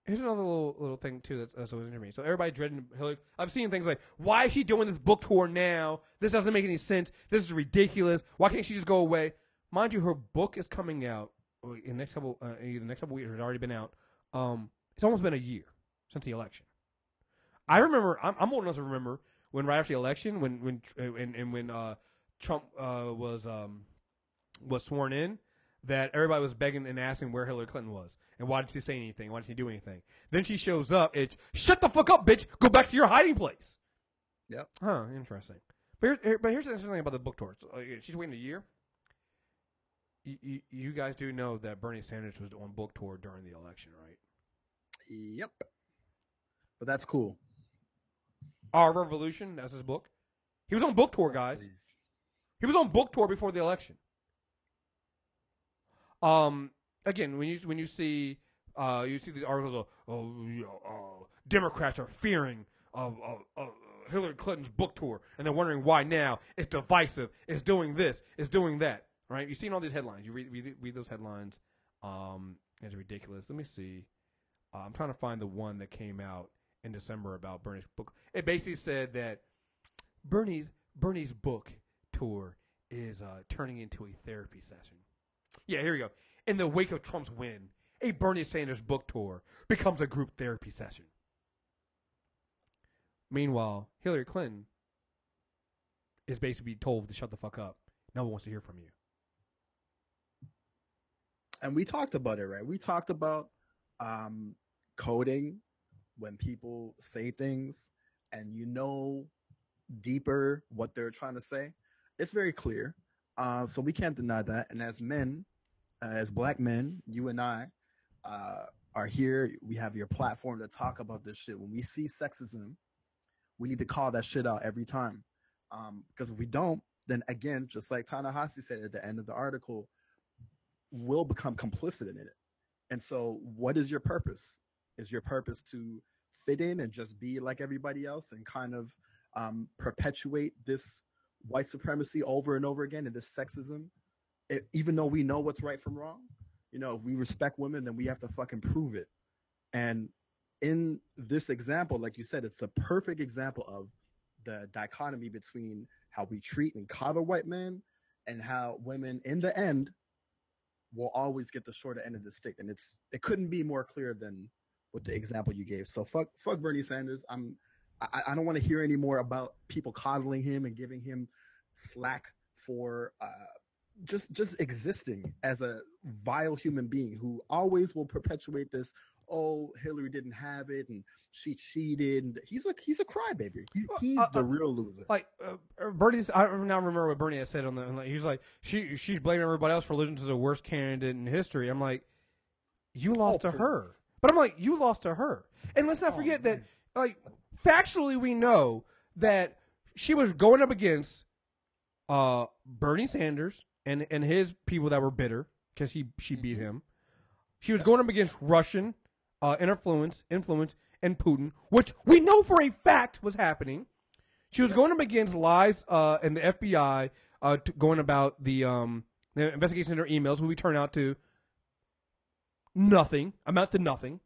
Here's another little thing too that's always interesting to me. So everybody dreading Hillary. I've seen things like, why is she doing this book tour now? This doesn't make any sense. This is ridiculous. Why can't she just go away? Mind you, her book is coming out in the next couple weeks. It's already been out. It's almost been a year since the election. I remember. I'm old enough to remember when right after the election, when Trump was sworn in, that everybody was begging and asking where Hillary Clinton was and why didn't she say anything? Why didn't she do anything? Then she shows up. It's shut the fuck up, bitch. Go back to your hiding place. Yep. Huh. Interesting. But here's the interesting thing about the book tour. So, she's waiting a year. You guys do know that Bernie Sanders was on book tour during the election, right? Yep. But that's cool. Our Revolution, that's his book. He was on book tour, guys. Please. He was on book tour before the election. Again, when you see these articles of Democrats are fearing of Hillary Clinton's book tour, and they're wondering why now. It's divisive. It's doing this. It's doing that. Right? You've seen all these headlines. You read those headlines. It's ridiculous. Let me see. I'm trying to find the one that came out in December about Bernie's book. It basically said that Bernie's book tour is turning into a therapy session. Yeah, here we go. In the wake of Trump's win, a Bernie Sanders book tour becomes a group therapy session. Meanwhile, Hillary Clinton is basically told to shut the fuck up. No one wants to hear from you. And we talked about it, right? We talked about coding when people say things and you know deeper what they're trying to say. It's very clear. So we can't deny that. And as men, as black men, you and I are here. We have your platform to talk about this shit. When we see sexism, we need to call that shit out every time. Because if we don't, then again, just like Ta-Nehisi said at the end of the article, we'll become complicit in it. And so what is your purpose? Is your purpose to fit in and just be like everybody else and kind of perpetuate this white supremacy over and over again and this sexism? Even though we know what's right from wrong, you know, if we respect women, then we have to fucking prove it. And in this example, like you said, it's the perfect example of the dichotomy between how we treat and coddle white men and how women, in the end, will always get the shorter end of the stick. And it couldn't be more clear than with the example you gave. So fuck Bernie Sanders. I don't want to hear any more about people coddling him and giving him slack for just existing as a vile human being who always will perpetuate this. Oh, Hillary didn't have it, and she cheated. And he's a crybaby. He's the real loser. Like Bernie's, I now remember what Bernie had said on the. He's like, she's blaming everybody else for losing to the worst candidate in history. I'm like, you lost to her. But I'm like, you lost to her. And let's not forget that, like, factually, we know that she was going up against Bernie Sanders and his people that were bitter because she beat him. She was going up against Russian influence, and Putin, which we know for a fact was happening. She was going up against lies and the FBI going about the investigation in her emails, which we turn out to amount to nothing.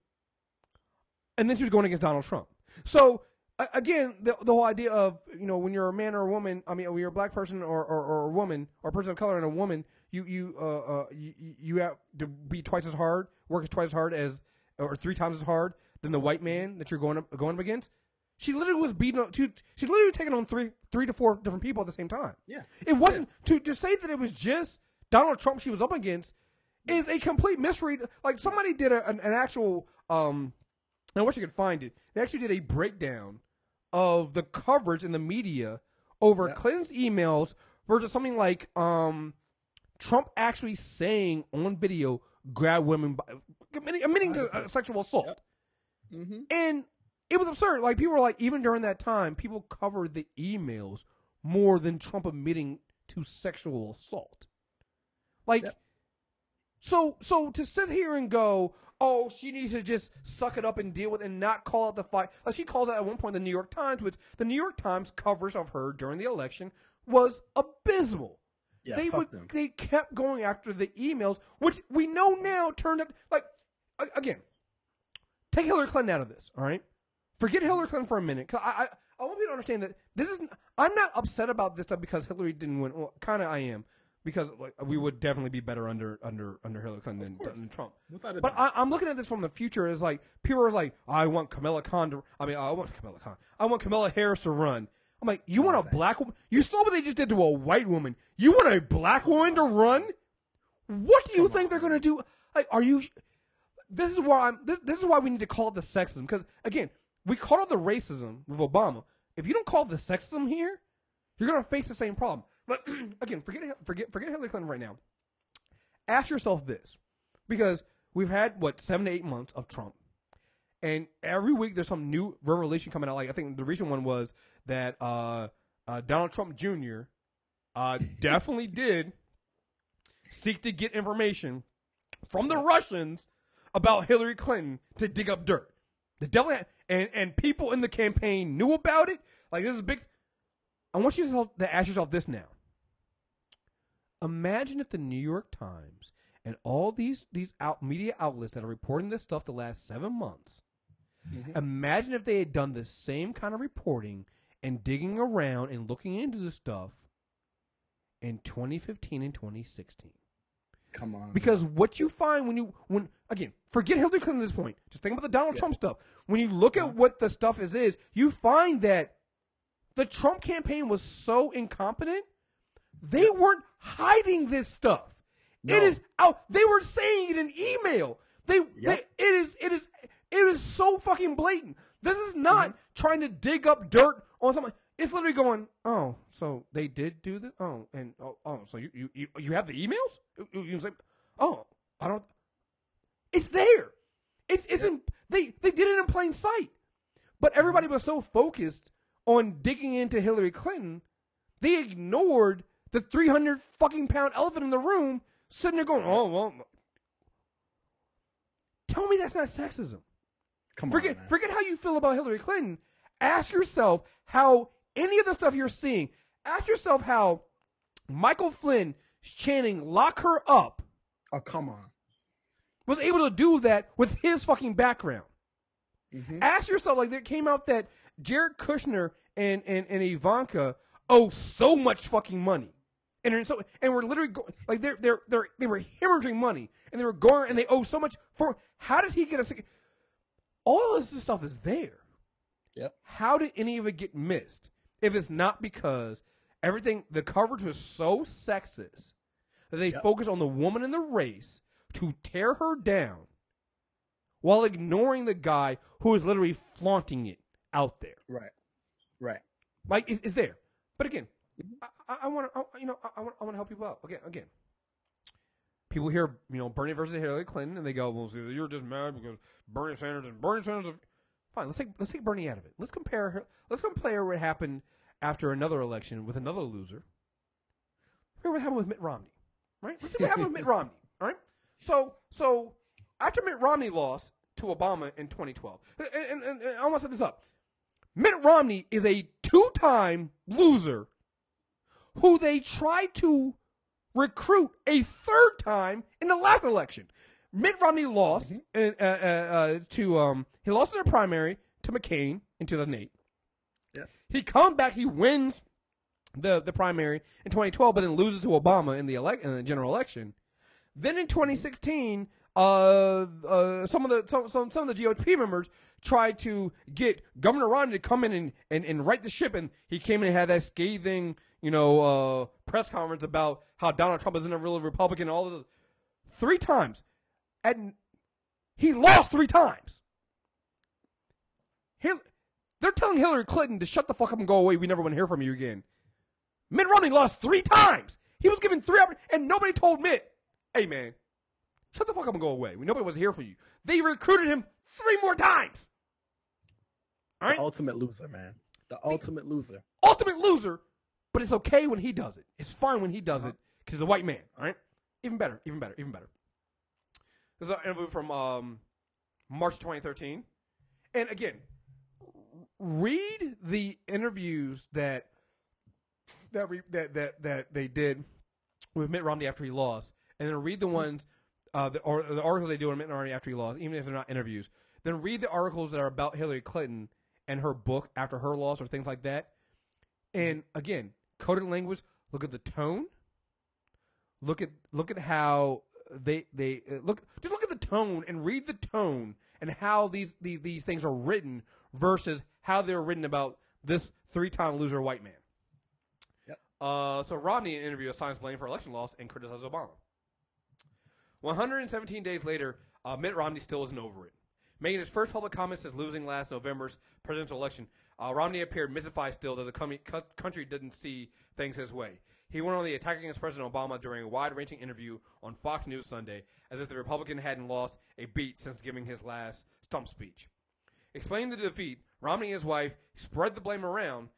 And then she was going against Donald Trump. So again, the whole idea of, you know, when you're a man or a woman, I mean, when you're a black person or a woman or a person of color and a woman, you have to be twice as hard, work twice as hard as, or 3 times as hard than the white man that you're going up against. She literally was beating up. She's literally taking on three to four different people at the same time. Yeah, it wasn't to say that it was just Donald Trump she was up against is a complete misread. Like somebody did an actual. I wish I could find it. They actually did a breakdown of the coverage in the media over Clinton's emails versus something like Trump actually saying on video, grab women, admitting to sexual assault. Yep. Mm-hmm. And it was absurd. Like, people were like, even during that time, people covered the emails more than Trump admitting to sexual assault. Like, so to sit here and go, oh, she needs to just suck it up and deal with it and not call out the fight. Like, she called out at one point the New York Times, which the New York Times coverage of her during the election was abysmal. Yeah, They kept going after the emails, which we know now turned out, like, again, take Hillary Clinton out of this, all right? Forget Hillary Clinton for a minute, because I want people to understand that I'm not upset about this stuff because Hillary didn't win. Well, kind of I am, because like, we would definitely be better under Hillary Clinton than Trump. But I'm looking at this from the future as like, people are like, I want Kamala Harris to run. I'm like, you want a black woman? You saw what they just did to a white woman. You want a black woman to run? What do you think they're going to do? Like, are you? This is why This is why we need to call it the sexism. Because again, we called it the racism with Obama. If you don't call it the sexism here, you're going to face the same problem. But again, forget Hillary Clinton right now. Ask yourself this, because we've had 7 to 8 months of Trump, and every week there's some new revelation coming out. Like, I think the recent one was that Donald Trump Jr. Definitely did seek to get information from the Russians about Hillary Clinton to dig up dirt. The devil and people in the campaign knew about it. Like, this is big. I want you to ask yourself this now. Imagine if the New York Times and all these media outlets that are reporting this stuff the last 7 months, imagine if they had done the same kind of reporting and digging around and looking into this stuff in 2015 and 2016. Come on. Because what you find when again, forget Hillary Clinton at this point. Just think about the Donald Trump stuff. When you look at what the stuff is, you find that the Trump campaign was so incompetent, they weren't hiding this stuff. No. It is out. They were saying it in email. It is so fucking blatant. This is not trying to dig up dirt on something. It's literally going, oh, so they did do this? Oh, and so you have the emails? You say, oh, I don't. It's there. It's in. They did it in plain sight, but everybody was so focused on digging into Hillary Clinton, they ignored the 300 fucking pound elephant in the room, sitting there going, oh well. Tell me that's not sexism. Forget how you feel about Hillary Clinton. Ask yourself how any of the stuff you're seeing. Ask yourself how Michael Flynn chanting "lock her up." Oh, come on. Was able to do that with his fucking background. Ask yourself, like, there came out that Jared Kushner and Ivanka owe so much fucking money, and we're literally like they were hemorrhaging money, and they were going and they owe so much for. How did he get a? All of this stuff is there. Yep. How did any of it get missed? If it's not because the coverage was so sexist that they focused on the woman in the race to tear her down while ignoring the guy who is literally flaunting it out there. Right. Like, it's there. But again, I want to help people out. Again. People hear, Bernie versus Hillary Clinton, and they go, well, see, you're just mad because Bernie Sanders. Fine, let's take Bernie out of it. Let's compare what happened after another election with another loser. Here's what happened with Mitt Romney, right? Let's see what happened with Mitt Romney, all right? So after Mitt Romney lost to Obama in 2012, and I want to set this up. Mitt Romney is a 2-time loser who they tried to recruit a 3rd time in the last election. Mitt Romney lost he lost in a primary to McCain in 2008. Yeah. He comes back, he wins the primary in 2012, but then loses to Obama in the general election. Then in 2016, some of the GOP members tried to get Governor Romney to come in and right the ship, and he came in and had that scathing, press conference about how Donald Trump isn't a real Republican. All this 3 times, and he lost 3 times. They're telling Hillary Clinton to shut the fuck up and go away. We never want to hear from you again. Mitt Romney lost 3 times. He was given 3 and nobody told Mitt, hey man, shut the fuck up and go away. Nobody was here for you. They recruited him 3 more times. All right? The ultimate loser, man. The ultimate loser. Ultimate loser, but it's okay when he does it. It's fine when he does it because he's a white man. All right? Even better. This is an interview from March 2013. And again, read the interviews that they did with Mitt Romney after he lost, and then read the ones the articles they do on Mitt Romney after he lost, even if they're not interviews. Then read the articles that are about Hillary Clinton and her book after her loss or things like that. And again, coded language. Look at the tone. Look at how they look. Just look at the tone and read the tone and how these things are written versus how they're written about this 3-time loser white man. Yep. So Romney in an interview assigns blame for election loss and criticizes Obama. 117 days later, Mitt Romney still isn't over it. Making his first public comment since losing last November's presidential election, Romney appeared mystified still that the country didn't see things his way. He went on the attack against President Obama during a wide-ranging interview on Fox News Sunday, as if the Republican hadn't lost a beat since giving his last stump speech. Explaining the defeat, Romney and his wife spread the blame around,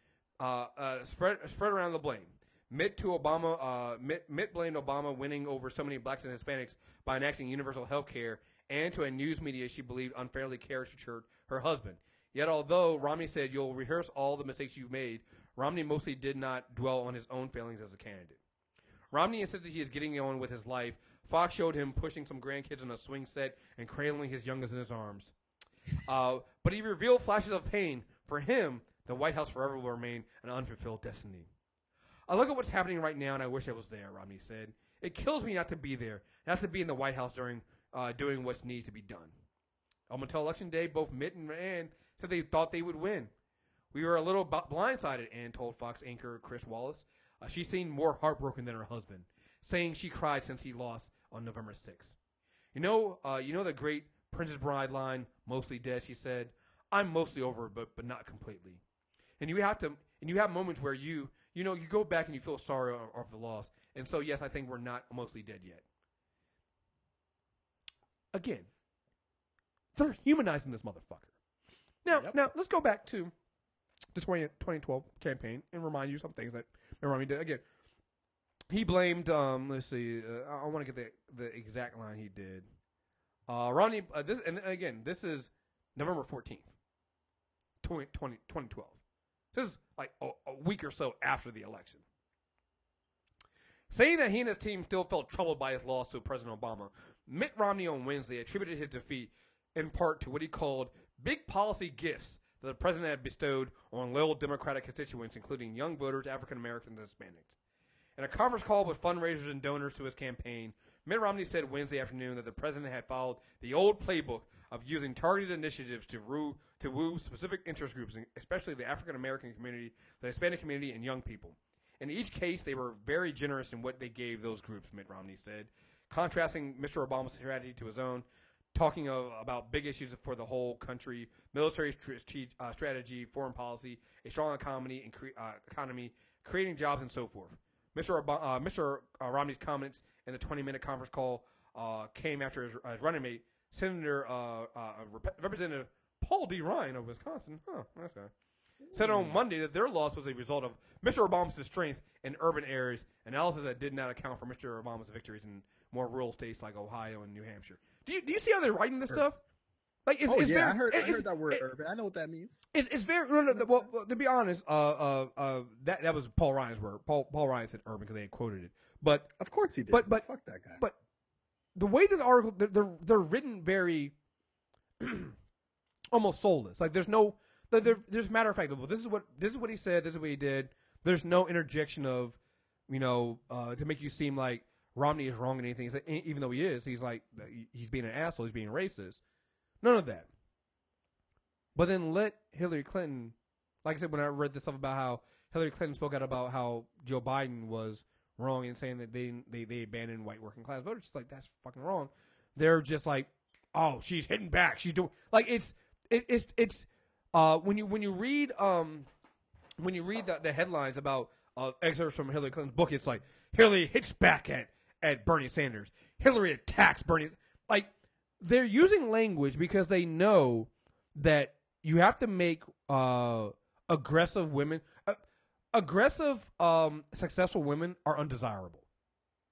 spread around the blame. Mitt blamed Obama winning over so many blacks and Hispanics by enacting universal health care, and to a news media she believed unfairly caricatured her husband. Yet although Romney said, you'll rehearse all the mistakes you've made, Romney mostly did not dwell on his own failings as a candidate. Romney insisted he is getting on with his life. Fox showed him pushing some grandkids on a swing set and cradling his youngest in his arms. But he revealed flashes of pain. For him, the White House forever will remain an unfulfilled destiny. I look at what's happening right now, and I wish I was there, Romney said. It kills me not to be there, not to be in the White House during doing what needs to be done. Until Election Day, both Mitt and Ann said they thought they would win. We were a little blindsided, Ann told Fox anchor Kriss Wallace. She seemed more heartbroken than her husband, saying she cried since he lost on November 6th. You know the great Princess Bride line, mostly dead, she said. I'm mostly over it, but not completely. And you have moments where you go back and you feel sorry of the loss. And so, yes, I think we're not mostly dead yet. Again, they're humanizing this motherfucker. Now let's go back to the 2012 campaign and remind you some things that Romney did. Again, he blamed, let's see, I want to get the exact line he did. Romney, this is November 14th, 2012. This is like a week or so after the election. Saying that he and his team still felt troubled by his loss to President Obama, Mitt Romney on Wednesday attributed his defeat in part to what he called big policy gifts that the president had bestowed on loyal Democratic constituents, including young voters, African Americans, and Hispanics. In a conference call with fundraisers and donors to his campaign, Mitt Romney said Wednesday afternoon that the president had followed the old playbook of using targeted initiatives to woo specific interest groups, especially the African American community, the Hispanic community, and young people. In each case, they were very generous in what they gave those groups, Mitt Romney said, contrasting Mr. Obama's strategy to his own, talking about big issues for the whole country, military strategy, foreign policy, a strong economy, creating jobs, and so forth. Mr. Romney's comments in the 20-minute conference call came after his running mate, Representative Paul D. Ryan of Wisconsin, said on Monday that their loss was a result of Mr. Obama's strength in urban areas, analysis that did not account for Mr. Obama's victories in more rural states like Ohio and New Hampshire. Do you see how they're writing this stuff? Like, I heard that word urban. I know what that means. It's very well. To be honest, that was Paul Ryan's word. Paul Ryan said urban because they had quoted it. But of course he did. But fuck that guy. But the way this article they're written very almost soulless. Like there's matter of fact. Well, this is what he said. This is what he did. There's no interjection of, to make you seem like Romney is wrong in anything. Like, even though he is, he's being an asshole. He's being racist. None of that. But then let Hillary Clinton, like I said, when I read this stuff about how Hillary Clinton spoke out about how Joe Biden was wrong in saying that they abandoned white working class voters. It's like, that's fucking wrong. They're just like, oh, she's hitting back. She's doing like it's when you read the headlines about excerpts from Hillary Clinton's book, it's like Hillary hits back at Bernie Sanders. Hillary attacks Bernie. Like, they're using language because they know that you have to make aggressive women, successful women are undesirable.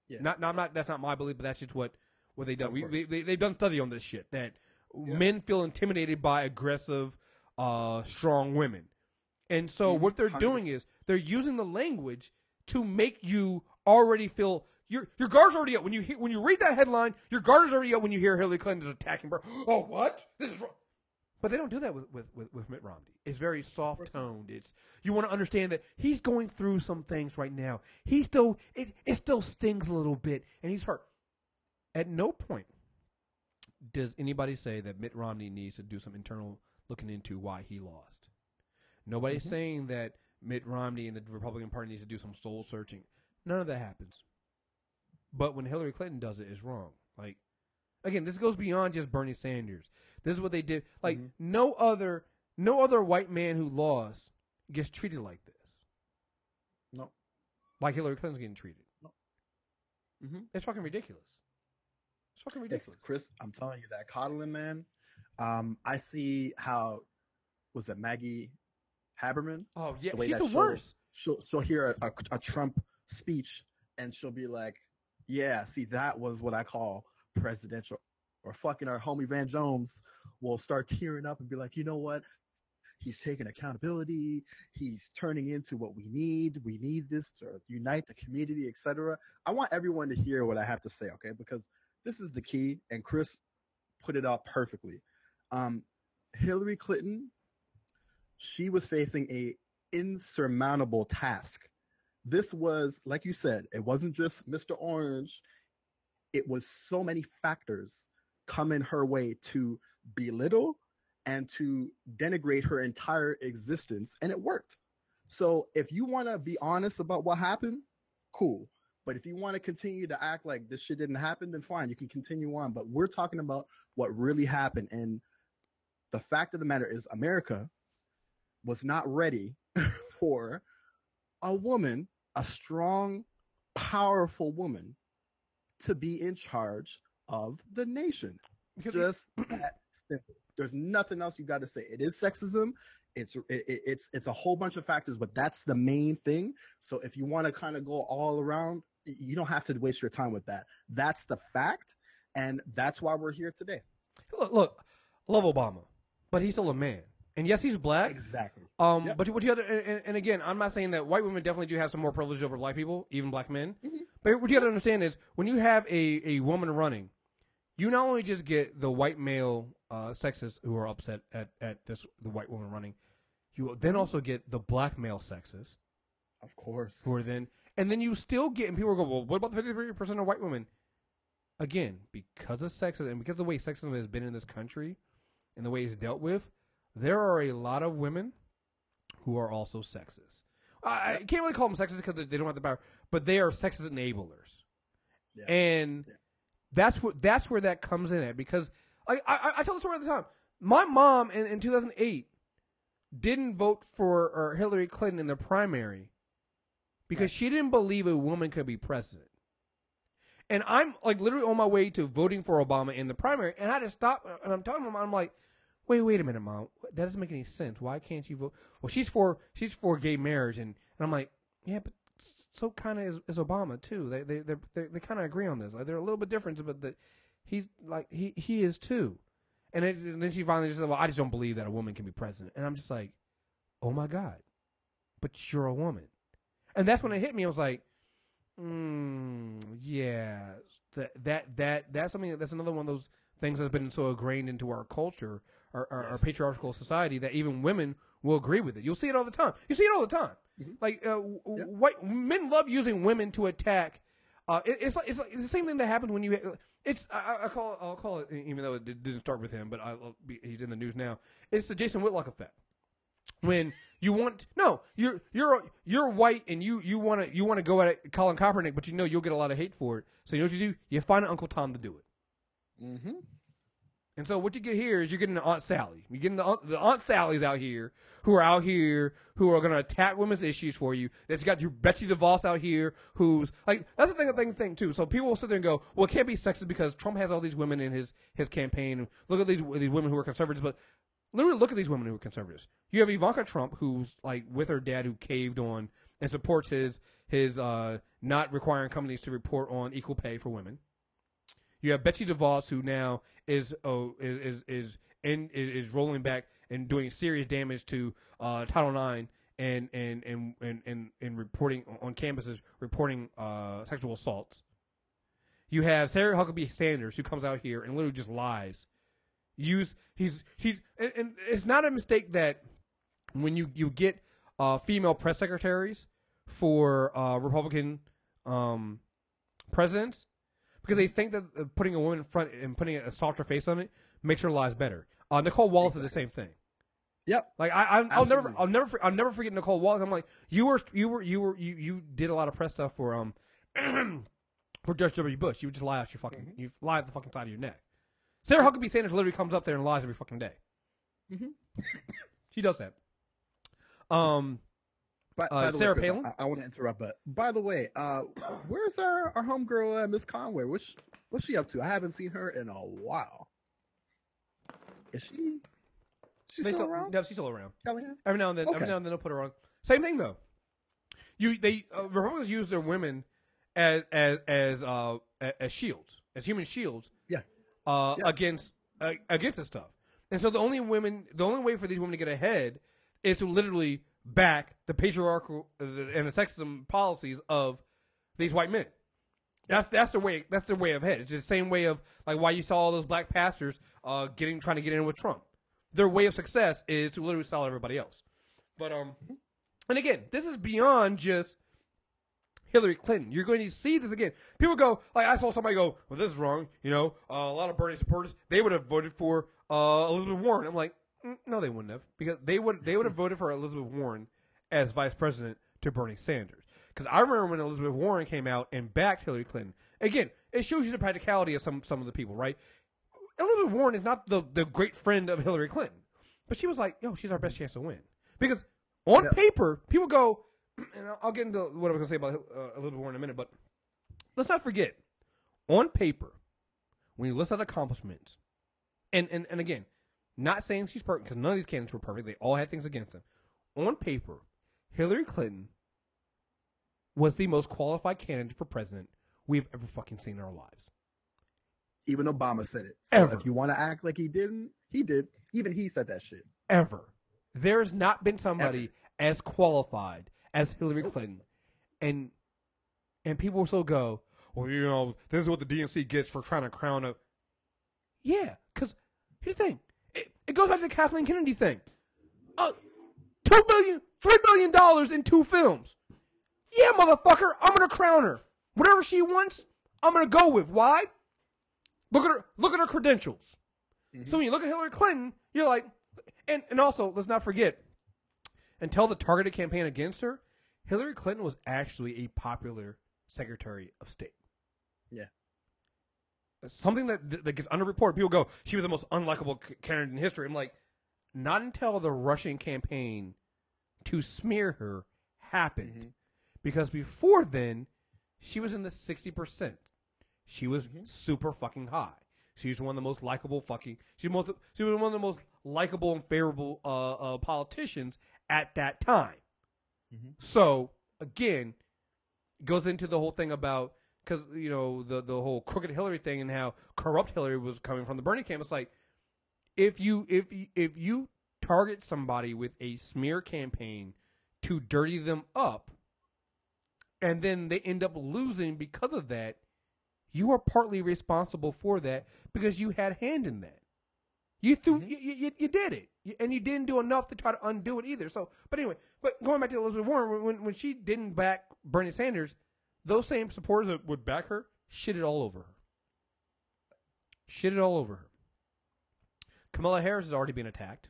Yeah. Not. That's not my belief, but that's just what they've done. They've done study on this shit that men feel intimidated by aggressive, strong women, and so what they're 100%. Doing is they're using the language to make you already feel your guard's already up when you read that headline. Your guard is already up when you hear Hillary Clinton is attacking. Oh, what? This is wrong. But they don't do that with Mitt Romney. It's very soft toned. You want to understand that he's going through some things right now. It still stings a little bit, and he's hurt. At no point does anybody say that Mitt Romney needs to do some internal looking into why he lost. Nobody's saying that Mitt Romney and the Republican Party needs to do some soul searching. None of that happens. But when Hillary Clinton does it, it's wrong. Like, again, this goes beyond just Bernie Sanders. This is what they did. Like, no other white man who lost gets treated like this. No. Like Hillary Clinton's getting treated. No. It's fucking ridiculous. It's fucking ridiculous. Chris, I'm telling you, that coddling, man. I see how, was it Maggie Haberman? Oh, yeah. She's the worst. She'll hear a Trump speech, and she'll be like, yeah, see, that was what I call presidential. Or fucking our homie Van Jones will start tearing up and be like, you know what? He's taking accountability. He's turning into what we need. We need this to unite the community, etc. I want everyone to hear what I have to say, okay? Because this is the key, and Chris put it up perfectly. Hillary Clinton, she was facing a insurmountable task. This was, like you said, it wasn't just Mr. Orange. It was so many factors coming her way to belittle and to denigrate her entire existence, and it worked. So if you want to be honest about what happened, cool. But if you want to continue to act like this shit didn't happen, then fine, you can continue on. But we're talking about what really happened. And the fact of the matter is, America was not ready for a woman, a strong, powerful woman, to be in charge of the nation. Just that simple. There's nothing else you got to say. It is sexism. It's a whole bunch of factors, but that's the main thing. So if you want to kind of go all around, you don't have to waste your time with that. That's the fact, and that's why we're here today. Look, I love Obama, but he's still a man. And yes, he's black. Exactly. But what you have to, and again, I'm not saying that white women definitely do have some more privilege over black people, even black men. But what you have to understand is when you have a woman running, you not only just get the white male sexists who are upset at the white woman running, you then also get the black male sexists. Of course. Who are then, and then you still get, and people go, well, what about the 53% of white women? Again, because of sexism and because of the way sexism has been in this country and the way it's dealt with, there are a lot of women who are also sexist. I can't really call them sexist because they don't have the power, but they are sexist enablers. Yeah. And that's where that comes in at, because I tell the story all the time. My mom in 2008 didn't vote for Hillary Clinton in the primary because she didn't believe a woman could be president. And I'm like literally on my way to voting for Obama in the primary, and I had to stop, and I'm telling my mom, I'm like, wait a minute, Mom. That doesn't make any sense. Why can't you vote? Well, she's for gay marriage, and I'm like, yeah, but so kind of is Obama too. They kind of agree on this. Like, they're a little bit different, but he's like he is too. And then she finally just said, well, I just don't believe that a woman can be president. And I'm just like, oh my God, but you're a woman. And that's when it hit me. I was like, yeah, that's something. That's another one of those things that have been so ingrained into our culture, our patriarchal society, that even women will agree with it. You'll see it all the time. You see it all the time. Like white men love using women to attack. It's the same thing that happens when you. I'll call it, even though it didn't start with him, but he's in the news now. It's the Jason Whitlock effect. When you want you're white and you want to go at Colin Kaepernick, but you know you'll get a lot of hate for it. So you know what you do? You find an Uncle Tom to do it. Mm-hmm. And so what you get here is you're getting the Aunt Sally. You're getting the Aunt Sallys out here who are going to attack women's issues for you. That's got your Betsy DeVos out here who's like, that's the thing too. So people will sit there and go, well, it can't be sexist because Trump has all these women in his campaign. Look at these women who are conservatives, but literally look at these women who are conservatives. You have Ivanka Trump, who's like with her dad, who caved on and supports his not requiring companies to report on equal pay for women. You have Betsy DeVos, who now is rolling back and doing serious damage to Title IX and reporting on campuses, reporting sexual assaults. You have Sarah Huckabee Sanders, who comes out here and literally just lies. And it's not a mistake that when you get female press secretaries for Republican presidents, because they think that putting a woman in front and putting a softer face on it makes her lies better. Nicole Wallace is the same thing. Yep. Like I'll never forget Nicole Wallace. I'm like, you did a lot of press stuff for for George W. Bush. You would just lie out you lie at the fucking side of your neck. Sarah Huckabee Sanders literally comes up there and lies every fucking day. Mm-hmm. She does that. Sarah Palin. I want to interrupt, but by the way, where's our homegirl, Miss Conway? What's she up to? I haven't seen her in a while. Is she? She's still around? No, she's still around. Kellyanne? Every now and then they'll put her on. Same thing though. Republicans use their women as shields, as human shields. Yeah. Against this stuff. And so the only way for these women to get ahead is to literally back the patriarchal and the sexism policies of these white men. That's the way. That's their way of head. It's the same way of like why you saw all those black pastors trying to get in with Trump. Their way of success is to literally sell everybody else. But and again, this is beyond just Hillary Clinton. You're going to see this again. People go like, I saw somebody go, well, this is wrong. You know, a lot of Bernie supporters, they would have voted for Elizabeth Warren. I'm like, no, they wouldn't have, because they would have voted for Elizabeth Warren as vice president to Bernie Sanders. Because I remember when Elizabeth Warren came out and backed Hillary Clinton. Again, it shows you the practicality of some of the people, right? Elizabeth Warren is not the great friend of Hillary Clinton, but she was like, yo, she's our best chance to win. Because on paper, people go, and I'll get into what I was going to say about Elizabeth Warren in a minute, but let's not forget, on paper, when you list out accomplishments, and again, not saying she's perfect, because none of these candidates were perfect. They all had things against them. On paper, Hillary Clinton was the most qualified candidate for president we've ever fucking seen in our lives. Even Obama said it. So ever. If you want to act like he didn't, he did. Even he said that shit. Ever. There's not been somebody as qualified as Hillary Clinton. And people still go, well, you know, this is what the DNC gets for trying to crown a... Yeah, because here's the thing. It goes back to the Kathleen Kennedy thing. $3 billion in 2 films. Yeah, motherfucker, I'm going to crown her. Whatever she wants, I'm going to go with. Why? Look at her credentials. Mm-hmm. So when you look at Hillary Clinton, you're like, and also, let's not forget, until the targeted campaign against her, Hillary Clinton was actually a popular Secretary of State. Yeah. Something that gets underreported. People go, she was the most unlikable candidate in history. I'm like, not until the Russian campaign to smear her happened. Mm-hmm. Because before then, she was in the 60%. She was super fucking high. She was one of the most likable she was one of the most likable and favorable politicians at that time. Mm-hmm. So, again, it goes into the whole thing about, because, you know, the whole crooked Hillary thing and how corrupt Hillary was coming from the Bernie camp. It's like, if you target somebody with a smear campaign to dirty them up, and then they end up losing because of that, you are partly responsible for that because you had hand in that. You threw, you did it, and you didn't do enough to try to undo it either. So, but anyway, but going back to Elizabeth Warren, when she didn't back Bernie Sanders, those same supporters that would back her shitted all over her. Shitted all over her. Kamala Harris has already been attacked.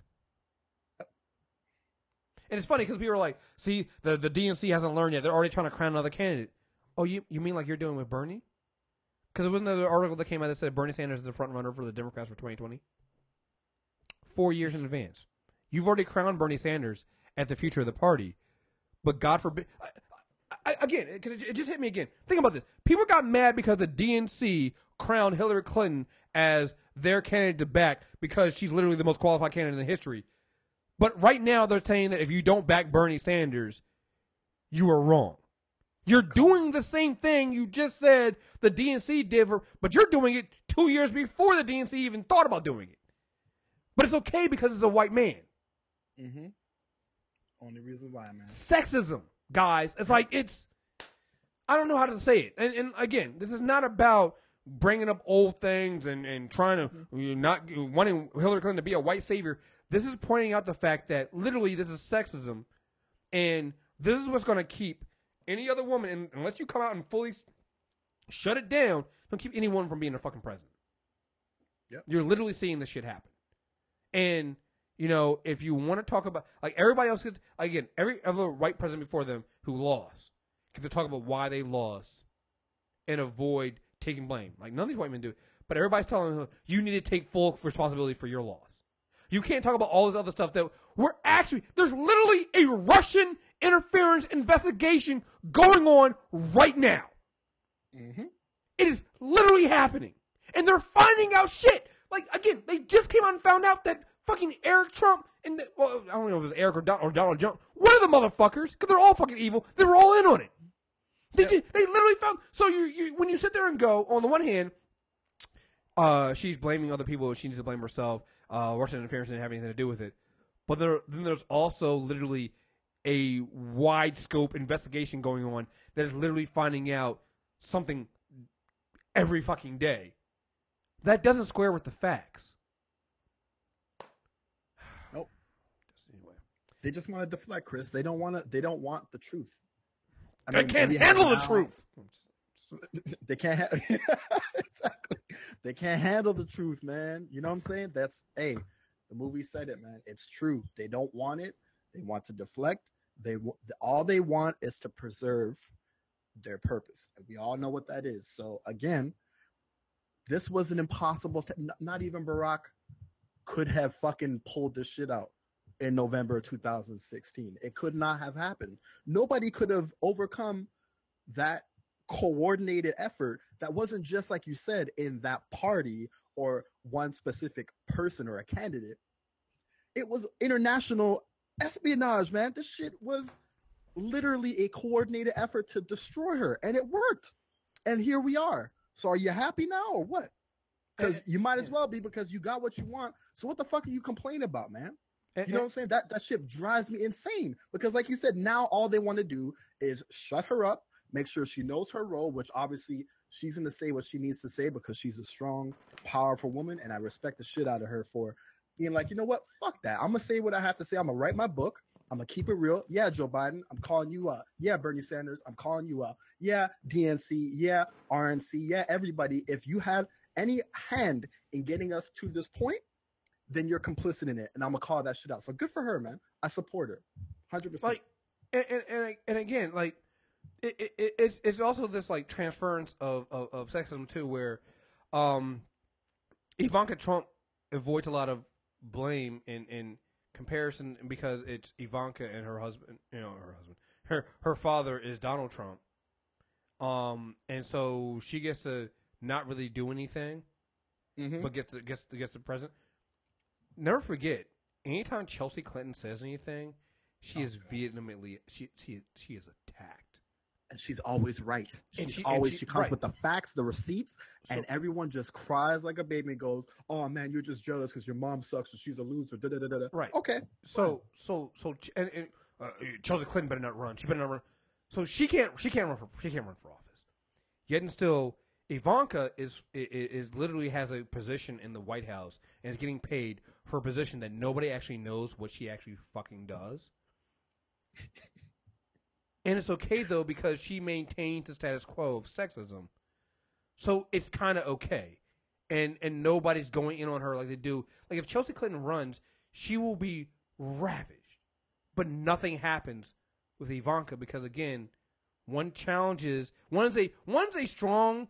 And it's funny because people are like, see, the DNC hasn't learned yet. They're already trying to crown another candidate. Oh, you mean like you're doing with Bernie? Because it wasn't there an article that came out that said Bernie Sanders is the front runner for the Democrats for 2020? 4 years in advance. You've already crowned Bernie Sanders at the future of the party. But God forbid... again, it just hit me again. Think about this. People got mad because the DNC crowned Hillary Clinton as their candidate to back because she's literally the most qualified candidate in history. But right now they're saying that if you don't back Bernie Sanders, you are wrong. You're doing the same thing you just said the DNC did, but you're doing it 2 years before the DNC even thought about doing it. But it's okay because it's a white man. Mm-hmm. Only reason why, man. Sexism, guys. It's like, I don't know how to say it. And again, this is not about bringing up old things and trying to, not wanting Hillary Clinton to be a white savior. This is pointing out the fact that literally this is sexism. And this is what's going to keep any other woman, and unless you come out and fully shut it down, don't keep any woman from being a fucking president. Yep. You're literally seeing this shit happen. And, you know, if you want to talk about, like everybody else gets, again, every other white president before them who lost, get to talk about why they lost and avoid taking blame. Like none of these white men do it. But everybody's telling them, you need to take full responsibility for your loss. You can't talk about all this other stuff that there's literally a Russian interference investigation going on right now. Mm-hmm. It is literally happening. And they're finding out shit. Like, again, they just came out and found out that fucking Eric Trump and, I don't know if it was Eric or Donald Trump, one of the motherfuckers, because they're all fucking evil, they were all in on it. They literally found, so you when you sit there and go, on the one hand, she's blaming other people, she needs to blame herself, Russian interference didn't have anything to do with it. But then there's also literally a wide scope investigation going on that is literally finding out something every fucking day. That doesn't square with the facts. Nope. Anyway. They just want to deflect, Chris. They don't want the truth. They can't handle the truth. They can't exactly. They can't handle the truth, man. You know what I'm saying? The movie said it, man. It's true. They don't want it. They want to deflect. All they want is to preserve their purpose. And we all know what that is. So again, this was an impossible. Not even Barack could have fucking pulled this shit out in November of 2016. It could not have happened. Nobody could have overcome that coordinated effort that wasn't just, like you said, in that party or one specific person or a candidate. It was international espionage, man. This shit was literally a coordinated effort to destroy her, and it worked. And here we are. So are you happy now or what? Because you might as well be, because you got what you want. So what the fuck are you complaining about, man? You know what I'm saying? That shit drives me insane. Because like you said, now all they want to do is shut her up, make sure she knows her role, which obviously she's going to say what she needs to say because she's a strong, powerful woman, and I respect the shit out of her for being like, you know what? Fuck that. I'm going to say what I have to say. I'm going to write my book. I'm going to keep it real. Yeah, Joe Biden, I'm calling you up. Yeah, Bernie Sanders, I'm calling you up. Yeah, DNC. Yeah, RNC. Yeah, everybody. If you have any hand in getting us to this point, then you're complicit in it. And I'm going to call that shit out. So good for her, man. I support her. 100%. Like, and again, like, it's also this, like, transference of sexism, too, where Ivanka Trump avoids a lot of blame in comparison because it's Ivanka and her husband, her father is Donald Trump. And so she gets to not really do anything, but gets the president. Never forget, anytime Chelsea Clinton says anything, she is vehemently, she is attacked. And she's always right. She comes right with the facts, the receipts, and everyone just cries like a baby and goes, "Oh man, you're just jealous because your mom sucks and she's a loser." Da, da, da, da, da. Right. Okay. So Chelsea Clinton better not run. She better not run. So she can't run for office. Yet and still, Ivanka is literally has a position in the White House and is getting paid for a position that nobody actually knows what she actually fucking does. And it's okay though because she maintains the status quo of sexism, so it's kind of okay. And nobody's going in on her like they do. Like if Chelsea Clinton runs, she will be ravaged, but nothing happens with Ivanka because again, one's a strong,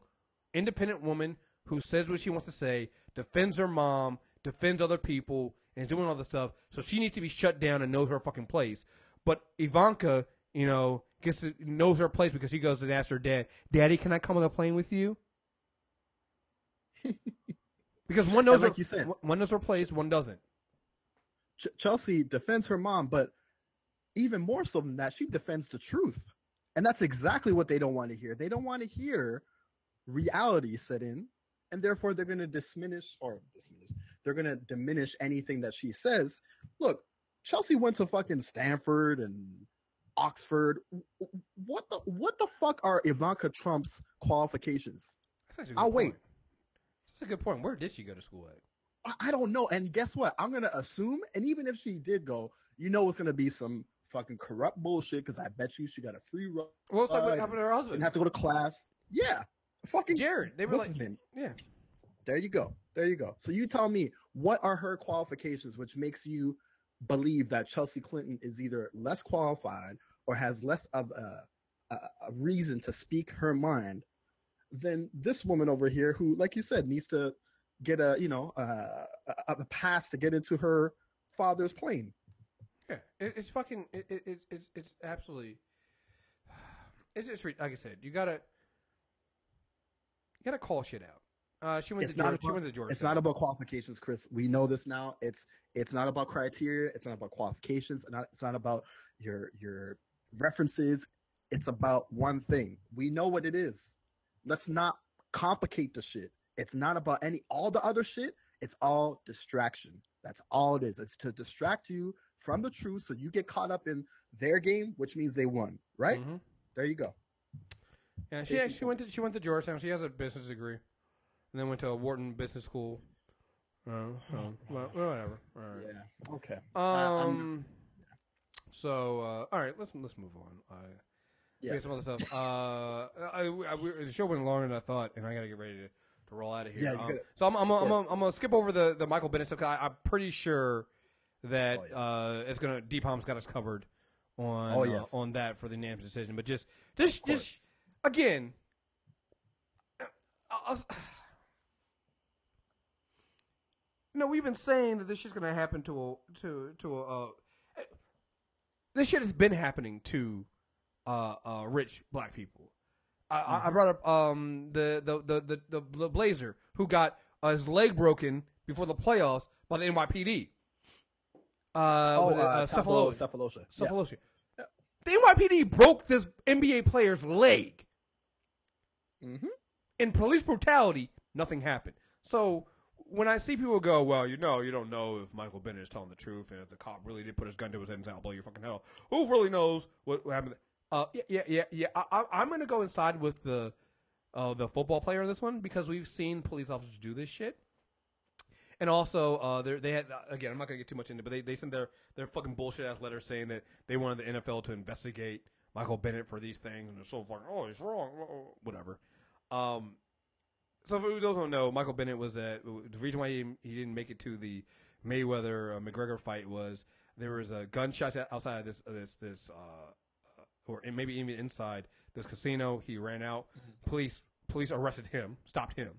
independent woman who says what she wants to say, defends her mom, defends other people, and is doing all this stuff. So she needs to be shut down and knows her fucking place. But Ivanka, knows her place because she goes and asks her dad, "Daddy, can I come on the plane with you?" Because one knows like you said, one knows her place, one doesn't. Chelsea defends her mom, but even more so than that, she defends the truth. And that's exactly what they don't want to hear. They don't want to hear reality set in, and therefore they're going to they're going to diminish anything that she says. Look, Chelsea went to fucking Stanford and Oxford. What the fuck are Ivanka Trump's qualifications? I'll wait. That's a good point. Where did she go to school at? I don't know. And guess what? I'm going to assume, and even if she did go, it's going to be some fucking corrupt bullshit because I bet you she got a free ride. Well, it's like what happened to her husband. Didn't have to go to class. Yeah. Fucking Jared. They were what's his name? Yeah. There you go. So you tell me, what are her qualifications which makes you believe that Chelsea Clinton is either less qualified or has less of a reason to speak her mind than this woman over here who, like you said, needs to get a pass to get into her father's plane. Yeah, it's fucking it's absolutely it's like I said, you gotta call shit out. She went to Georgia. It's not about qualifications, Chris. We know this now. It's not about criteria. It's not about qualifications. It's not about your references. It's about one thing. We know what it is. Let's not complicate the shit. It's not about all the other shit. It's all distraction. That's all it is. It's to distract you from the truth so you get caught up in their game, which means they won, right? Mm-hmm. There you go. Yeah, she went to Georgetown. She has a business degree, and then went to a Wharton Business School. Whatever. All right. Yeah. Okay. So all right, let's move on. Yeah. Some other stuff. The show went longer than I thought, and I got to get ready to roll out of here. Yeah, so I'm gonna skip over the Michael Bennett stuff. I'm pretty sure that it's gonna DPOM's got us covered on that for the unanimous decision. But just again, we've been saying that this shit's gonna happen this shit has been happening to rich black people. I brought up the Blazer who got his leg broken before the playoffs by the NYPD. Cephalosha. Yeah. The NYPD broke this NBA player's leg. Mm-hmm. In police brutality, nothing happened. So when I see people go, well, you don't know if Michael Bennett is telling the truth and if the cop really did put his gun to his head and say, I'll blow your fucking hell. Who really knows what happened? Yeah. I'm going to go inside with the football player in this one because we've seen police officers do this shit. And also, they had, again, I'm not going to get too much into it, but they sent their fucking bullshit ass letter saying that they wanted the NFL to investigate Michael Bennett for these things. And they're so fucking, he's wrong, whatever. So for those who don't know, Michael Bennett was the reason why he didn't make it to the Mayweather McGregor fight was there was a gunshot outside of this or maybe even inside this casino. He ran out. Mm-hmm. Police arrested him, stopped him,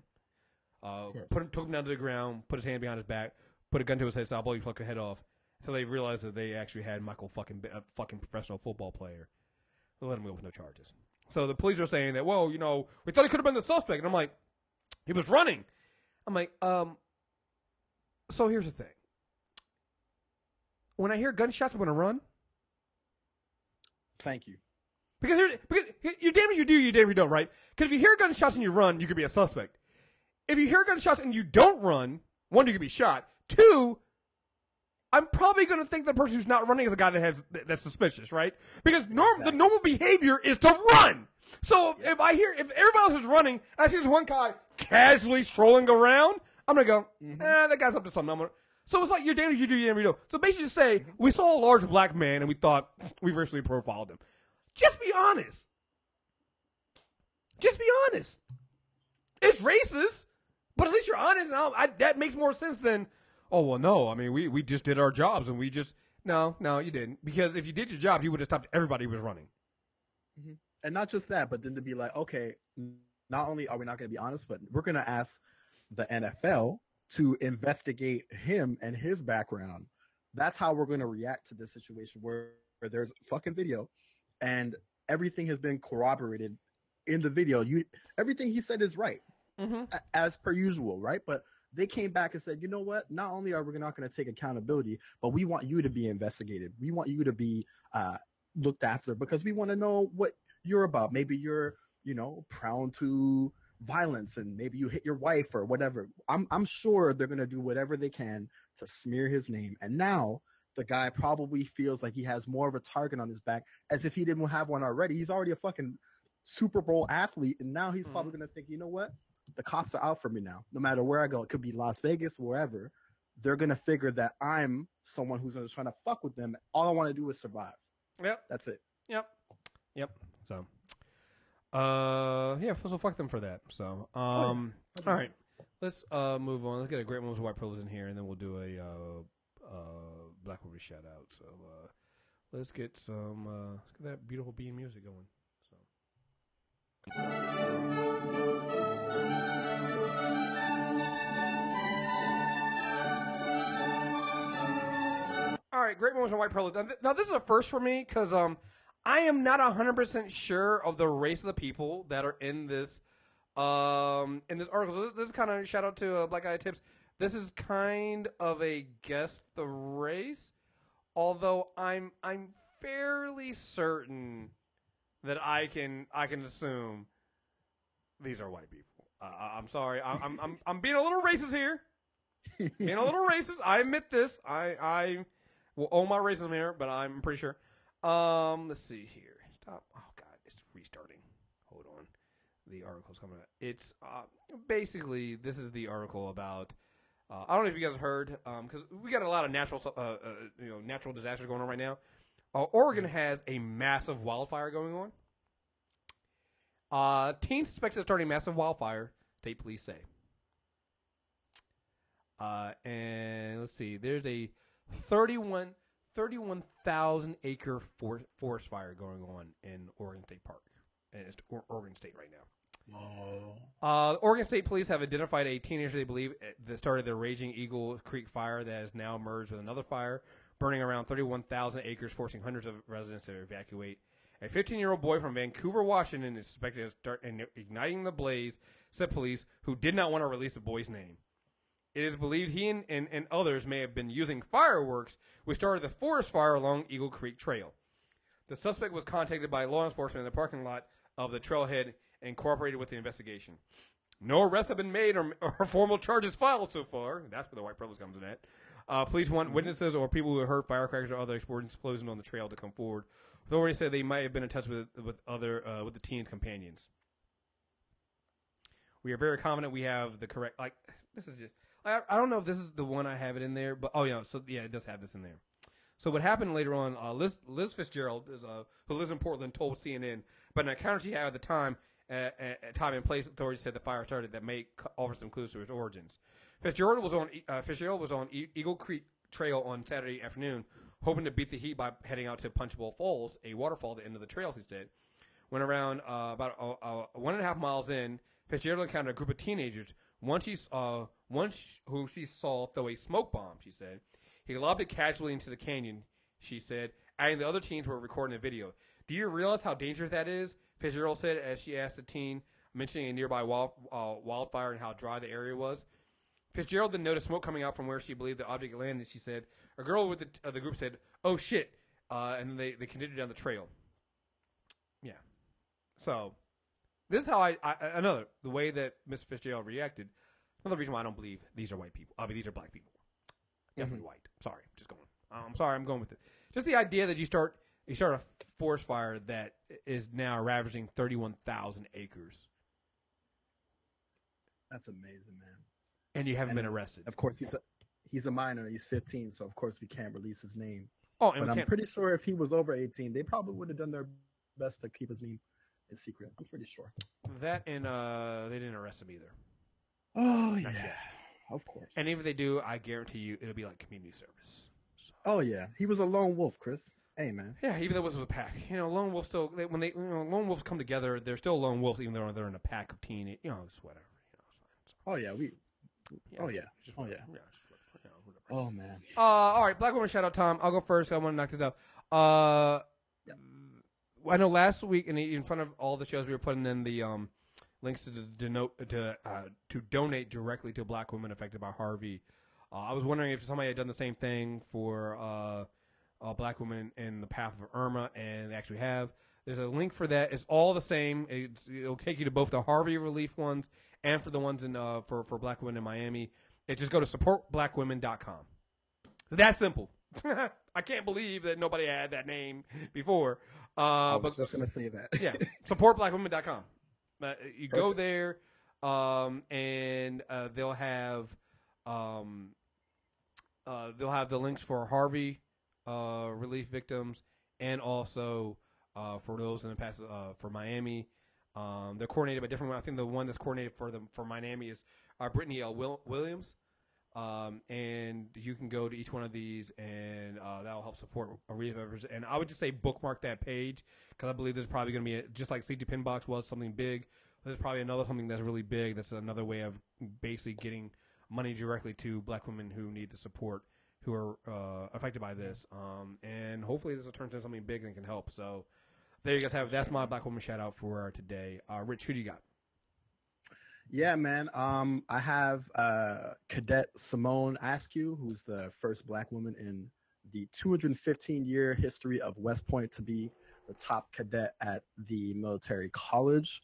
took him down to the ground, put his hand behind his back, put a gun to his head, said, I'll blow your fucking head off. So they realized that they actually had Michael a fucking professional football player. They let him go with no charges. So the police are saying that, well, we thought he could have been the suspect. And I'm like, he was running. I'm like, so here's the thing. When I hear gunshots, I'm going to run. Thank you. Because you damn if you do, you damn if you don't, right? Because if you hear gunshots and you run, you could be a suspect. If you hear gunshots and you don't run, one, you could be shot. Two, I'm probably going to think the person who's not running is a guy that's suspicious, right? Because the normal behavior is to run. So if everybody else is running, and I see this one guy casually strolling around, I'm going to go, that guy's up to something. So it's like you're damned if you do, you're damned if you don't. So basically just say, we saw a large black man and we thought we racially profiled him. Just be honest. Just be honest. It's racist, but at least you're honest. And that makes more sense than, oh, well, no. I mean, we just did our jobs and we just, no, you didn't. Because if you did your job, you would have stopped everybody who was running. Mm-hmm. And not just that, but then to be like, okay, not only are we not going to be honest, but we're going to ask the NFL to investigate him and his background. That's how we're going to react to this situation where there's fucking video and everything has been corroborated in the video. Everything he said is right, as per usual, right? But they came back and said, you know what? Not only are we not going to take accountability, but we want you to be investigated. We want you to be looked after because we want to know what you're about. Maybe you're, prone to violence and maybe you hit your wife or whatever. I'm sure they're going to do whatever they can to smear his name. And now the guy probably feels like he has more of a target on his back as if he didn't have one already. He's already a fucking Super Bowl athlete. And now he's probably going to think, you know what? The cops are out for me now. No matter where I go, it could be Las Vegas, wherever. They're going to figure that I'm someone who's going to try to fuck with them. All I want to do is survive. Yep. That's it. Yep. So, so fuck them for that. So, all right. Let's move on. Let's get a great moments of white privilege in here, and then we'll do a Black Woman shout out. So, let's get that beautiful bean music going. All right, great moments on white privilege. Now, this is a first for me because I am not 100% sure of the race of the people that are in this article. So this is kind of a shout out to Black Guy Tips. This is kind of a guess the race, although I'm fairly certain that I can assume these are white people. I'm sorry. I'm being a little racist here. Being a little racist. I admit this. I will own my racism here, but I'm pretty sure. Let's see here. Stop. Oh God, it's restarting. Hold on. The article's coming out. It's basically this is the article about. I don't know if you guys heard, because we got a lot of natural disasters going on right now. Oregon has a massive wildfire going on. Teens suspected of starting a massive wildfire, state police say. And let's see, there's a 31,000 acre forest fire going on in Oregon State Park. And it's Oregon State right now. Oregon State Police have identified a teenager they believe that started the raging Eagle Creek fire that has now merged with another fire, burning around 31,000 acres, forcing hundreds of residents to evacuate. A 15-year-old boy from Vancouver, Washington, is suspected of igniting the blaze, said police, who did not want to release the boy's name. It is believed he and others may have been using fireworks, which started the forest fire along Eagle Creek Trail. The suspect was contacted by law enforcement in the parking lot of the trailhead and cooperated with the investigation. No arrests have been made or formal charges filed so far. That's where the white privilege comes in at. Police want witnesses or people who heard firecrackers or other explosions on the trail to come forward. Authorities say they might have been in touch with the teen's companions. We are very confident we have the correct. This is just. I don't know if this is the one I have it in there, but it does have this in there. So what happened later on? Liz Fitzgerald, who lives in Portland, told CNN, but an encounter she had at the time. Time and place, authorities said the fire started that may offer some clues to its origins. Fitzgerald was on Eagle Creek Trail on Saturday afternoon, hoping to beat the heat by heading out to Punchbowl Falls, a waterfall at the end of the trail, he said. When around about 1.5 miles in, Fitzgerald encountered a group of teenagers, one who she saw throw a smoke bomb, she said. He lobbed it casually into the canyon, she said, adding the other teens were recording the video. Do you realize how dangerous that is? Fitzgerald said as she asked the teen, mentioning a nearby wildfire and how dry the area was. Fitzgerald then noticed smoke coming out from where she believed the object landed. She said, a girl with the group said, "Oh shit," and then they continued down the trail. Yeah. So this is how the way that Miss Fitzgerald reacted. Another reason why I don't believe these are white people. I mean, these are black people. Definitely white. Sorry, just going. I'm sorry, I'm going with it. Just the idea that you start a forest fire that is now ravaging 31,000 acres. That's amazing, man. And you haven't been arrested. Of course, he's a minor. He's 15, so of course we can't release his name. Oh, but I'm pretty sure if he was over 18, they probably would have done their best to keep his name in secret. I'm pretty sure. That and they didn't arrest him either. Oh, yeah. Of course. And even if they do, I guarantee you it'll be like community service. So. Oh, yeah. He was a lone wolf, Kriss. Hey, man. Yeah, even though it was with a pack. Lone wolves still, lone wolves come together, they're still lone wolves even though they're in a pack of teen, it's whatever. It's fine. Oh, yeah. Oh, man. All right, Black Woman shout-out time. I'll go first. I want to knock this out. I know last week, in front of all the shows, we were putting in the links to donate directly to Black women affected by Harvey. I was wondering if somebody had done the same thing for Black women in the path of Irma, and they actually have. There's a link for that. It's all the same. It'll take you to both the Harvey relief ones and for the ones in for Black women in Miami. Just go to supportblackwomen.com. It's that simple. I can't believe that nobody had that name before. I was just going to say that. Yeah, supportblackwomen.com. You go there, and they'll have the links for Harvey relief victims, and also for those in the past for Miami. They're coordinated by different. I think the one that's coordinated for Miami is Brittany L. Williams. And you can go to each one of these, and that'll help support relief efforts. And I would just say bookmark that page, because I believe there's probably going to be just like CT Pinbox was something big. There's probably something that's really big. That's another way of basically getting money directly to Black women who need the support, who are affected by this. And hopefully this will turn into something big and can help. So there you guys have. That's my Black woman shout out for today. Rich, who do you got? Yeah, man. I have Cadet Simone Askew, who's the first Black woman in the 215-year history of West Point to be the top cadet at the military college.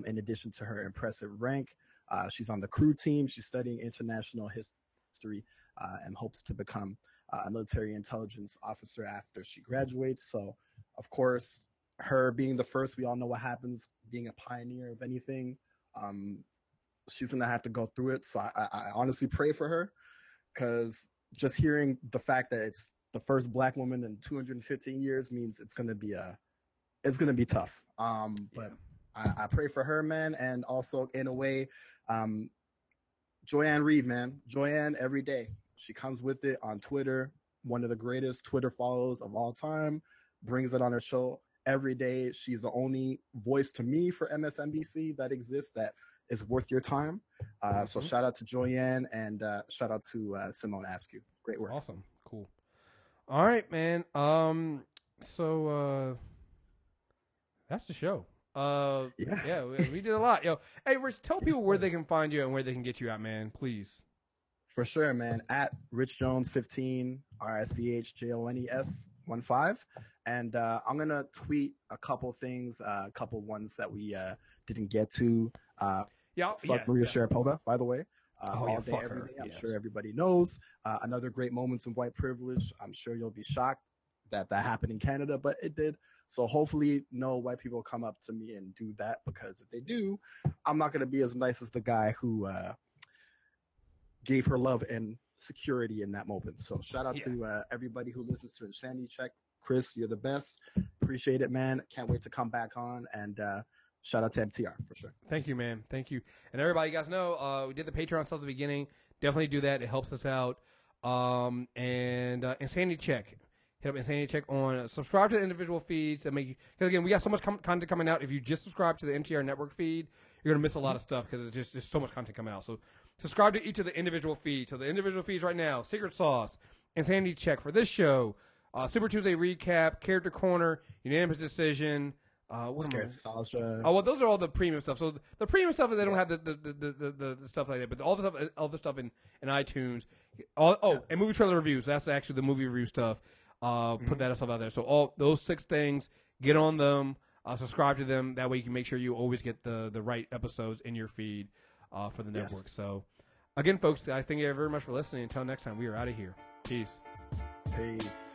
In addition to her impressive rank, she's on the crew team. She's studying international history and hopes to become a military intelligence officer after she graduates. So, of course, her being the first, we all know what happens being a pioneer of anything. She's going to have to go through it. So I honestly pray for her, because just hearing the fact that it's the first Black woman in 215 years means it's going to be tough. But I pray for her, man. And also in a way, Joyanne Reed, man, Joyanne every day, she comes with it on Twitter. One of the greatest Twitter follows of all time, brings it on her show every day. She's the only voice to me for MSNBC that exists that is worth your time. So shout out to Joyanne, and shout out to Simone Askew. Great work. Awesome. Cool. All right, man. So that's the show. Yeah, we did a lot. Yo, hey, Rich, tell people where they can find you and where they can get you at, man, please. For sure, man. At Rich Jones 15, RICHJONES 15. And I'm going to tweet a couple things, a couple ones that we didn't get to. Maria Sharapova, by the way. All day, every day. I'm sure everybody knows. Another great moments in white privilege. I'm sure you'll be shocked that happened in Canada, but it did. So hopefully no white people come up to me and do that, because if they do, I'm not going to be as nice as the guy who gave her love and security in that moment. So shout out to everybody who listens to Insanity Check. Kriss, you're the best. Appreciate it, man. Can't wait to come back on. And shout out to MTR for sure. Thank you, man. Thank you. And everybody, you guys know we did the Patreon stuff at the beginning. Definitely do that. It helps us out. And Insanity Check. Hit up Insanity Check on. Subscribe to the individual feeds that make you. Because again, we got so much content coming out. If you just subscribe to the MTR network feed, you're gonna miss a lot of stuff because it's just so much content coming out. So subscribe to each of the individual feeds. So the individual feeds right now: Secret Sauce, Insanity Check for this show, Super Tuesday recap, Character Corner, Unanimous Decision. Nostalgia. Oh well, those are all the premium stuff. So the premium stuff, they don't have the stuff like that, but all the stuff in iTunes. And movie trailer reviews. That's actually the movie review stuff. Put that stuff out there. So all those 6 things, get on them, subscribe to them. That way you can make sure you always get the right episodes in your feed for the network. So again, folks, I thank you very much for listening. Until next time, we are out of here. Peace. Peace.